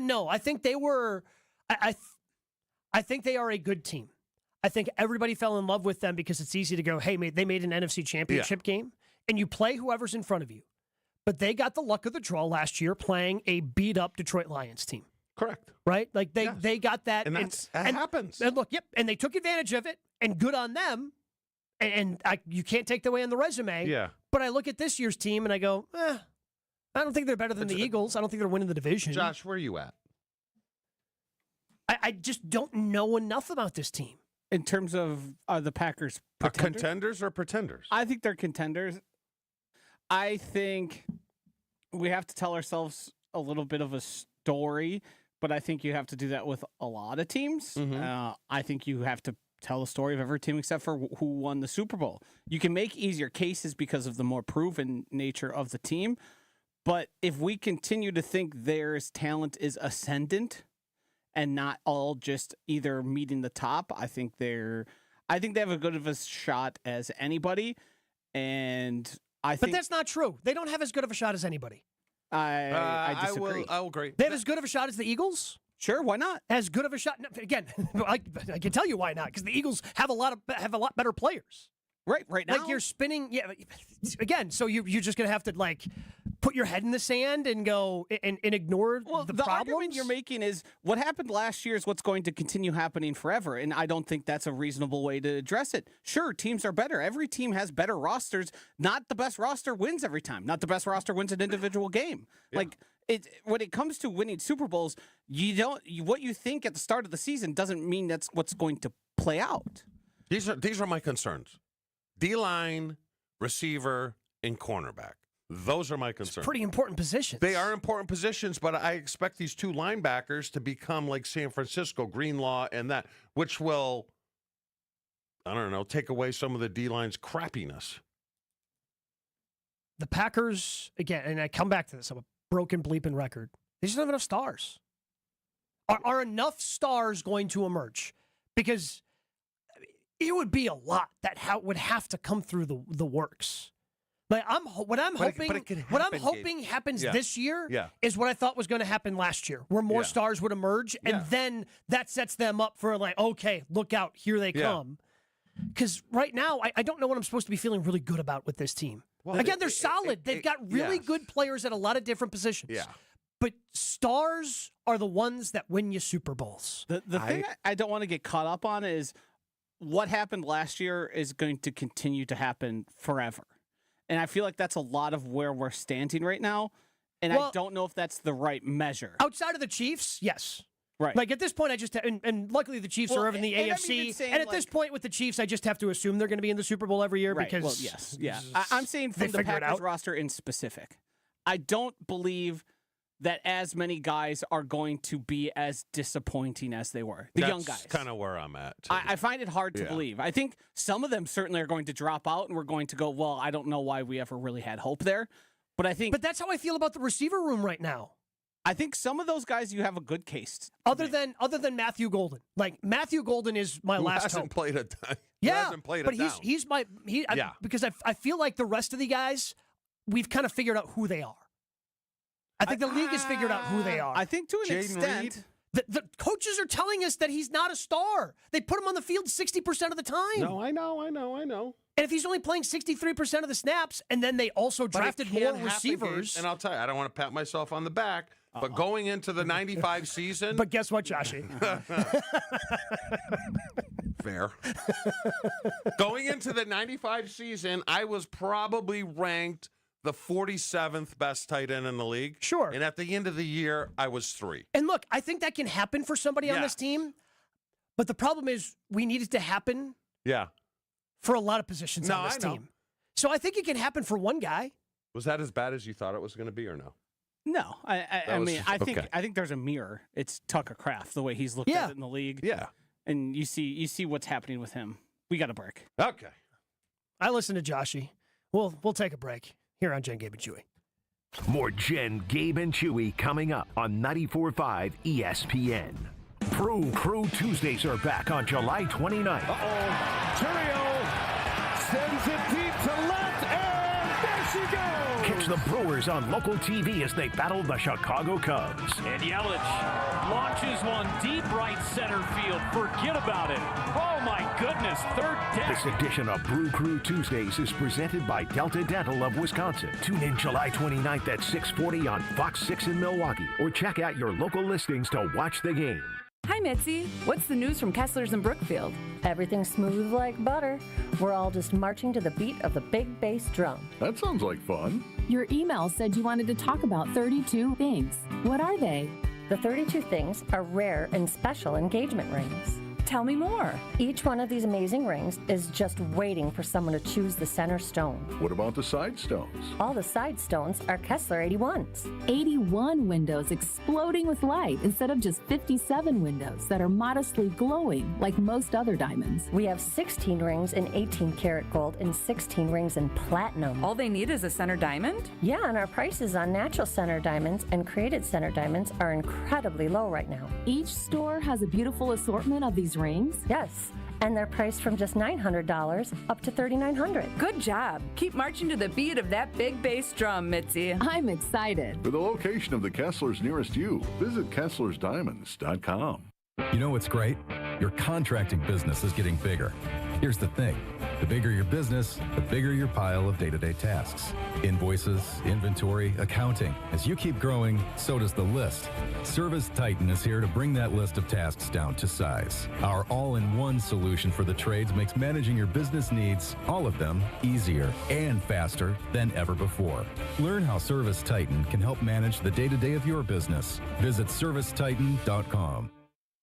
No, I think they were I think they are a good team. I think everybody fell in love with them because it's easy to go, hey, they made an NFC championship game, and you play whoever's in front of you. But they got the luck of the draw last year playing a beat-up Detroit Lions team. Correct. Right? Like, they got that. And that happens. And look, and they took advantage of it, and good on them. And you can't take that away on the resume. Yeah. But I look at this year's team, and I go, I don't think they're better than the Eagles. I don't think they're winning the division. Josh, where are you at? I just don't know enough about this team. In terms of the Packers contenders or pretenders? I think they're contenders. I think we have to tell ourselves a little bit of a story, but I think you have to do that with a lot of teams. I think you have to tell the story of every team except for who won the Super Bowl. You can make easier cases because of the more proven nature of the team, but if we continue to think their talent is ascendant and not all just either meeting the top, I think they have a good of a shot as anybody, and I think... But that's not true. They don't have as good of a shot as anybody. I disagree. I will agree. They have as good of a shot as the Eagles? Sure, why not? As good of a shot? No, again, I can tell you why not, because the Eagles have a lot better players. Right now. Like you're spinning, yeah. Again, so you're just gonna have to like put your head in the sand and go and ignore the problems. Argument you're making is what happened last year is what's going to continue happening forever, and I don't think that's a reasonable way to address it. Sure, teams are better. Every team has better rosters. Not the best roster wins every time. Not the best roster wins an individual game. Yeah. Like when it comes to winning Super Bowls, what you think at the start of the season doesn't mean that's what's going to play out. These are my concerns. D-line, receiver, and cornerback. Those are my concerns. Pretty important positions. They are important positions, but I expect these two linebackers to become like San Francisco, Greenlaw, and that, which will, I don't know, take away some of the D-line's crappiness. The Packers, again, and I come back to this, I'm a broken bleeping record. They just don't have enough stars. Are enough stars going to emerge? Because it would be a lot that would have to come through the works. Like what I'm hoping happens this year is what I thought was going to happen last year, where more stars would emerge, and then that sets them up for like, okay, look out, here they come. Because right now, I don't know what I'm supposed to be feeling really good about with this team. Well, again, they're solid. They've got really good players at a lot of different positions. Yeah. But stars are the ones that win you Super Bowls. The thing I don't want to get caught up on is what happened last year is going to continue to happen forever. And I feel like that's a lot of where we're standing right now. And I don't know if that's the right measure. Outside of the Chiefs, yes. Right. Like at this point, I just and luckily the Chiefs are in the AFC. And at this point with the Chiefs, I just have to assume they're going to be in the Super Bowl every year because I'm saying from the Packers roster in specific, I don't believe that as many guys are going to be as disappointing as they were. The young guys. That's kind of where I'm at. I find it hard to believe. I think some of them certainly are going to drop out, and we're going to go, well, I don't know why we ever really had hope there. But that's how I feel about the receiver room right now. I think some of those guys you have a good case. Other than Matthew Golden. Like Matthew Golden is my last hope. Hasn't played a time. Yeah, hasn't played but it down. he's my because I feel like the rest of the guys, we've kind of figured out who they are. I think the league has figured out who they are. I think to an extent. The coaches are telling us that he's not a star. They put him on the field 60% of the time. No, I know. And if he's only playing 63% of the snaps, and then they also drafted more receivers. And I'll tell you, I don't want to pat myself on the back, but going into the 95 season. But guess what, Joshy? Fair. Going into the 95 season, I was probably ranked the 47th best tight end in the league. Sure. And at the end of the year, I was 3. And look, I think that can happen for somebody on this team. But the problem is we need it to happen for a lot of positions on this team. So I think it can happen for one guy. Was that as bad as you thought it was going to be or no? No. I think there's a mirror. It's Tucker Kraft, the way he's looked at it in the league. Yeah. And you see what's happening with him. We got a break. Okay. I listen to Joshy. We'll take a break. Here on Jen, Gabe, and Chewy. More Jen, Gabe, and Chewy coming up on 94.5 ESPN. Crew Tuesdays are back on July 29th. Turio sends it deep to left, and there she goes. Catch the Brewers on local TV as they battle the Chicago Cubs. And Yelich launches one deep right center field. Forget about it. Oh, my goodness. Third deck. This edition of Brew Crew Tuesdays is presented by Delta Dental of Wisconsin. Tune in July 29th at 6:40 on Fox 6 in Milwaukee, or check out your local listings to watch the game. Hi, Mitzi. What's the news from Kessler's and Brookfield? Everything's smooth like butter. We're all just marching to the beat of the big bass drum. That sounds like fun. Your email said you wanted to talk about 32 things. What are they? The 32 things are rare and special engagement rings. Tell me more. Each one of these amazing rings is just waiting for someone to choose the center stone. What about the side stones? All the side stones are Kessler 81s. 81 windows exploding with light instead of just 57 windows that are modestly glowing like most other diamonds. We have 16 rings in 18 karat gold and 16 rings in platinum. All they need is a center diamond? Yeah, and our prices on natural center diamonds and created center diamonds are incredibly low right now. Each store has a beautiful assortment of these rings? Yes, and they're priced from just $900 up to $3,900. Good job. Keep marching to the beat of that big bass drum, Mitzi. I'm excited. For the location of the Kesslers nearest you, visit KesslersDiamonds.com. You know what's great? Your contracting business is getting bigger. Here's the thing. The bigger your business, the bigger your pile of day-to-day tasks. Invoices, inventory, accounting. As you keep growing, so does the list. Service Titan is here to bring that list of tasks down to size. Our all-in-one solution for the trades makes managing your business needs, all of them, easier and faster than ever before. Learn how Service Titan can help manage the day-to-day of your business. Visit ServiceTitan.com.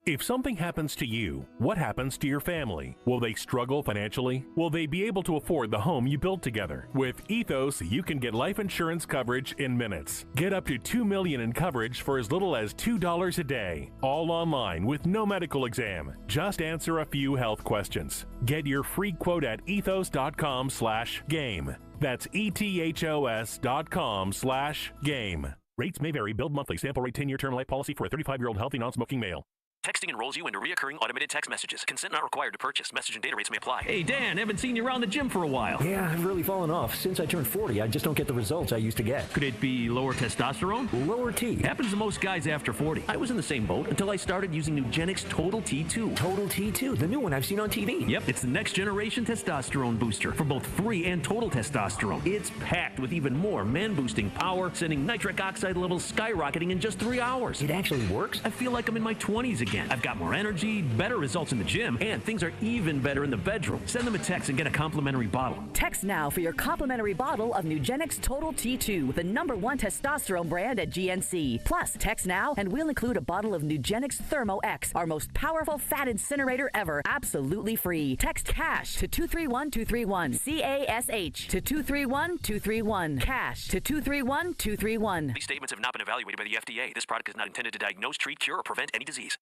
If something happens to you, what happens to your family? Will they struggle financially? Will they be able to afford the home you built together? With Ethos, you can get life insurance coverage in minutes. Get up to $2 million in coverage for as little as $2 a day. All online with no medical exam. Just answer a few health questions. Get your free quote at ethos.com/game. That's ethos.com/game. Rates may vary. Billed monthly. Sample rate 10-year term life policy for a 35-year-old healthy non-smoking male. Texting enrolls you into reoccurring automated text messages. Consent not required to purchase. Message and data rates may apply. Hey, Dan, haven't seen you around the gym for a while. Yeah, I've really fallen off. Since I turned 40, I just don't get the results I used to get. Could it be lower testosterone? Lower T. Happens to most guys after 40. I was in the same boat until I started using Nugenix Total T2. Total T2, the new one I've seen on TV. Yep, it's the next generation testosterone booster for both free and total testosterone. It's packed with even more man-boosting power, sending nitric oxide levels skyrocketing in just 3 hours. It actually works? I feel like I'm in my 20s again. I've got more energy, better results in the gym, and things are even better in the bedroom. Send them a text and get a complimentary bottle. Text now for your complimentary bottle of Nugenix Total T2, the #1 testosterone brand at GNC. Plus, text now and we'll include a bottle of Nugenix Thermo X, our most powerful fat incinerator ever, absolutely free. Text CASH to 231231. CASH to 231231. CASH to 231231. These statements have not been evaluated by the FDA. This product is not intended to diagnose, treat, cure, or prevent any disease.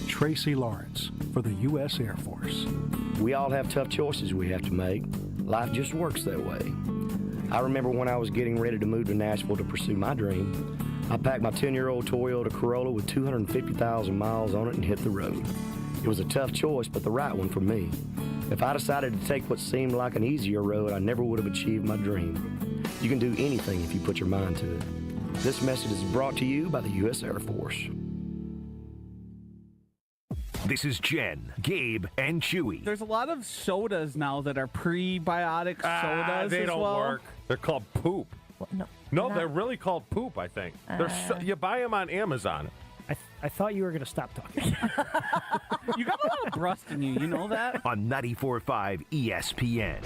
Tracy Lawrence for the U.S. Air Force. We all have tough choices we have to make. Life just works that way. I remember when I was getting ready to move to Nashville to pursue my dream, I packed my 10-year-old Toyota Corolla with 250,000 miles on it and hit the road. It was a tough choice, but the right one for me. If I decided to take what seemed like an easier road, I never would have achieved my dream. You can do anything if you put your mind to it. This message is brought to you by the U.S. Air Force. This is Jen, Gabe, and Chewy. There's a lot of sodas now that are prebiotic sodas. They as don't well. work. They're called poop. No, they're really called poop, I think. You buy them on Amazon. I thought you were going to stop talking. You got a lot of brust in you. You know that? On 94.5 ESPN.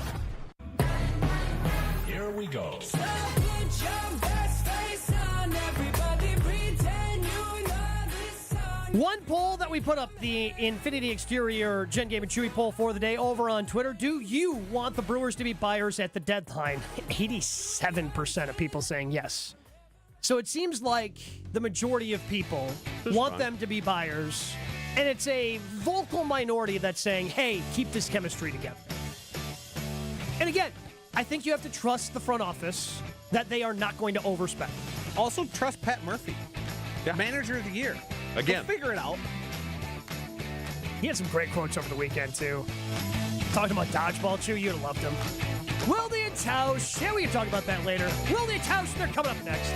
Here we go. One poll that we put up, the Infinity Exterior Jen, Gabe, and Chewy poll for the day over on Twitter. Do you want the Brewers to be buyers at the deadline? 87% of people saying yes. So it seems like the majority of people want them to be buyers, and it's a vocal minority that's saying, hey, keep this chemistry together. And again, I think you have to trust the front office that they are not going to overspend. Also, trust Pat Murphy, manager of the year. Again. He'll figure it out. He had some great quotes over the weekend, too. Talking about dodgeball, Chew, you'd have loved him. Wilde and Tausch. Yeah, we can talk about that later. Wilde and Tausch, they're coming up next.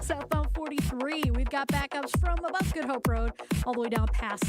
Southbound 43, we've got backups from above Good Hope Road all the way down past